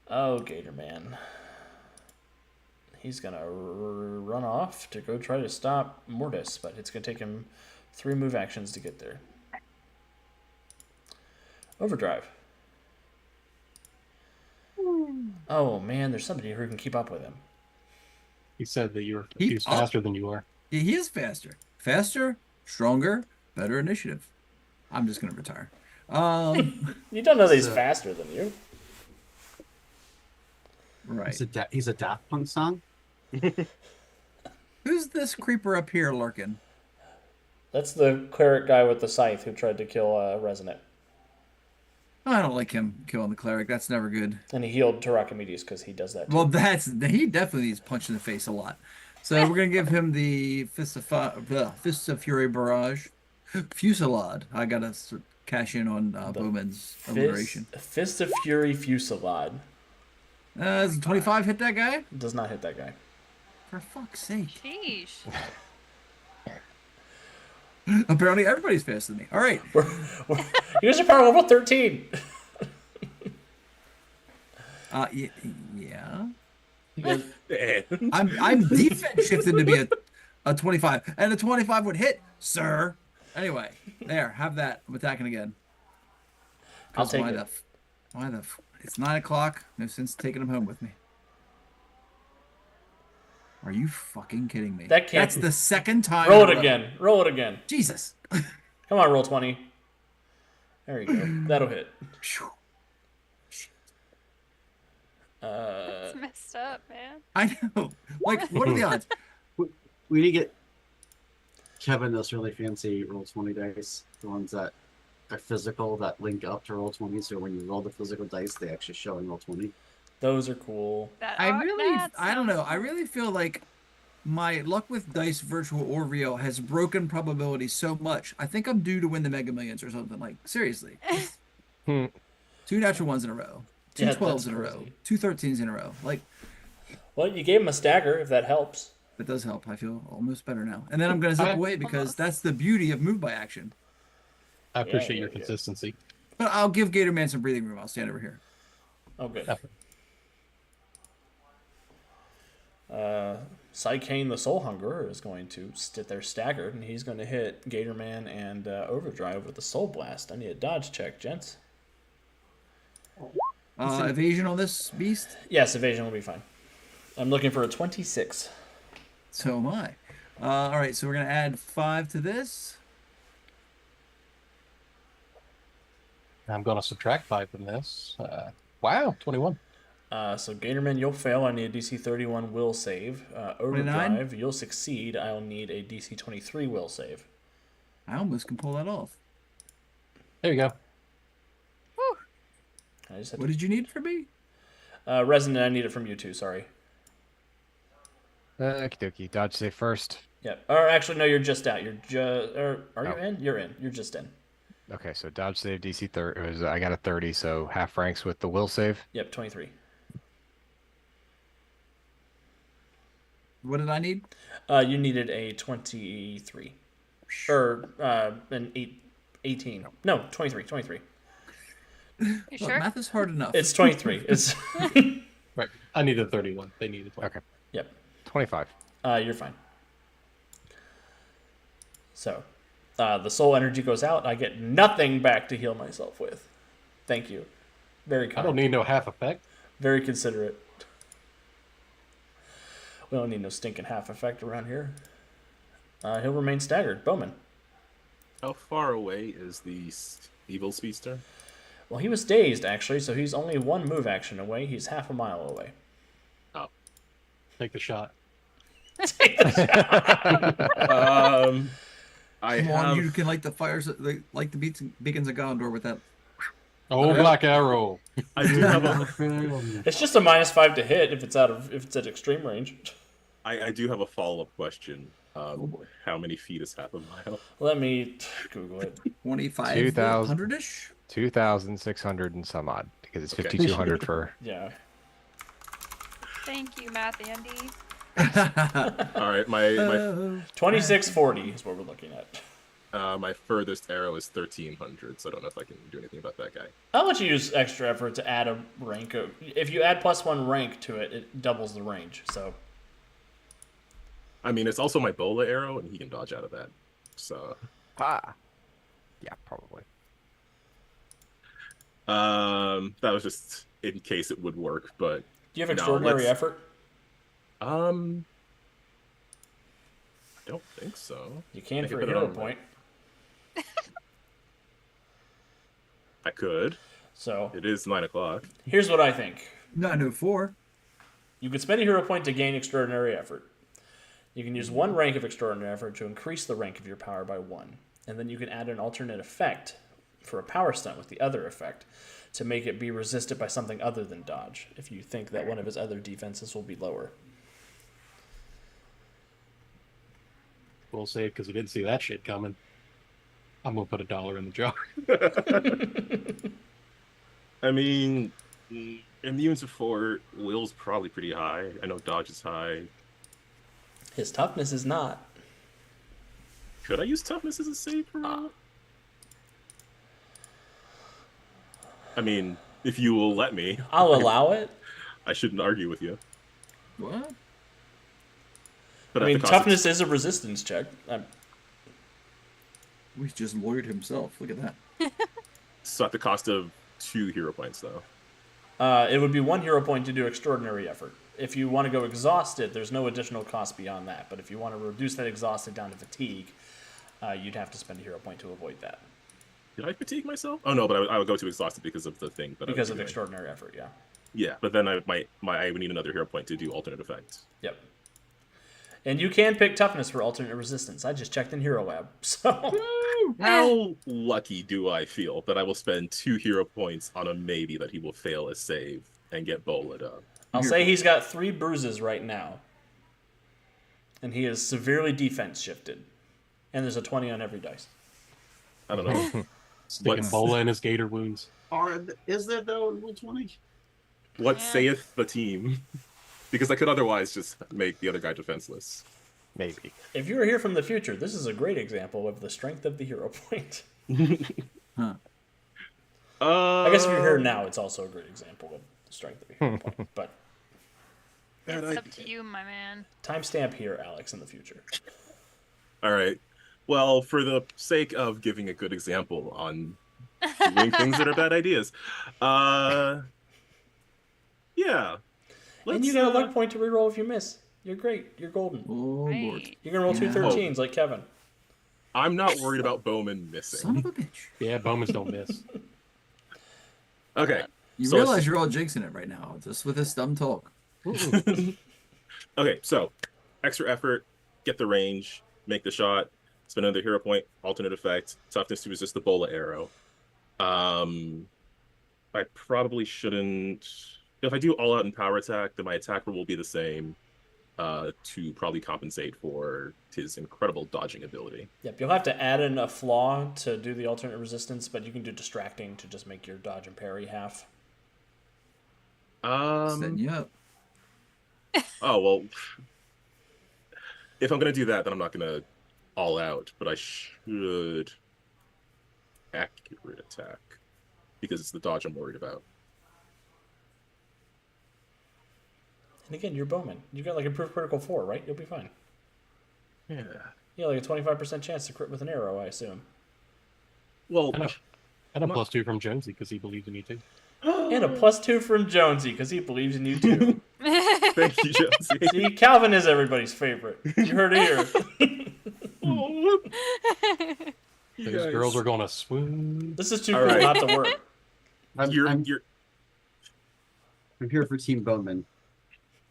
Oh, Gator Man. He's going to run off to go try to stop Mortis, but it's going to take him 3 move actions to get there. Overdrive. Oh, man, there's somebody who can keep up with him. He said that Keep he's up. faster than you are. Yeah, he is faster. Faster, stronger, better initiative. I'm just gonna retire. You don't know that he's So- faster than you. Right. He's a Daft Punk song. Who's this creeper up here lurking? That's the cleric guy with the scythe who tried to kill Resonant. I don't like him killing the cleric. That's never good. And he healed Tarakamidis because he does that too. Well, he definitely needs punched in the face a lot. So we're gonna give him the Fist of Fury barrage, Fusillade. I gotta cash in on Bowman's alliteration. Fist of Fury Fusillade. Does 25 hit that guy? Does not hit that guy. For fuck's sake! Sheesh. Apparently everybody's faster than me. All right. You guys are power level 13. Yeah. You guys- I'm defense shifted to be a 25, and a 25 would hit, sir. Anyway, there, have that. I'm attacking again. I'll 'Cause take why it. Why the? It's 9 o'clock. No sense taking him home with me. Are you fucking kidding me? That can't- That's the second time. Roll in a it row. again. Roll it again. Jesus. Come on, roll 20. There you go. That'll hit. It's messed up, man. I know. Like, what are the odds? We need to get Kevin those really fancy Roll20 dice, the ones that are physical that link up to Roll20. So when you roll the physical dice, they actually show in Roll20. Those are cool. I don't know. I really feel like my luck with dice, virtual or real, has broken probability so much. I think I'm due to win the Mega Millions or something. Like, seriously. 2 natural ones in a row. 2 Yeah, 12s that's in a row. crazy. 2 13s in a row. Like, Well, you gave him a stagger, if that helps. it does help. I feel almost better now. And then I'm going to zip away because that's the beauty of move by action. I appreciate yeah, your yeah. consistency. But I'll give Gator Man some breathing room. I'll stand over here. Oh, good. Effort. Psychane the Soul Hungerer is going to sit there staggered, and he's going to hit Gatorman and Overdrive with the Soul Blast. I need a dodge check, gents. Evasion on this beast? Yes, evasion will be fine. I'm looking for a 26. So am I. All right, so we're going to add 5 to this. I'm going to subtract 5 from this. Wow, 21. So Gatorman, you'll fail. I need a DC 31 will save. Overdrive, 29? you'll succeed. I'll need a DC 23 will save. I almost can pull that off. There you go. I just have What to, did you need from me? Resonant, I need it from you too. Sorry. Okie dokie. Dodge save first. Yep. Or actually, no, you're just out. You're just. Are you Oh. in? You're in. You're just in. Okay, so dodge save DC 30. It was, I got a 30, so half ranks with the will save. Yep. 23. What did I need? You needed a 23. Or an 18. No, 23. 23. You Look, sure? math is hard enough. It's 23. It's. Right. I needed 31. They needed 20. Okay. Yep. 25. You're fine. So, the soul energy goes out. I get nothing back to heal myself with. Thank you. Very kind. I don't need no half effect. Very considerate. We don't need no stinking half effect around here. He'll remain staggered. Bowman. How far away is the evil speedster? Well, he was dazed, actually, so he's only one move action away. He's half a mile away. Take the shot. I Come have. on, you can light the fires, like the beacons of Gondor with that. Oh, Black Arrow. I do have a. It's just a -5 to hit if it's at extreme range. I do have a follow-up question. boy. How many feet is half a mile? Let me Google it. 2,500-ish? 2,600 and some odd, because it's Okay. 5,200 for. Yeah. Thank you, Math Andy. All right, my 2640 is what we're looking at. my furthest arrow is 1,300, so I don't know if I can do anything about that guy. I'll let you use extra effort to add a rank. If you add +1 rank to it, it doubles the range. So I mean, it's also my bola arrow, and he can dodge out of that. So Ah. Yeah, probably. that was just in case it would work, but do you have No, extraordinary let's- effort? I don't think so. You can I for can a put it hero on point. I could. So It is 9 o'clock. here's what I think. 904. You could spend a hero point to gain extraordinary effort. You can use 1 rank of extraordinary effort to increase the rank of your power by 1. And then you can add an alternate effect for a power stunt with the other effect to make it be resisted by something other than dodge, if you think that one of his other defenses will be lower. We'll save because we didn't see that shit coming. I'm gonna put $1 in the jar. I mean, immune to 4, will's probably pretty high. I know dodge is high. His toughness is not. Could I use toughness as a save for a I mean, if you will let me, I'll allow it. I shouldn't argue with you. What? But I at mean, the cost of- toughness is a resistance check. We just lawyered himself. Look at that. so at the cost of 2 hero points, though. It would be 1 hero point to do extraordinary effort. If you want to go exhausted, there's no additional cost beyond that. But if you want to reduce that exhausted down to fatigue, you'd have to spend a hero point to avoid that. Did I fatigue myself? Oh no, but I would go to exhausted because of the thing. But Because of extraordinary effort, yeah. Yeah, but then I would need another hero point to do alternate effect. Yep. And you can pick toughness for alternate resistance. I just checked in Hero Lab. So How lucky do I feel that I will spend 2 hero points on a maybe that he will fail a save and get bowled up? I'll say he's got 3 bruises right now. And he is severely defense shifted. And there's a 20 on every dice. I don't know. Sticking What's- Bola in his gator wounds. Is there though in Rule 20? What Yeah. saith the team? Because I could otherwise just make the other guy defenseless. Maybe. If you were here from the future, this is a great example of the strength of the hero point. I guess if you're here now, it's also a great example of the strength of the hero point. But It's up to you, my man. timestamp here, Alex, in the future. All right. Well, for the sake of giving a good example on doing things that are bad ideas, yeah. And you get a luck point to reroll if you miss. You're great. You're golden. Oh, Lord. Right. You're gonna roll two Yeah. 13s like Kevin. I'm not worried about Bowman Son missing. of a bitch. Yeah, Bowmans don't miss. Okay. You So realize you're all jinxing it right now, just with this dumb talk. Okay, so extra effort, get the range, make the shot, spend another hero point, alternate effect, toughness to resist the bola arrow. I probably shouldn't if I do all out in power attack, then my attack roll will be the same, to probably compensate for his incredible dodging ability. Yep, you'll have to add in a flaw to do the alternate resistance, but you can do distracting to just make your dodge and parry half. Setting you up. Oh well, if I'm gonna do that, then I'm not gonna all out, but I should accurate attack because it's the dodge I'm worried about. And again, you're Bowman. You got like improved critical 4, right? You'll be fine. Yeah. Yeah, like a 25% chance to crit with an arrow, I assume. Well, And a +2 from Jonesy because he believes in you too. And a +2 from Jonesy because he believes in you too. thank you, Jonesy. See, Calvin is everybody's favorite. You heard it here. These girls are gonna swoon. This is too All cool right. not to work. I'm You're here for Team Bowman.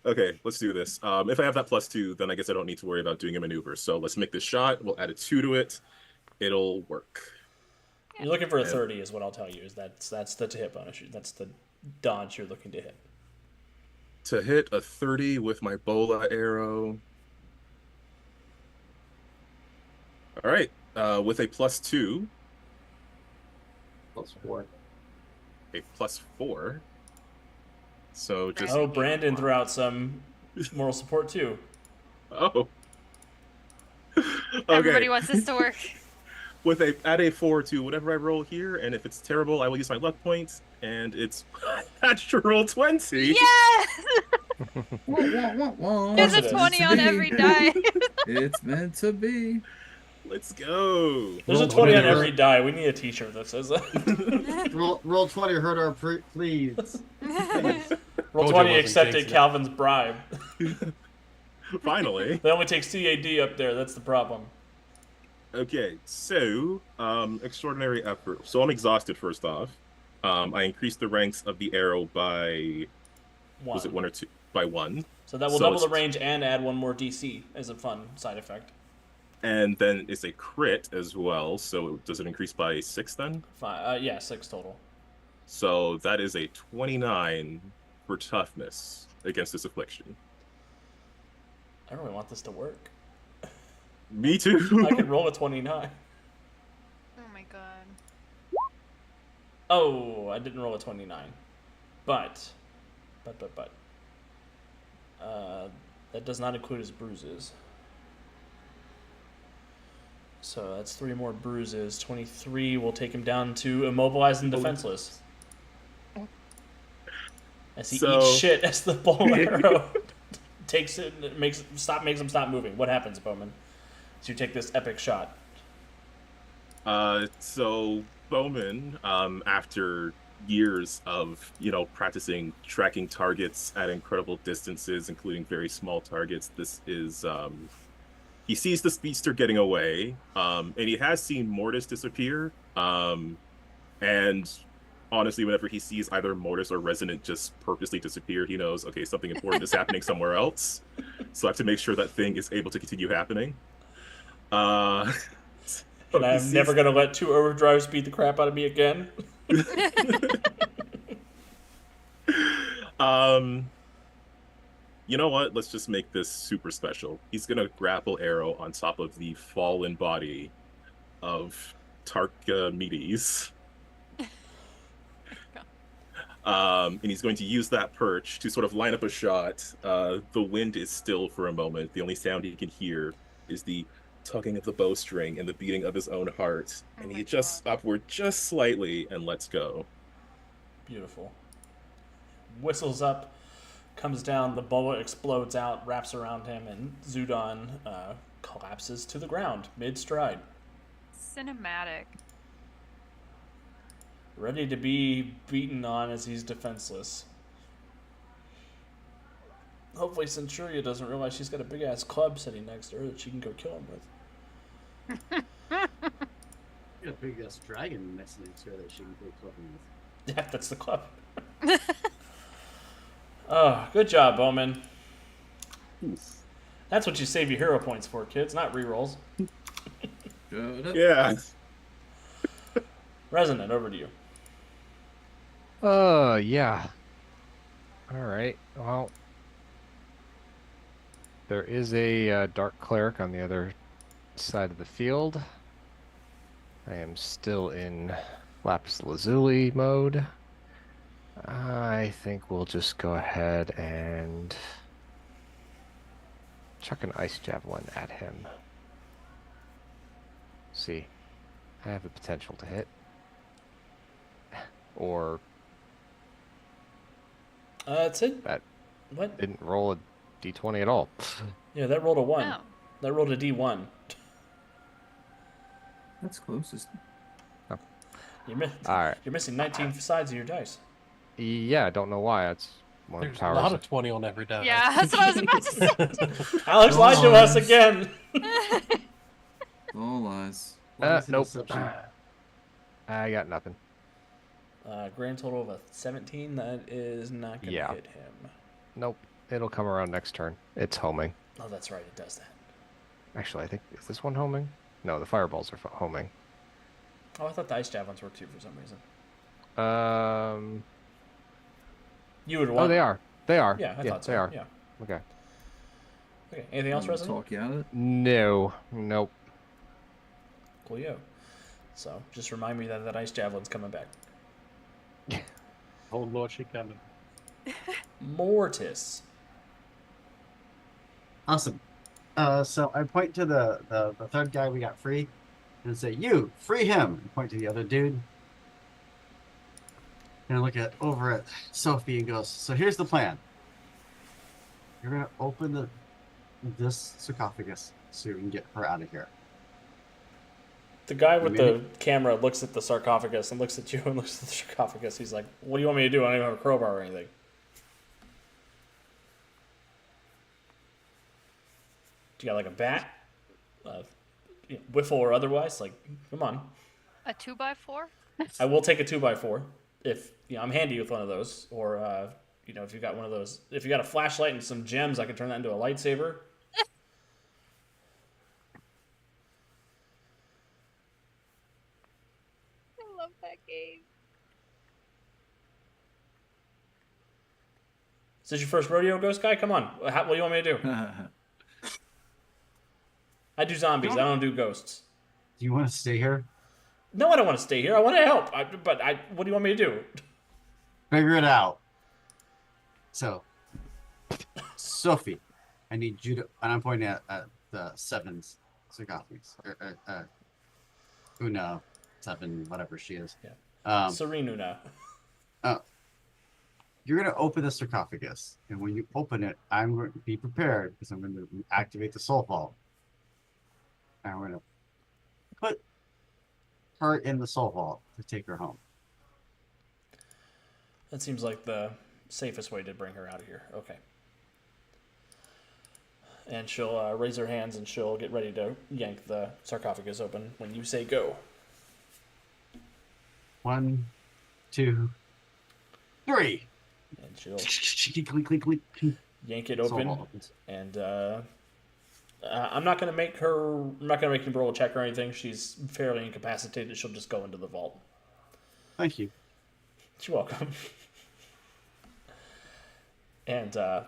okay. Let's do this. If I have that +2, then I guess I don't need to worry about doing a maneuver. So let's make this shot. We'll add a 2 to it. It'll work. You're looking for a 30 is what I'll tell you. Is that's the to hit bonus. That's the dodge you're looking to hit. To hit a 30 with my bola arrow. All right. With a +2, +4. a +4. So just Oh, Brandon threw out some moral support too. oh. Everybody wants this to work. With add a 4 to whatever I roll here, and if it's terrible, I will use my luck points, and it's natural 20. Yes! Wah, wah, wah. There's a it is. 20 on every die. It's meant to be. Let's go. There's a Roll 20 on 20. every die. We need a T-shirt that says that. Roll 20, heard our please. Roll Told you 20 it wasn't accepted jinxed. Calvin's bribe. Finally. They only take CAD up there. That's the problem. Okay, so extraordinary effort. So I'm exhausted first off. I increased the ranks of the arrow by was it 1 or 2? By 1. So that will So double the it's- range and add 1 more DC as a fun side effect. And then it's a crit as well. So does it increase by 6 then? Yeah, 6 total. So that is a 29 for toughness against this affliction. I don't really want this to work. Me too. I could roll a 29. Oh my god. Oh, I didn't roll a 29. But. That does not include his bruises. So that's 3 more bruises. 23 will take him down to immobilized and defenseless. As he So- eats shit as the bow arrow takes it and makes him stop moving. What happens, Bowman? So you take this epic shot. So Bowman, after years of practicing tracking targets at incredible distances, including very small targets, this is he sees the speedster getting away, and he has seen Mortis disappear. And honestly, whenever he sees either Mortis or Resonant just purposely disappear, he knows, okay, something important is happening somewhere else. So I have to make sure that thing is able to continue happening. And I'm never going to let 2 overdrives beat the crap out of me again. You know what? Let's just make this super special. He's gonna grapple arrow on top of the fallen body of Tarchimedes. And he's going to use that perch to sort of line up a shot. The wind is still for a moment. The only sound he can hear is the tugging of the bowstring and the beating of his own heart. Oh And my he adjusts upward just slightly and lets go. Beautiful. Whistles up, comes down, the boa explodes out, wraps around him, and Zudon collapses to the ground mid-stride, Cinematic. ready to be beaten on as he's defenseless. Hopefully Centuria doesn't realize she's got a big-ass club sitting next to her that she can go kill him with. Got a big ass dragon next to her that she can play clubbing with. Yeah, that's the club. Oh, good job, Bowman. That's what you save your hero points for, kids, not rerolls. Shut up. Yeah. Resonant, over to you. Yeah. All right. Well, there is a dark cleric on the other side of the field. I am still in lapis lazuli mode. I think we'll just go ahead and chuck an ice javelin at him. See, I have the potential to hit. Or That's it. that What? didn't roll a d20 at all. Yeah, that rolled a 1. No. That rolled a D1. That's closest. All right. You're missing 19 sides of your dice. Yeah, I don't know why. That's one of There's the a powers. lot of 20 on every die. Yeah, that's what I was about to say. Alex lied to us again. All lies. Lies and Nope. deception. I got nothing. Grand total of a 17. That is not going to Yeah. hit him. Nope. It'll come around next turn. It's homing. Oh, that's right. It does that. Actually, I think, is this one homing? No, the fireballs are homing. Oh, I thought the ice javelins were too for some reason. You would want. Oh, they are. They are. Yeah, I thought so. they are. Yeah. Okay. Okay. Anything else, Resident? Talk you out of it. No. Nope. Coolio. So just remind me that ice javelin's coming back. Oh Lord, she coming. Mortis. Awesome. So I point to the third guy we got free and say, "You free him." And point to the other dude. And I look over at Sophie and goes, "So here's the plan. You're gonna open this sarcophagus so you can get her out of here." The guy with Maybe. the camera looks at the sarcophagus and looks at you and looks at the sarcophagus. He's like, "What do you want me to do? I don't even have a crowbar or anything." Do you got like a bat, wiffle or otherwise? Like, come on. A 2x4? I will take a 2x4 if I'm handy with one of those, or if you got one of those. If you got a flashlight and some gems, I can turn that into a lightsaber. I love that game. Is this your first rodeo, Ghost Guy? Come on. What do you want me to do? I do zombies. I don't do ghosts. Do you want to stay here? No, I don't want to stay here. I want to help. What do you want me to do? Figure it out. So, Sophie, I need you to, and I'm pointing at the sevens sarcophagus. Una, 7, whatever she is. Yeah. Serenu now. You're going to open the sarcophagus, and when you open it, I'm going to be prepared because I'm going to activate the soul vault. And I'm going to put her in the soul vault to take her home. That seems like the safest way to bring her out of here. Okay. And she'll raise her hands and she'll get ready to yank the sarcophagus open when you say go. 1, 2, 3. And she'll Clink, clink, clink, clink. yank it Soul open. vault opens. And I'm not gonna make him roll a check or anything. She's fairly incapacitated. She'll just go into the vault. Thank you. You're welcome. And the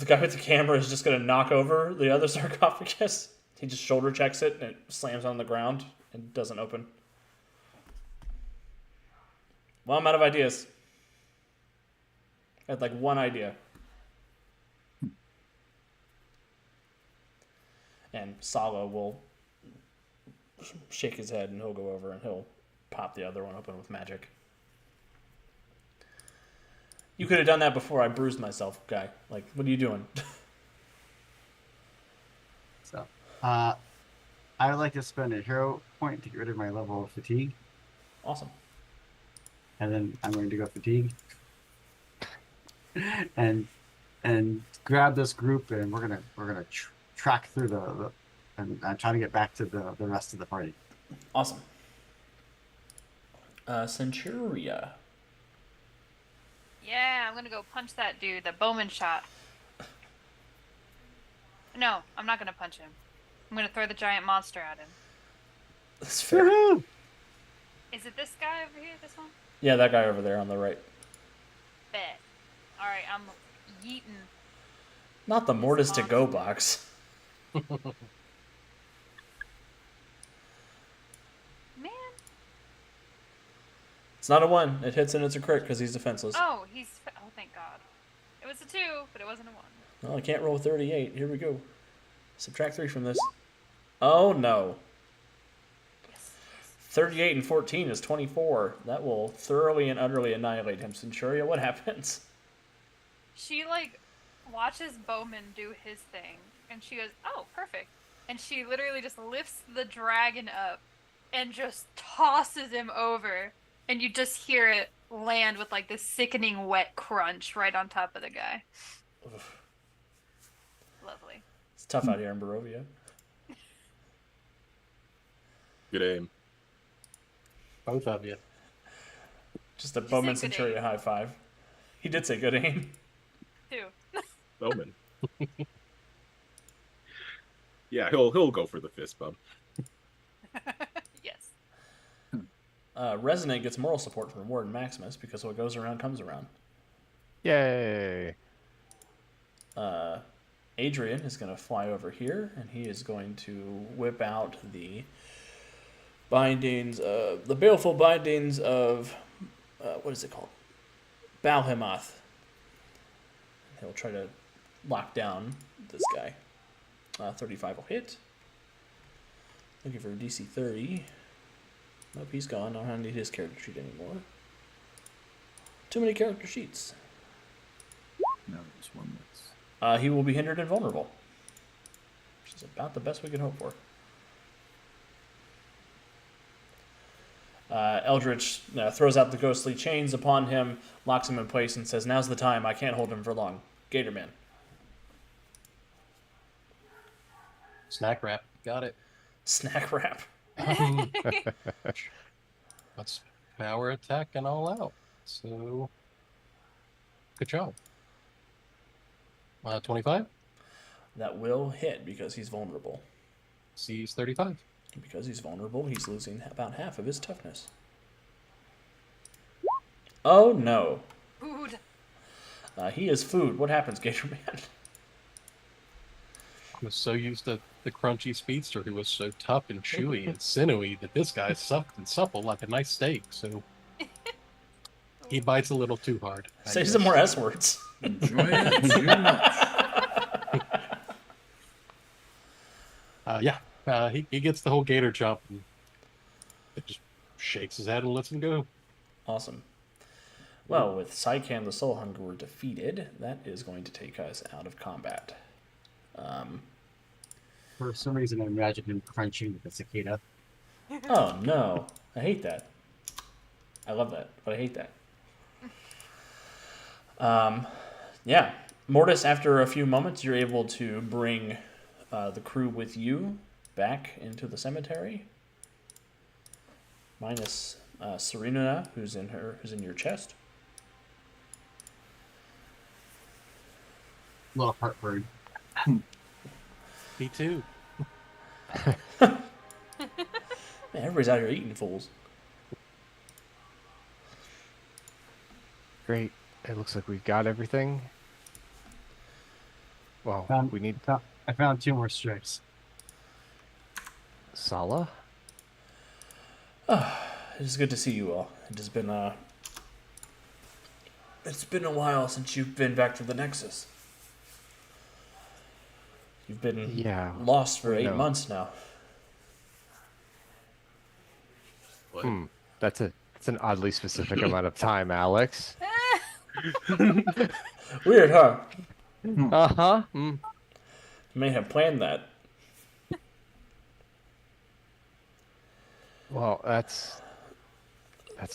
guy with the camera is just gonna knock over the other sarcophagus. He just shoulder checks it and it slams on the ground and doesn't open. Well, I'm out of ideas. I had like one idea. And Sala will shake his head and he'll go over and he'll pop the other one open with magic. You could have done that before I bruised myself, guy. Like, what are you doing? So, I would like to spend a hero point to get rid of my level of fatigue, Awesome. and then I'm going to go fatigue, and grab this group, and we're gonna track through and I'm trying to get back to the rest of the party. Awesome. Centuria. Yeah, I'm gonna go punch that dude, the Bowman shot. No, I'm not gonna punch him. I'm gonna throw the giant monster at him. That's fair. Woohoo! Is it this guy over here? This one? Yeah, that guy over there on the right. Bet. Alright, I'm yeeting. Not the Mortis to go box. Man. It's not a 1. It hits and it's a crit because he's defenseless. Oh, oh, thank God. It was a 2, but it wasn't a 1. Well, I can't roll 38. Here we go. Subtract 3 from this. Oh, no. Yes. 38 and 14 is 24. That will thoroughly and utterly annihilate him. Centuria, what happens? She, like, watches Bowman do his thing, and she goes, oh, perfect. And she literally just lifts the dragon up and just tosses him over. And you just hear it land with, like, this sickening wet crunch right on top of the guy. Oof. Lovely. It's tough out here in Barovia. Good aim. Both of you. Just a Did you Bowman say good Centuria aim? high five. He did say good aim. 2. Bowman. Yeah, he'll go for the fist bump. Yes. Resonate gets moral support from Warden Maximus because what goes around comes around. Yay! Adrian is going to fly over here, and he is going to whip out the bindings, the baleful bindings of, what is it called? Balhemoth. He'll try to lock down this guy. 35 will hit. Looking for a DC 30. Nope, he's gone. I don't need his character sheet anymore. Too many character sheets. No, there's one that's. He will be hindered and vulnerable. Which is about the best we can hope for. Eldritch throws out the ghostly chains upon him, locks him in place, and says, now's the time. I can't hold him for long. Gatorman. Snack wrap. Got it. Snack wrap. That's power attack and all out. So, good job. 25. That will hit because he's vulnerable. C's 35. And because he's vulnerable, he's losing about half of his toughness. Oh no. Food. He is food. What happens, Gatorman? I was so used to the crunchy speedster who was so tough and chewy and sinewy that this guy's soft and supple like a nice steak. So he bites a little too hard. I Say guess. some more S words. Enjoy it too much. He gets the whole gator jump and it just shakes his head and lets him go. Awesome. Well, with Sycan the Soul Hungerer defeated, that is going to take us out of combat. For some reason, I imagine him crunching with a cicada. Oh no, I hate that. I love that, but I hate that. Yeah, Mortis. After a few moments, you're able to bring the crew with you back into the cemetery, minus Serena, who's in your chest. A little heartburn. Me too. Man, everybody's out here eating fools. Great. It looks like we've got everything. Well, we need I found 2 more strips. Sala. It's good to see you all. It has been it's been a while since you've been back to the Nexus. You've been lost for 8 months now. What? That's an oddly specific amount of time, Alex. Weird, huh? Uh-huh. You may have planned that. Well, that's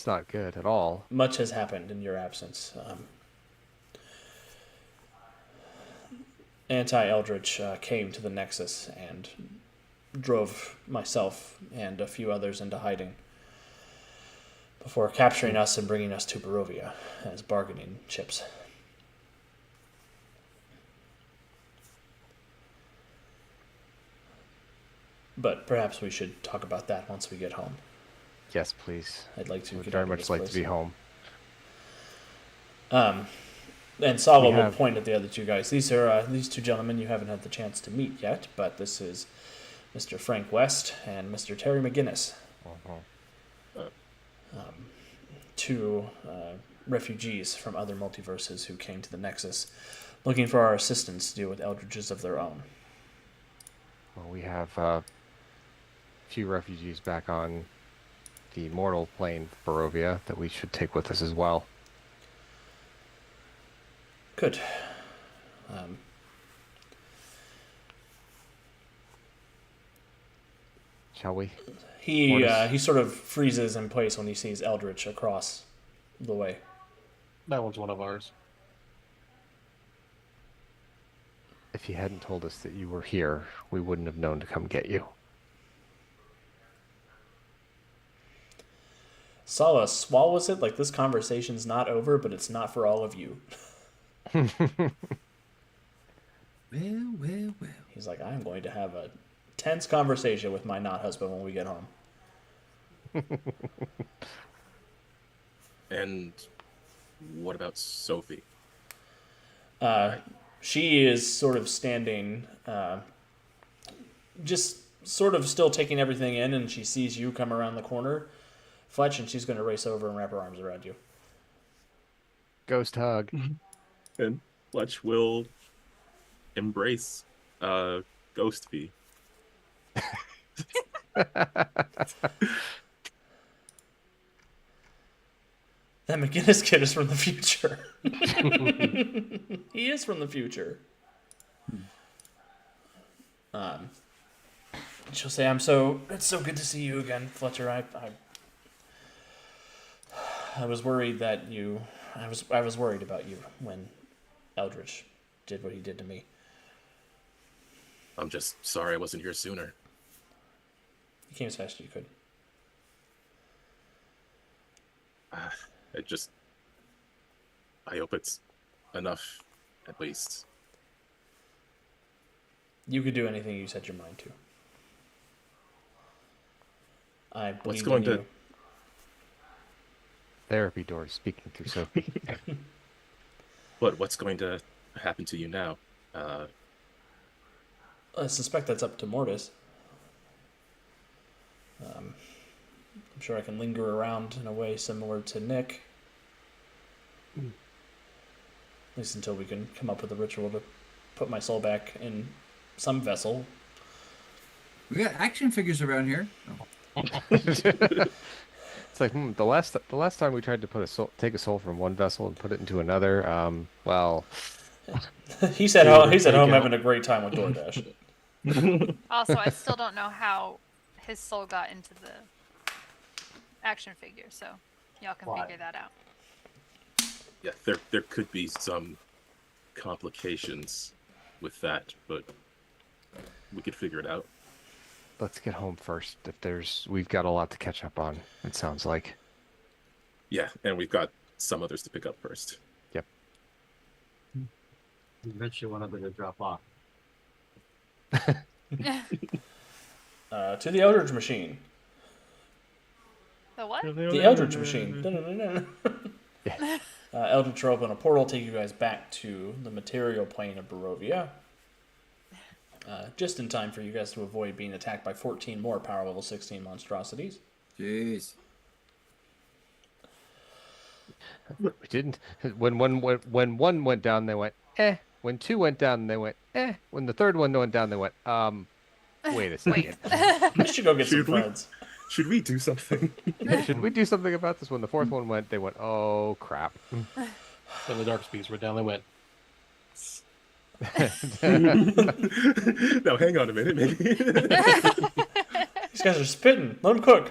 not good at all. Much has happened in your absence. Anti-Eldritch came to the Nexus and drove myself and a few others into hiding before capturing us and bringing us to Barovia as bargaining chips. But perhaps we should talk about that once we get home. Yes, please. I'd like to Would get very out of much this like place. to be home. And Sava We will have- point at the other two guys. These are these two gentlemen you haven't had the chance to meet yet, but this is Mr. Frank West and Mr. Terry McGinnis, two refugees from other multiverses who came to the Nexus looking for our assistance to deal with eldritches of their own. Well, we have a few refugees back on the mortal plane, Barovia, that we should take with us as well. Good. Shall we? He Mortis. sort of freezes in place when he sees Eldritch across the way. That one's one of ours. If you hadn't told us that you were here, we wouldn't have known to come get you. Sala swallows it like this conversation's not over, but it's not for all of you. Well. He's like, I'm going to have a tense conversation with my not husband when we get home. And what about Sophie? She is sort of standing, just sort of still taking everything in, and she sees you come around the corner, Fletch, and she's going to race over and wrap her arms around you. Ghost hug. And Fletch will embrace Ghostvie. That McGinnis kid is from the future. He is from the future. She'll say, it's so good to see you again, Fletcher. I was worried that I was worried about you when Eldritch did what he did to me. I'm just sorry I wasn't here sooner. You came as fast as you could. I hope it's enough, at least. You could do anything you set your mind to. I What's believe going in to- you. Therapy doors speaking through Sophie. But what's going to happen to you now? I suspect that's up to Mortis. I'm sure I can linger around in a way similar to Nick. At least until we can come up with a ritual to put my soul back in some vessel. We got action figures around here. Oh. It's like the last time we tried to take a soul from one vessel and put it into another. Well, He's at Dude, home. He's at take home out. having a great time with DoorDash. Also, I still don't know how his soul got into the action figure, so y'all can Why? figure that out. Yeah, there could be some complications with that, but we could figure it out. let's get home first. We've got a lot to catch up on. It sounds like. Yeah, and we've got some others to pick up first. Eventually, one of them to drop off. To the Eldritch Machine. The what? The Eldritch Machine. No. Eldritch will open a portal, take you guys back to the material plane of Barovia. Just in time for you guys to avoid being attacked by 14 more power level 16 monstrosities. Jeez. We didn't. When one went down, they went eh. When two went down, they went eh. When the third one went down, they went wait a second. We should go get some Should we? friends. Should we do something? Should we do something about this? When the fourth one went, they went oh crap. When the dark speeds were down, they went. Now hang on a minute, maybe. These guys are spitting. Let them cook.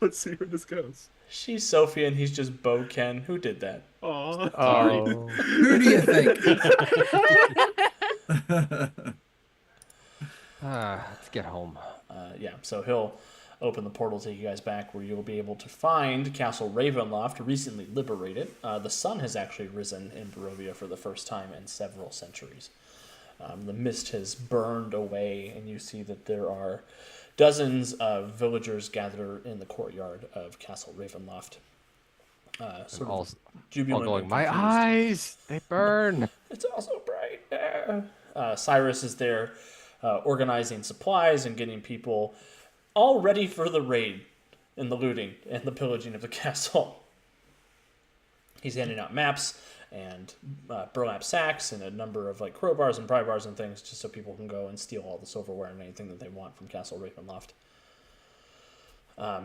Let's see where this goes. She's Sophie and he's just Bo Ken. Who did that? Aw, sorry. Oh, Who do you think? let's get home. Yeah, so he'll open the portal, take you guys back, where you'll be able to find Castle Ravenloft, recently liberated. The sun has actually risen in Barovia for the first time in several centuries. The mist has burned away, and you see that there are dozens of villagers gathered in the courtyard of Castle Ravenloft. sort all, of all jubilant going, and my confused. eyes, they burn. It's also bright. Cyrus is there organizing supplies and getting people all ready for the raid and the looting and the pillaging of the castle. He's handing out maps and burlap sacks and a number of like crowbars and pry bars and things just so people can go and steal all the silverware and anything that they want from Castle Ravenloft.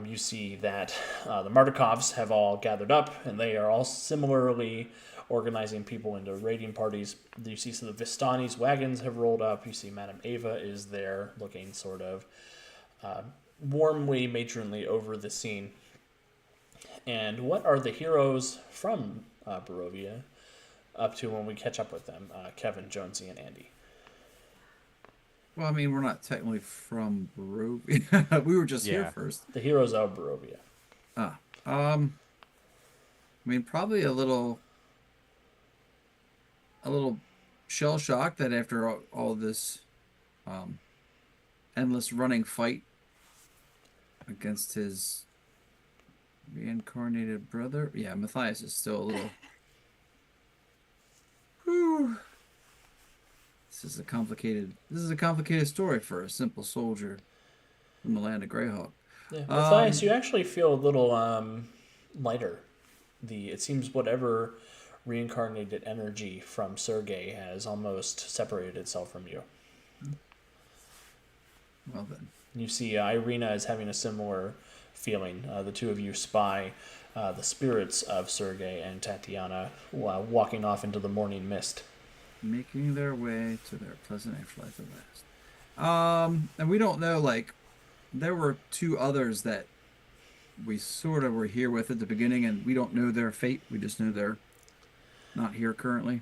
You see that the Mardikovs have all gathered up, and they are all similarly organizing people into raiding parties. You see some of the Vistani's wagons have rolled up. You see Madame Ava is there looking sort of warmly, matronly over the scene. And what are the heroes from Barovia up to when we catch up with them? Kevin, Jonesy, and Andy. Well, I mean, we're not technically from Barovia. We were just here Yeah. first. The heroes of Barovia. I mean, probably a little shell shocked that after all this endless running fight against his reincarnated brother. Yeah, Matthias is still a little. Whew. This is a complicated story for a simple soldier from the land of Greyhawk. Yeah, Matthias, you actually feel a little lighter. It seems whatever reincarnated energy from Sergei has almost separated itself from you. Well then. You see Irina is having a similar feeling. The two of you spy the spirits of Sergei and Tatiana while walking off into the morning mist. Making their way to their pleasant afterlife at last. And we don't know, like, there were two others that we sort of were here with at the beginning, and we don't know their fate. We just know they're not here currently.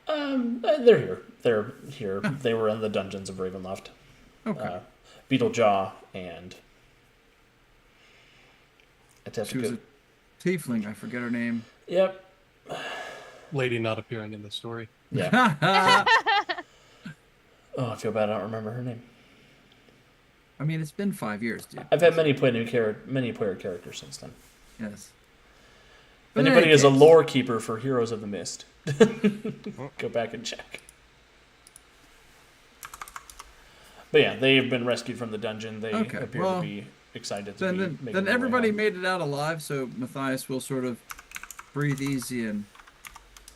They're here. They're here. They were in the dungeons of Ravenloft. Okay. Beetlejaw and... She was a tiefling. I forget her name. Yep. Lady not appearing in the story. Yeah. Oh, I feel bad I don't remember her name. I mean, it's been 5 years, dude. I've had many player characters since then. Yes. If But in anybody any is a case- lore keeper for Heroes of the Mist, go back and check. But yeah, they have been rescued from the dungeon. They Okay, appear well, to be excited to Then, be then, making then their way everybody home. made it out alive, so Matthias will sort of breathe easy and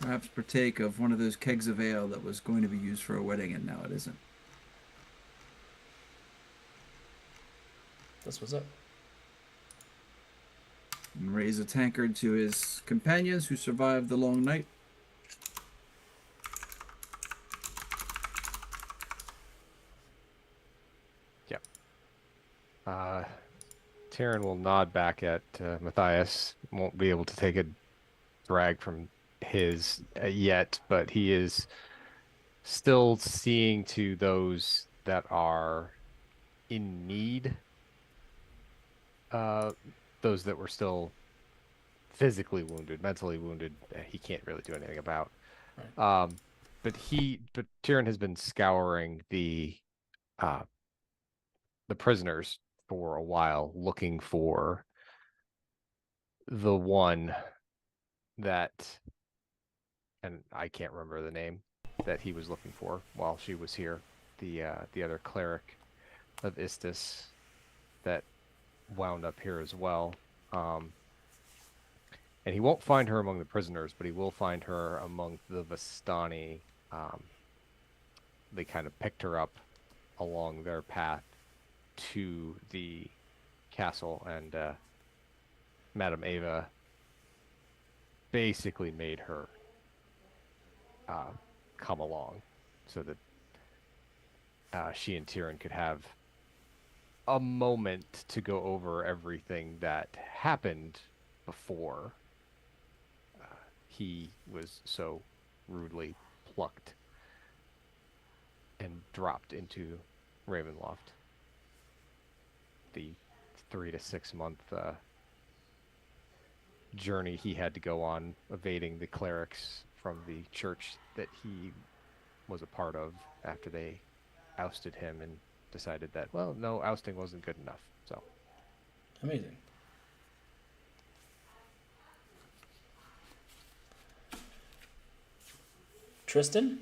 perhaps partake of one of those kegs of ale that was going to be used for a wedding, and now it isn't. This was it. And raise a tankard to his companions who survived the long night. Tyrion will nod back at Matthias. Won't be able to take a drag from his yet, but he is still seeing to those that are in need. Those that were still physically wounded, mentally wounded, he can't really do anything about. Right. But Tyrion has been scouring the prisoners for a while, looking for the one that, and I can't remember the name that he was looking for while she was here. The other cleric of Istis that wound up here as well. And he won't find her among the prisoners, but he will find her among the Vistani. They kind of picked her up along their path to the castle, and Madame Ava basically made her come along so that she and Tyrion could have a moment to go over everything that happened before he was so rudely plucked and dropped into Ravenloft. The 3 to 6 month journey he had to go on, evading the clerics from the church that he was a part of after they ousted him and decided that, well, no, ousting wasn't good enough. So Amazing. Tristan?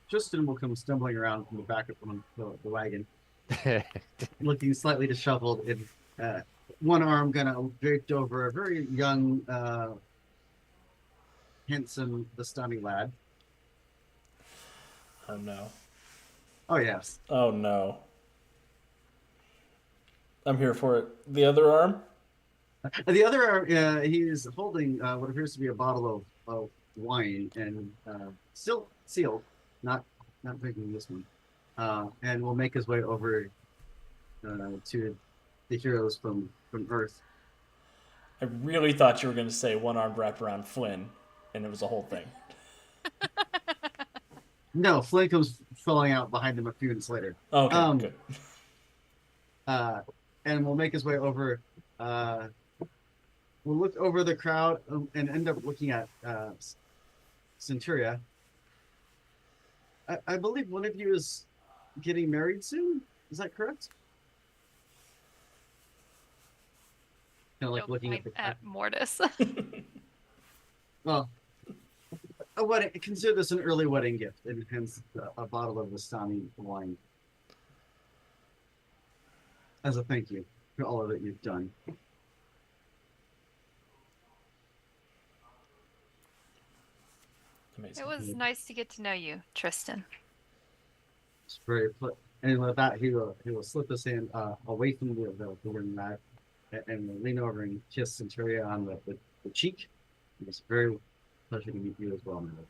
Tristan will come stumbling around from the back of the wagon, looking slightly disheveled, and one arm gonna draped over a very young, handsome, Vistani lad. Oh no. Oh yes. Oh no. I'm here for it. The other arm? The other arm, he is holding what appears to be a bottle of wine, and still sealed, not drinking this one, and will make his way over to the heroes from Earth. I really thought you were going to say one arm wrapped around Flynn, and it was a whole thing. No, Flynn comes falling out behind him a few minutes later. Okay, good. And will make his way over. We'll look over the crowd and end up looking at Centuria. I believe one of you is getting married soon. Is that correct? Kind of like Don't looking point at the at Mortis. well, a wedding. Consider this an early wedding gift, and hence a bottle of Vistani wine as a thank you for all of that you've done. Amazing. It was nice to get to know you, Tristan. It's very and with that he will slip his hand away from the young lad and will lean over and kiss Centuria on the cheek. It's very pleasure to meet you as well, madam.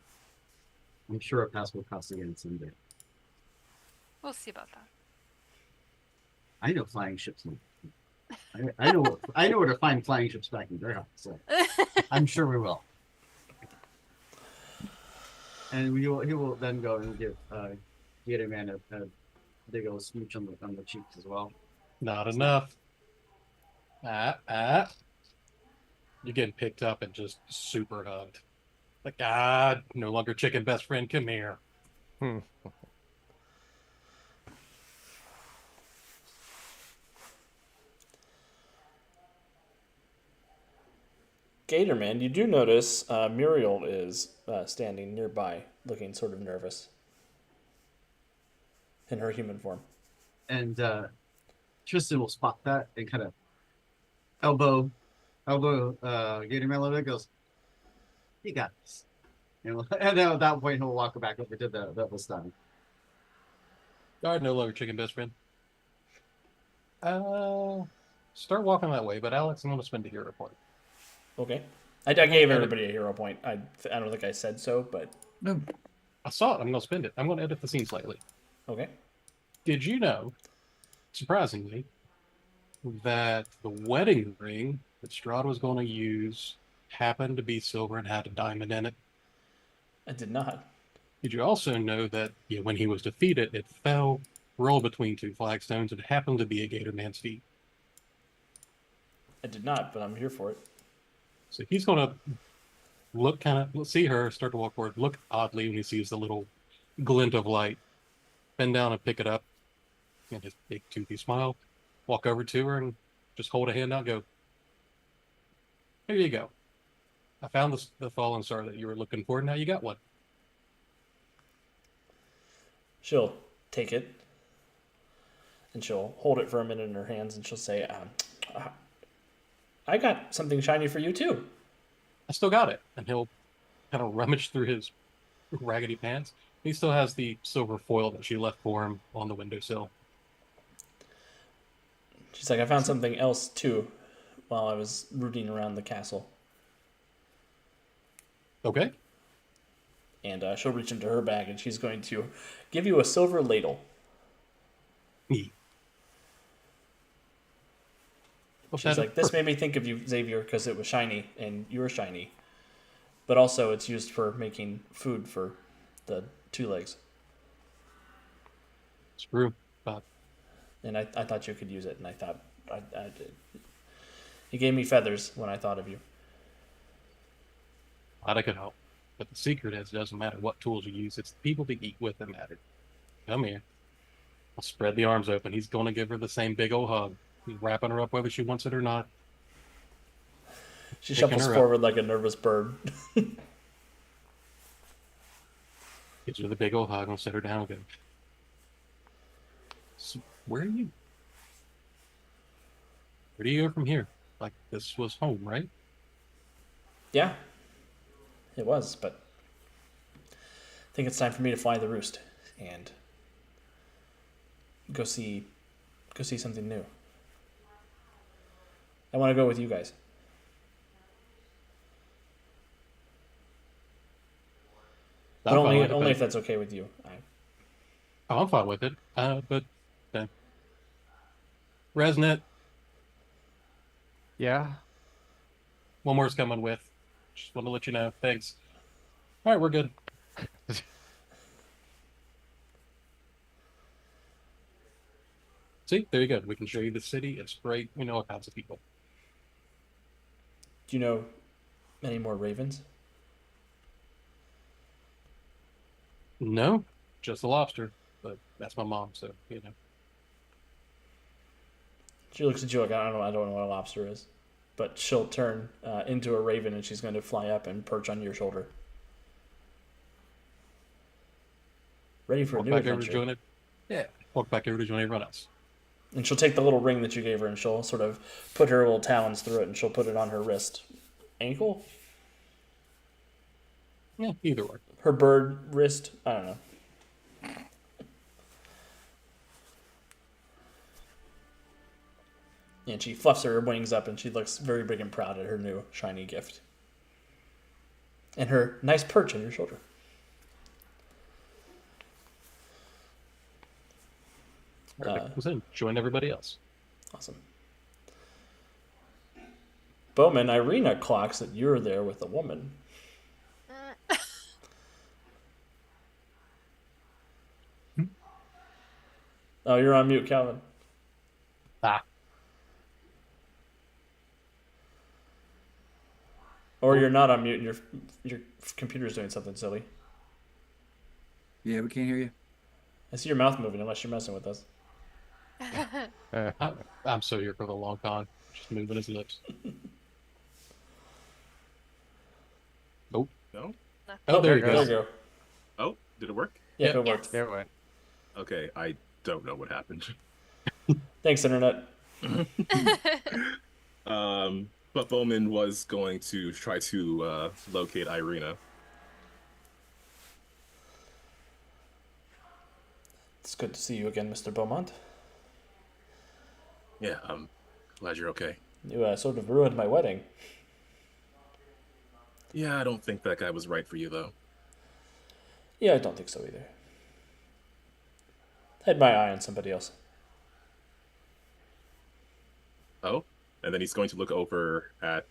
I'm sure a pass will cross again someday. We'll see about that. I know flying ships now. I know where to find flying ships back in their house, so I'm sure we will. And he will then go and give Gatorman a big old smooch on the cheeks as well. Not enough. You're getting picked up and just super hugged. Like, no longer chicken best friend, come here. Gatorman, you do notice Muriel is standing nearby, looking sort of nervous in her human form. And Tristan will spot that and kind of elbow Gatorman a little bit. Goes, you got this. And then at that point he'll walk back over to the Vistani. All right, no longer chicken best friend. Start walking that way, but Alex, I'm going to spend a hero point. Okay. I gave everybody a hero point. I don't think I said so, but... No. I saw it. I'm going to spend it. I'm going to edit the scene slightly. Okay. Did you know, surprisingly, that the wedding ring that Strahd was going to use happened to be silver and had a diamond in it? I did not. Did you also know that when he was defeated, it fell, rolled between two flagstones, and it happened to be a Gator Man's feet? I did not, but I'm here for it. So he's going to look see her, start to walk forward, look oddly when he sees the little glint of light, bend down and pick it up, and his big toothy smile, walk over to her and just hold a hand out and go, here you go. I found the fallen star that you were looking for. Now you got one. She'll take it, and she'll hold it for a minute in her hands, and she'll say, I got something shiny for you, too. I still got it. And he'll kind of rummage through his raggedy pants. He still has the silver foil that she left for him on the windowsill. She's like, I found something else, too, while I was rooting around the castle. Okay. And she'll reach into her bag, and she's going to give you a silver ladle. She's like, this made me think of you, Xavier, because it was shiny, and you were shiny. But also, it's used for making food for the two legs. It's true. But... And I thought you could use it, and I thought I did. You gave me feathers when I thought of you. Glad I could help. But the secret is, it doesn't matter what tools you use, it's the people to eat with that matter. Come here. I'll spread the arms open. He's going to give her the same big old hug. He's wrapping her up whether she wants it or not. She Picking shuffles her up. forward like a nervous bird. Gives her the big old hug and set her down again. So where do you go from here? Like, this was home, right? Yeah, it was, but I think it's time for me to fly the roost and go see something new. I want to go with you guys. But I'm fine with it, only but- if that's okay with you. Oh, I'm fine with it. But Resnet, Yeah. one more's coming with. Just want to let you know. Thanks. All right, we're good. See, there you go. We can show you the city. It's great. We know all kinds of people. Do you know any more ravens? No, just a lobster. But that's my mom, so you know. She looks at you like, I don't know what a lobster is. But she'll turn into a raven and she's going to fly up and perch on your shoulder. Ready for a Walk new back over to adventure. join it. Yeah, walk back over to join everyone else. And she'll take the little ring that you gave her and she'll sort of put her little talons through it and she'll put it on her wrist. Ankle? Yeah, either way. Her bird wrist? I don't know. And she fluffs her wings up and she looks very big and proud at her new shiny gift. And her nice perch on your shoulder. Perfect. Comes in. Join everybody else. Awesome. Bowman, Irina clocks that you're there with a woman. Oh, you're on mute, Calvin. Ah. Or you're not on mute and your computer's doing something silly. Yeah, we can't hear you. I see your mouth moving unless you're messing with us. I'm so here for the long con. Just moving his lips. Nope. No? Oh, there you There you go. go. Oh, did it work? Yeah, Yep. it worked. There it went. Okay, I don't know what happened. Thanks, Internet. But Bowman was going to try to locate Irina. It's good to see you again, Mr. Beaumont. Yeah, I'm glad you're okay. You sort of ruined my wedding. Yeah, I don't think that guy was right for you, though. Yeah, I don't think so either. I had my eye on somebody else. Oh? And then he's going to look over at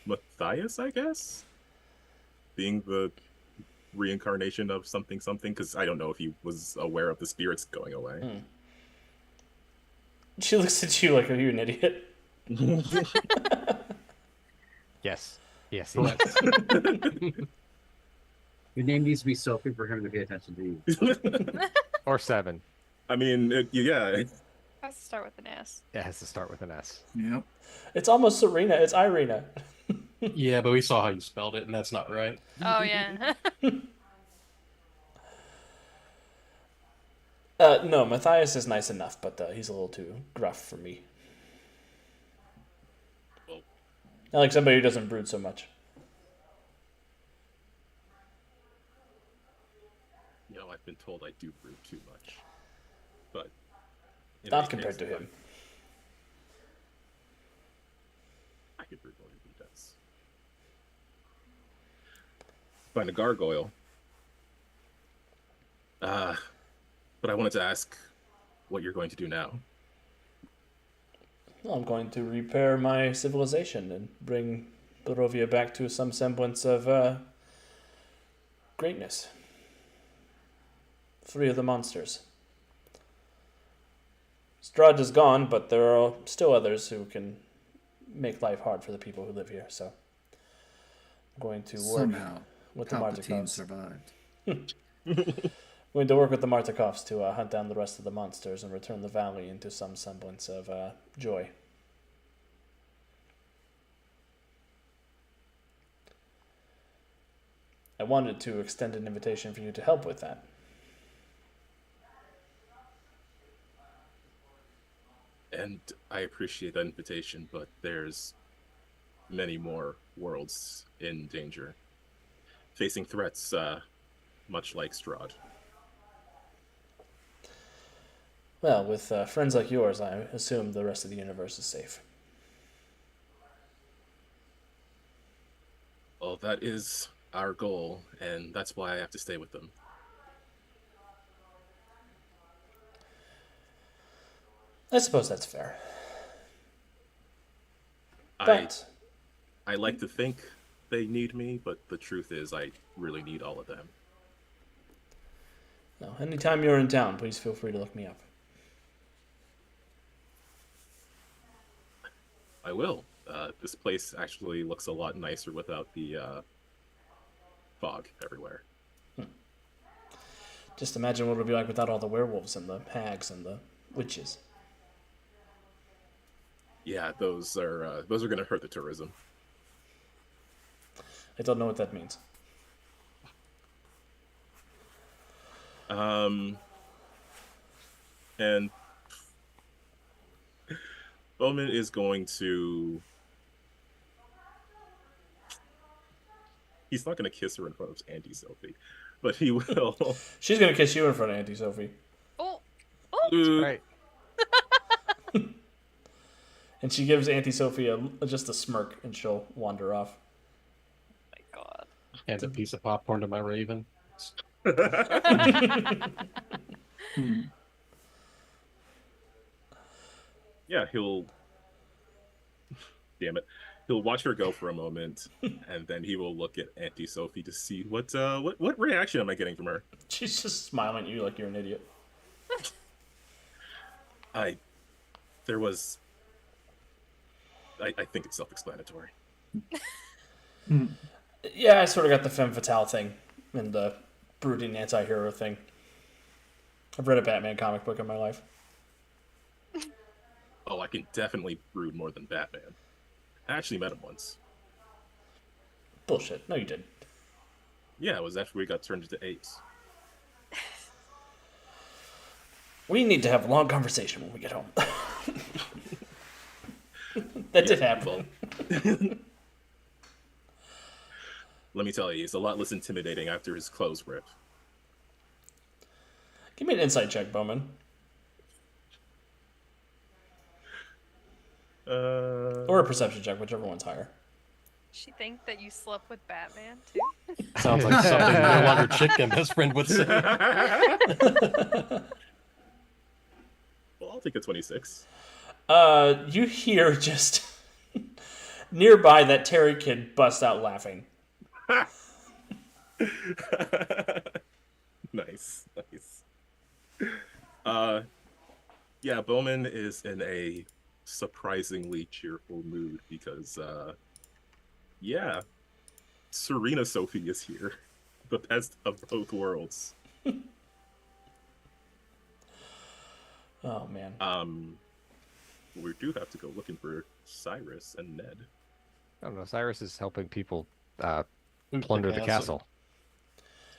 Matthias, I guess? Being the reincarnation of something, because I don't know if he was aware of the spirits going away. She looks at you like, are you an idiot? Yes. Yes. Your name needs to be Sophie for him to pay attention to you. Or 7. I mean, yeah. Has to start with an S. It has to start with an S. Yep. It's almost Serena. It's Irina. Yeah, but we saw how you spelled it, and that's not right. Oh yeah. No, Matthias is nice enough, but he's a little too gruff for me. Well, I like somebody who doesn't brood so much. you know, I've been told I do brood too much. But in Not any compared case, to him. I could brood more than he does. Find a gargoyle. But I wanted to ask what you're going to do now. Well, I'm going to repair my civilization and bring Barovia back to some semblance of greatness. Free of the monsters. Strahd is gone, but there are still others who can make life hard for the people who live here, so I'm going to work Somehow, with the Palpatine Martikovs. survived. We're going to work with the Martikovs to hunt down the rest of the monsters and return the valley into some semblance of joy. I wanted to extend an invitation for you to help with that. And I appreciate that invitation, but there's many more worlds in danger, facing threats much like Strahd. Well, with friends like yours, I assume the rest of the universe is safe. Well, that is our goal, and that's why I have to stay with them. I suppose that's fair. I But like to think they need me, but the truth is I really need all of them. no, anytime you're in town, please feel free to look me up. I will. This place actually looks a lot nicer without the fog everywhere. Just imagine what it would be like without all the werewolves and the hags and the witches. Yeah, those are going to hurt the tourism. I don't know what that means. And Bowman is going to. He's not going to kiss her in front of Auntie Sophie, but he will. She's gonna kiss you in front of Auntie Sophie, Oh, Right. and she gives Auntie Sophie just a smirk, and she'll wander off. my God. And a piece of popcorn to my raven. Yeah, he'll. Damn it. He'll watch her go for a moment, and then he will look at Auntie Sophie to see what reaction am I getting from her. She's just smiling at you like you're an idiot. I think it's self-explanatory. Yeah, I sort of got the femme fatale thing and the brooding anti-hero thing. I've read a Batman comic book in my life. Oh, I can definitely brood more than Batman. I actually met him once. Bullshit. No, you didn't. Yeah, it was after we got turned into apes. We need to have a long conversation when we get home. That did happen. Let me tell you, it's a lot less intimidating after his clothes rip. Give me an insight check, Bowman. Or a perception check, whichever one's higher. She think that you slept with Batman too? Sounds like something no longer chicken best friend would say. Well, I'll take a 26. You hear just nearby that Terry kid bust out laughing. Nice. Yeah, Bowman is in a surprisingly cheerful mood because, yeah, Serena Sophie is here. The best of both worlds. Oh, man. We do have to go looking for Cyrus and Ned. I don't know. Cyrus is helping people plunder the castle.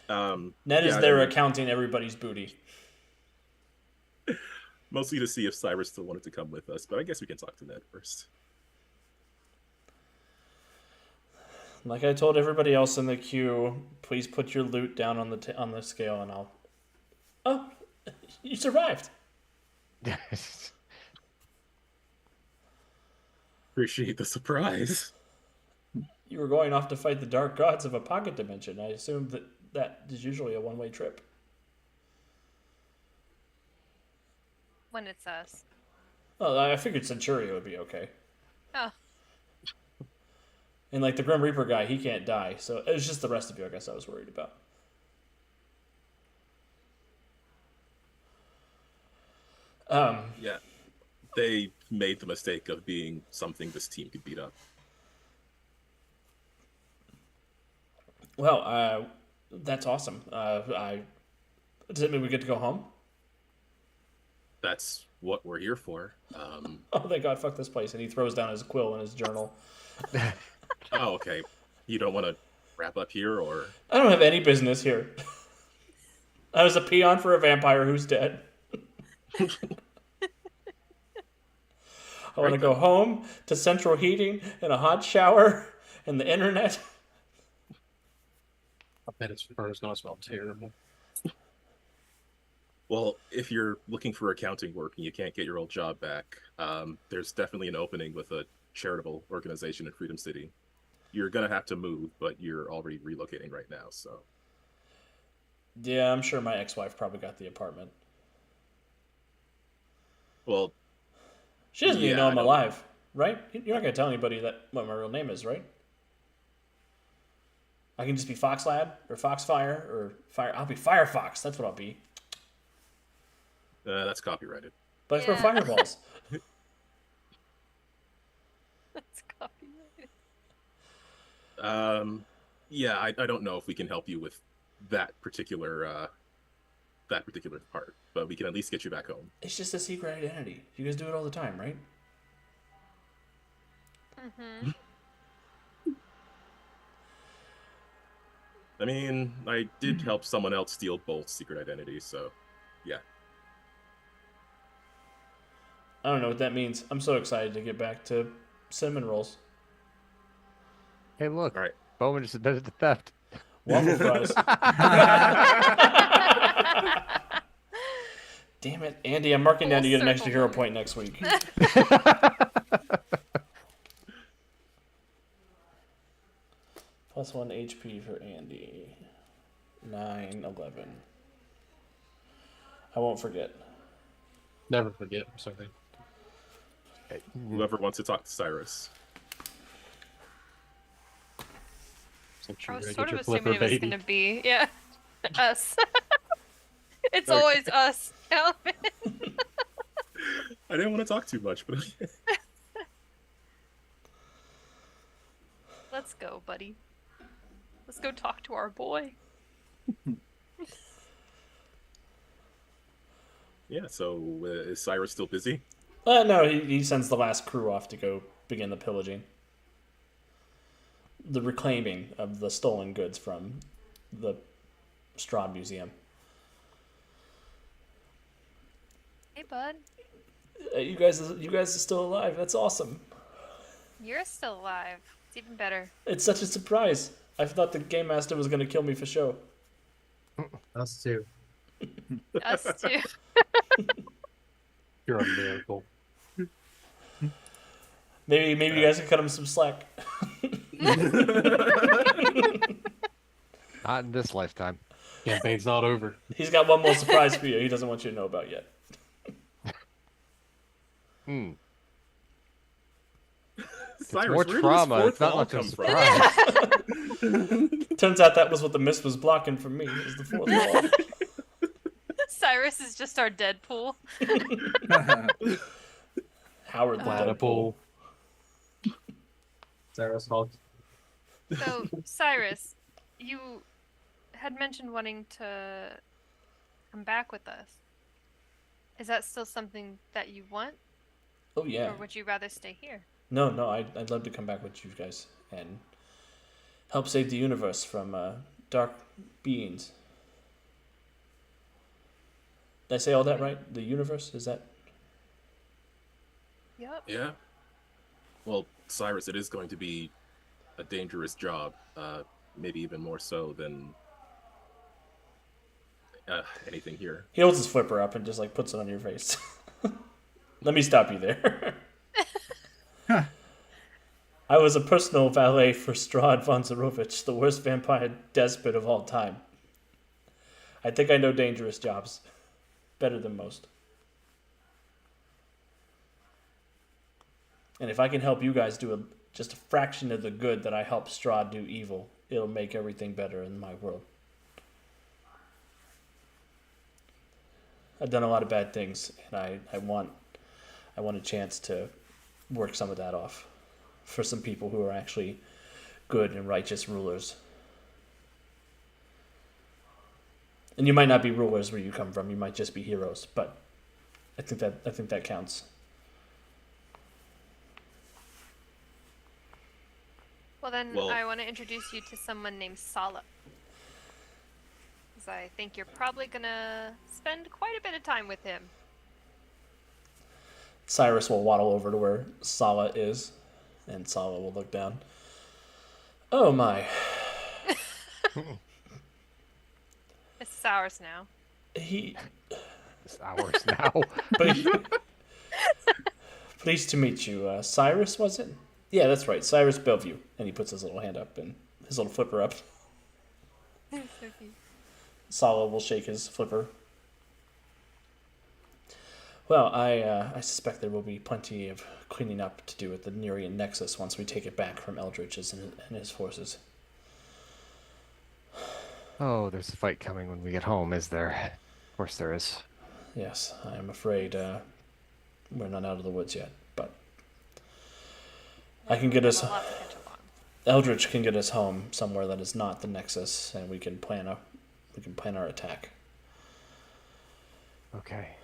Ned is there accounting everybody's booty. Mostly to see if Cyrus still wanted to come with us, but I guess we can talk to Ned first. Like I told everybody else in the queue, please put your loot down on the scale, and I'll. Oh, you survived. Appreciate the surprise. You were going off to fight the dark gods of a pocket dimension. I assume that is usually a one-way trip. When it's us. Well, I figured Centuria would be okay. Oh. And like the Grim Reaper guy, he can't die, so it was just the rest of you, I guess, I was worried about. Yeah, they made the mistake of being something this team could beat up. Well, that's awesome. Does it mean we get to go home? That's what we're here for. Oh, thank God, fuck this place. And he throws down his quill and his journal. Oh, okay. You don't want to wrap up here, or I don't have any business here. I was a peon for a vampire who's dead. I want to Right go then. home to central heating and a hot shower and the internet. I bet his fur is gonna smell terrible. well, if you're looking for accounting work and you can't get your old job back, there's definitely an opening with a charitable organization in Freedom City. You're gonna have to move, but you're already relocating right now, so Yeah, I'm sure my ex-wife probably got the apartment. well, She doesn't even Yeah, know I I'm don't- alive, right? You're not gonna tell anybody that what my real name is, right? I can just be Fox Lad or Foxfire or Fire. I'll be Firefox. That's what I'll be. that's copyrighted. But I throw Yeah. fireballs. That's copyrighted. Yeah, I don't know if we can help you with that particular part, but we can at least get you back home. It's just a secret identity. You guys do it all the time, right? Mm-hmm. I mean, I did help someone else steal Bolt's secret identity, so yeah. I don't know what that means. I'm so excited to get back to cinnamon rolls. Hey, look, All right. Bowman just admitted to theft. Waffle fries. Damn it, Andy, I'm marking down to Full get an extra circle hero moment. point next week. Plus 1 HP for Andy. 9, 11. I won't forget. Never forget. I'm sorry. Whoever wants to talk to Cyrus. Since I you're was gonna sort get of your flipper assuming it was baby. gonna be us. It's Okay. always us, Calvin. I didn't want to talk too much, but Let's go, buddy. Let's go talk to our boy. yeah. So is Cyrus still busy? No, he sends the last crew off to go begin the pillaging. The reclaiming of the stolen goods from the Strahd Museum. Hey, bud. You guys are still alive. That's awesome. You're still alive. It's even better. It's such a surprise. I thought the game master was going to kill me for show. Us too. Us too. You're a miracle. Maybe you guys can cut him some slack. Not in this lifetime. Campaign's not over. He's got one more surprise for you. He doesn't want you to know about yet. Hmm. Cyrus, More where did trauma. this It's not fourth much wall of a come from? surprise. Turns out that was what the mist was blocking from me. Is the fourth wall. Cyrus is just our Deadpool. Howard the Deadpool. Platypus. Cyrus Hulk. So, Cyrus, you had mentioned wanting to come back with us. Is that still something that you want, Oh yeah. or would you rather stay here? No, I'd love to come back with you guys and help save the universe from dark beings. Did I say all that right? The universe, is that? Yep. Yeah. Well, Cyrus, it is going to be a dangerous job. Maybe even more so than anything here. He holds his flipper up and just like puts it on your face. Let me stop you there. I was a personal valet for Strahd von Zarovich, the worst vampire despot of all time. I think I know dangerous jobs better than most. And if I can help you guys do just a fraction of the good that I helped Strahd do evil, it'll make everything better in my world. I've done a lot of bad things, and I want a chance to work some of that off for some people who are actually good and righteous rulers. And you might not be rulers where you come from; you might just be heroes. But I think that counts. Well, then Well- I want to introduce you to someone named Sala. Because I think you're probably gonna spend quite a bit of time with him. Cyrus will waddle over to where Sala is, and Sala will look down. Oh my. It's Sours now. He. It's hours now. Pleased to meet you. Cyrus, was it? Yeah, that's right. Cyrus Bellevue. And he puts his little hand up and his little flipper up. So cute. Sala will shake his flipper. Well, I suspect there will be plenty of cleaning up to do at the Nerian Nexus once we take it back from Eldritch and his forces. Oh, there's a fight coming when we get home, is there? Of course there is. Yes, I am afraid we're not out of the woods yet, but I can get us. Have a lot to catch up on. Eldritch can get us home somewhere that is not the Nexus, and we can plan our attack. Okay.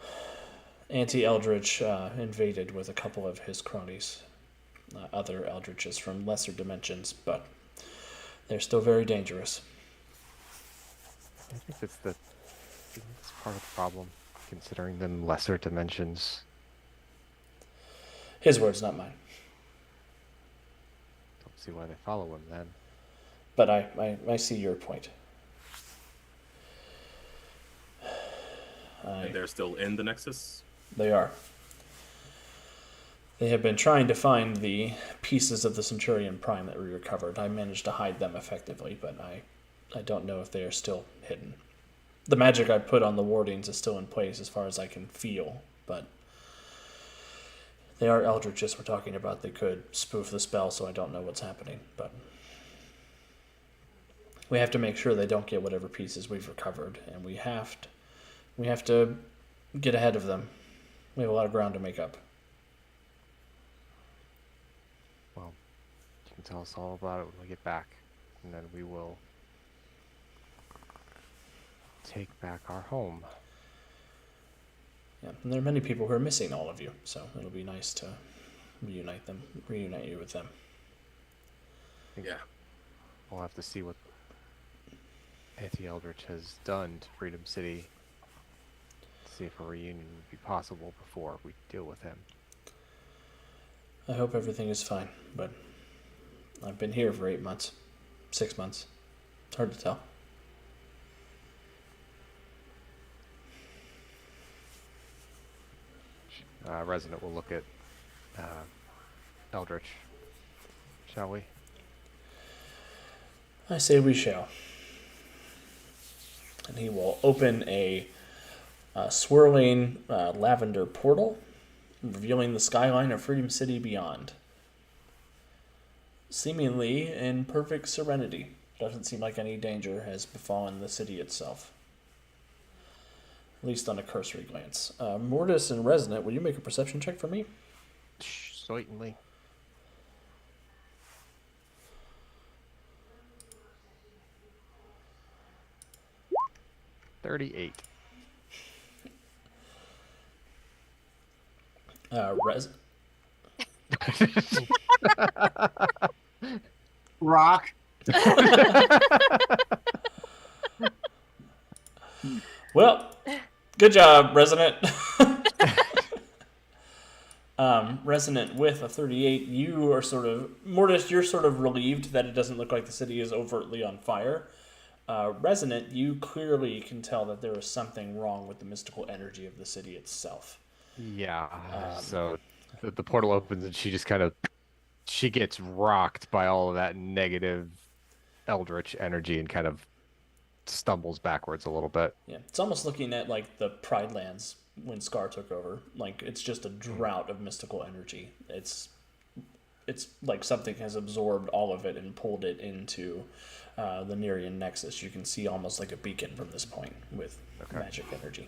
Anti-Eldritch invaded with a couple of his cronies, other Eldritches from lesser dimensions, but they're still very dangerous. I think that's part of the problem, considering them lesser dimensions. His words, not mine. Don't see why they follow him then. But I see your point. And they're still in the Nexus? They are. They have been trying to find the pieces of the Centurion Prime that we recovered. I managed to hide them effectively, but I don't know if they are still hidden. The magic I put on the wardings is still in place as far as I can feel, but they are Eldritches we're talking about. They could spoof the spell, so I don't know what's happening, but we have to make sure they don't get whatever pieces we've recovered, and we have to get ahead of them. We have a lot of ground to make up. Well, you can tell us all about it when we get back, and then we will take back our home. Yeah, and there are many people who are missing all of you, so it'll be nice to reunite you with them. Yeah. We'll have to see what Anti-Eldritch has done to Freedom City. See if a reunion would be possible before we deal with him. I hope everything is fine, but I've been here for 8 months, 6 months. It's hard to tell. Resident will look at Eldritch, shall we? I say we shall. And he will open a swirling lavender portal, revealing the skyline of Freedom City beyond. Seemingly in perfect serenity. Doesn't seem like any danger has befallen the city itself. At least on a cursory glance. Mortis and Resonant, will you make a perception check for me? Certainly. $38. Rock. Well, good job, Resonant. Resonant with a 38, you are sort of... Mortis, you're sort of relieved that it doesn't look like the city is overtly on fire. Resonant, you clearly can tell that there is something wrong with the mystical energy of the city itself. Yeah. So the portal opens and she just kind of... She gets rocked by all of that negative Eldritch energy and kind of stumbles backwards a little bit. Yeah, it's almost looking at like the Pride Lands when Scar took over. Like it's just a drought of mystical energy. It's like something has absorbed all of it and pulled it into the Nerian Nexus. You can see almost like a beacon from this point with magic energy.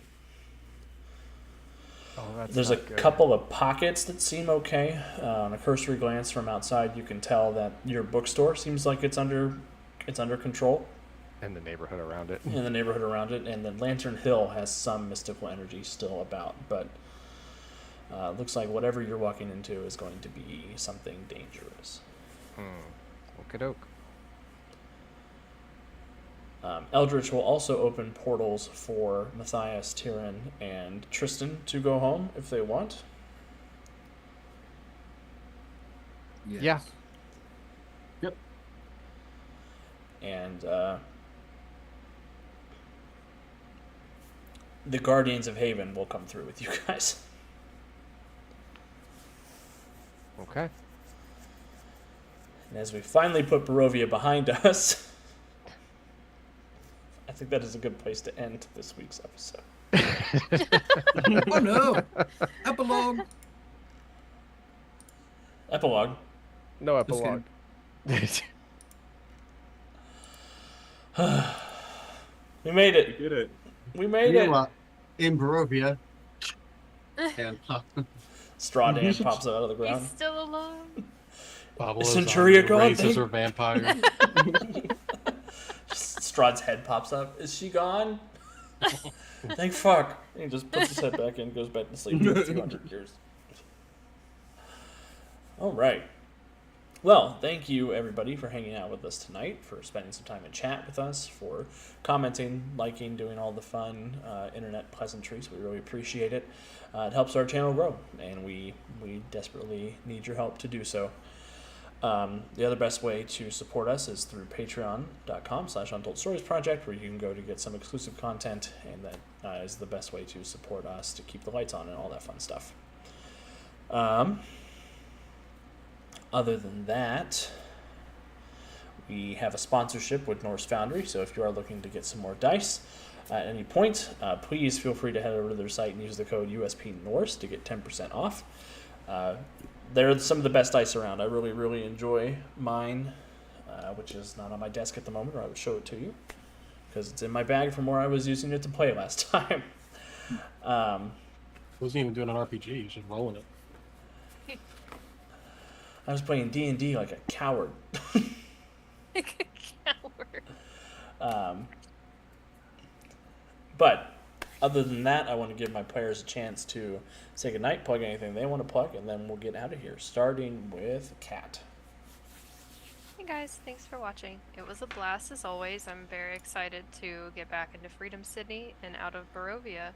Oh, that's There's a couple of pockets that seem okay. On a cursory glance from outside, you can tell that your bookstore seems like it's under control. And the neighborhood around it. In the neighborhood around it, and then Lantern Hill has some mystical energy still about, but looks like whatever you're walking into is going to be something dangerous. Okie doke. Eldritch will also open portals for Matthias, Tyrion, and Tristan to go home if they want. Yes. Yeah. Yep. And the Guardians of Haven will come through with you guys. Okay. And as we finally put Barovia behind us, I think that is a good place to end this week's episode. Oh no! Epilogue. Epilogue. No Just epilogue. We made We it. did it. We made it. Meanwhile, in Barovia, and Strahdand pops out of the He's ground. still alone. Pablo Centuria gone, races thank- are vampires. Strahd's head pops up. Is she gone? Thank fuck. And he just puts his head back in, goes back to sleep for 200 years. All right. Well, thank you everybody for hanging out with us tonight, for spending some time in chat with us, for commenting, liking, doing all the fun internet pleasantries. We really appreciate it. It helps our channel grow, and we desperately need your help to do so. The other best way to support us is through patreon.com/Untold Stories Project, where you can go to get some exclusive content, and that is the best way to support us to keep the lights on and all that fun stuff. Other than that, we have a sponsorship with Norse Foundry, so if you are looking to get some more dice at any point, please feel free to head over to their site and use the code USP Norse to get 10% off. They're some of the best dice around. I really, really enjoy mine, which is not on my desk at the moment, or I would show it to you, because it's in my bag from where I was using it to play last time. Wasn't even doing an RPG, he was just rolling it. I was playing D&D like a coward. Coward. But other than that, I want to give my players a chance to say goodnight, plug anything they want to plug, and then we'll get out of here, starting with Kat. Hey guys, thanks for watching. It was a blast as always. I'm very excited to get back into Freedom City and out of Barovia.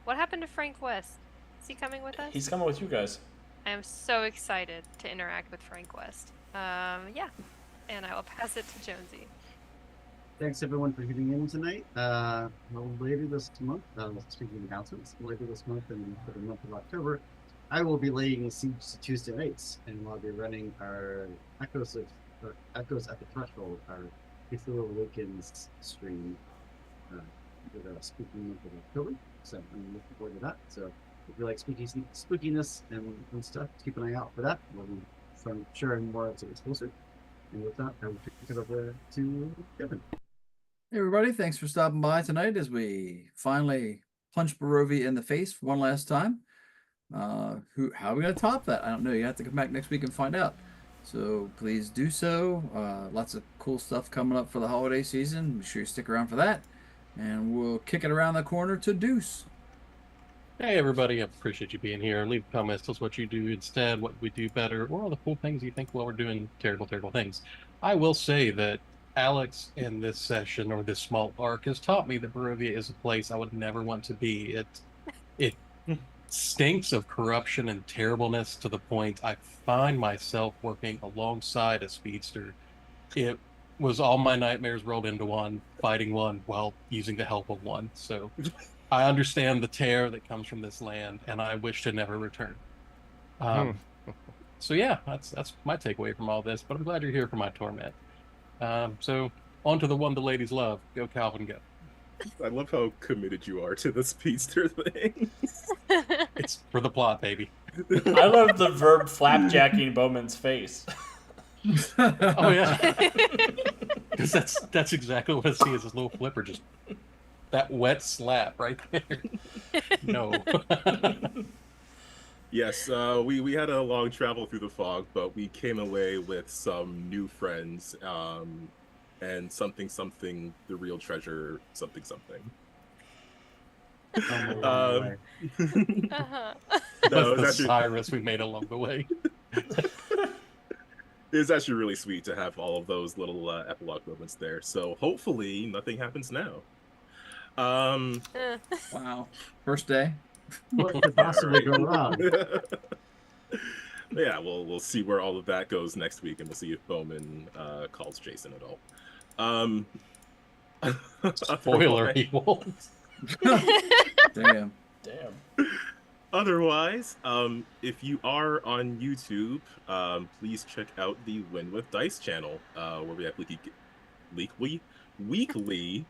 What happened to Frank West? Is he coming with us? He's coming with you guys. I am so excited to interact with Frank West. Yeah. And I will pass it to Jonesy. thanks everyone for tuning in tonight. Later this month, speaking of announcements, later this month and for the month of October, I will be laying siege to Tuesday nights, and I'll be running our Echoes at the Threshold, our Cthulhu Awakens stream for the spooky month of October. So I'm looking forward to that. So if you like spookiness and stuff, keep an eye out for that. We'll be sharing more as it gets closer. And with that, I will kick it over to Kevin. Hey everybody, thanks for stopping by tonight as we finally punch Barovia in the face one last time. How are we gonna top that? I don't know. You have to come back next week and find out. So please do so. Lots of cool stuff coming up for the holiday season. Be sure you stick around for that. And we'll kick it around the corner to Deuce. Hey everybody, I appreciate you being here. Leave comments, tell us what you do instead, what we do better, or all the cool things you think while we're doing terrible, terrible things. I will say that Alex in this session, or this small arc, has taught me that Barovia is a place I would never want to be. It stinks of corruption and terribleness to the point I find myself working alongside a speedster. It was all my nightmares rolled into one, fighting one while using the help of one. So I understand the terror that comes from this land, and I wish to never return. So yeah, that's my takeaway from all this. But I'm glad you're here for my torment. So on to the one the ladies love. Go Calvin, go. I love how committed you are to the speedster thing. It's for the plot, baby. I love the verb flapjacking Bowman's face. Oh yeah, because that's exactly what I see as his little flipper, just that wet slap right there. No. Yes, we had a long travel through the fog, but we came away with some new friends, and something, the real treasure, something. Uh-huh. No, What's the that's your- Cyrus we made along the way? It's actually really sweet to have all of those little epilogue moments there. So hopefully nothing happens now. Eh. Wow. First day. What could possibly go wrong? Yeah, we'll see where all of that goes next week, and we'll see if Bowman calls Jason at all. Spoiler, otherwise- he won't. Damn. Damn. Otherwise, if you are on YouTube, please check out the Win with Dice channel, where we have weekly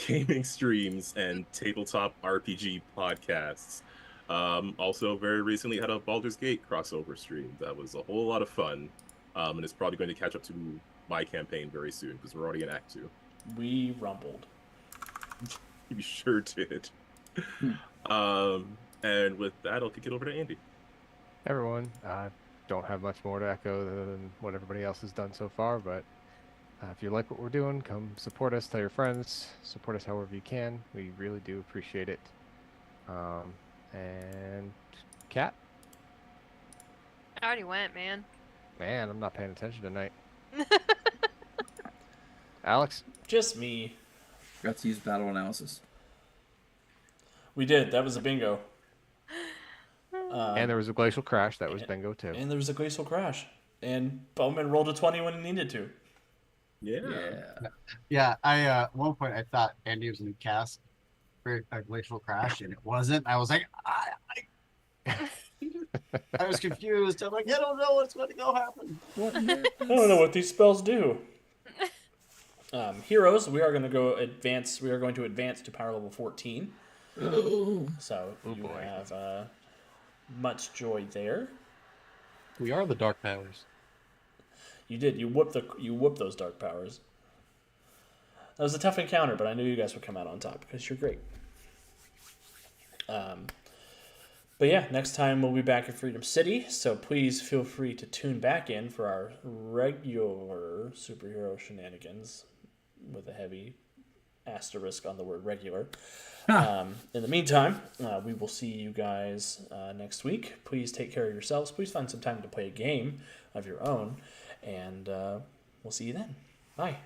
gaming streams and tabletop RPG podcasts. Also, very recently had a Baldur's Gate crossover stream. That was a whole lot of fun, and it's probably going to catch up to my campaign very soon because we're already in Act 2. We rumbled. You sure did. And with that, I'll kick it over to Andy. Everyone, I don't have much more to echo than what everybody else has done so far, but if you like what we're doing, come support us, tell your friends, support us however you can. We really do appreciate it. And Kat, I already went, man. man, I'm not paying attention tonight. Alex, Just me. Got to use battle analysis. We did. That was a bingo. and there was a glacial crash. That was bingo too. And there was a glacial crash. And Bowman rolled a 20 when he needed to. Yeah. Yeah. Yeah, I at one point I thought Andy was going to cast for a glacial crash, and it wasn't. I was like, I was confused. I'm like, I don't know what's going to go happen. What? I don't know what these spells do. Heroes, we are going to advance to power level 14. So you boy. have much joy there. We are the Dark Powers. You did. You whooped those dark powers. That was a tough encounter, but I knew you guys would come out on top because you're great. But yeah, next time we'll be back in Freedom City, so please feel free to tune back in for our regular superhero shenanigans with a heavy asterisk on the word regular. In the meantime, we will see you guys next week. Please take care of yourselves. Please find some time to play a game of your own, and we'll see you then. Bye.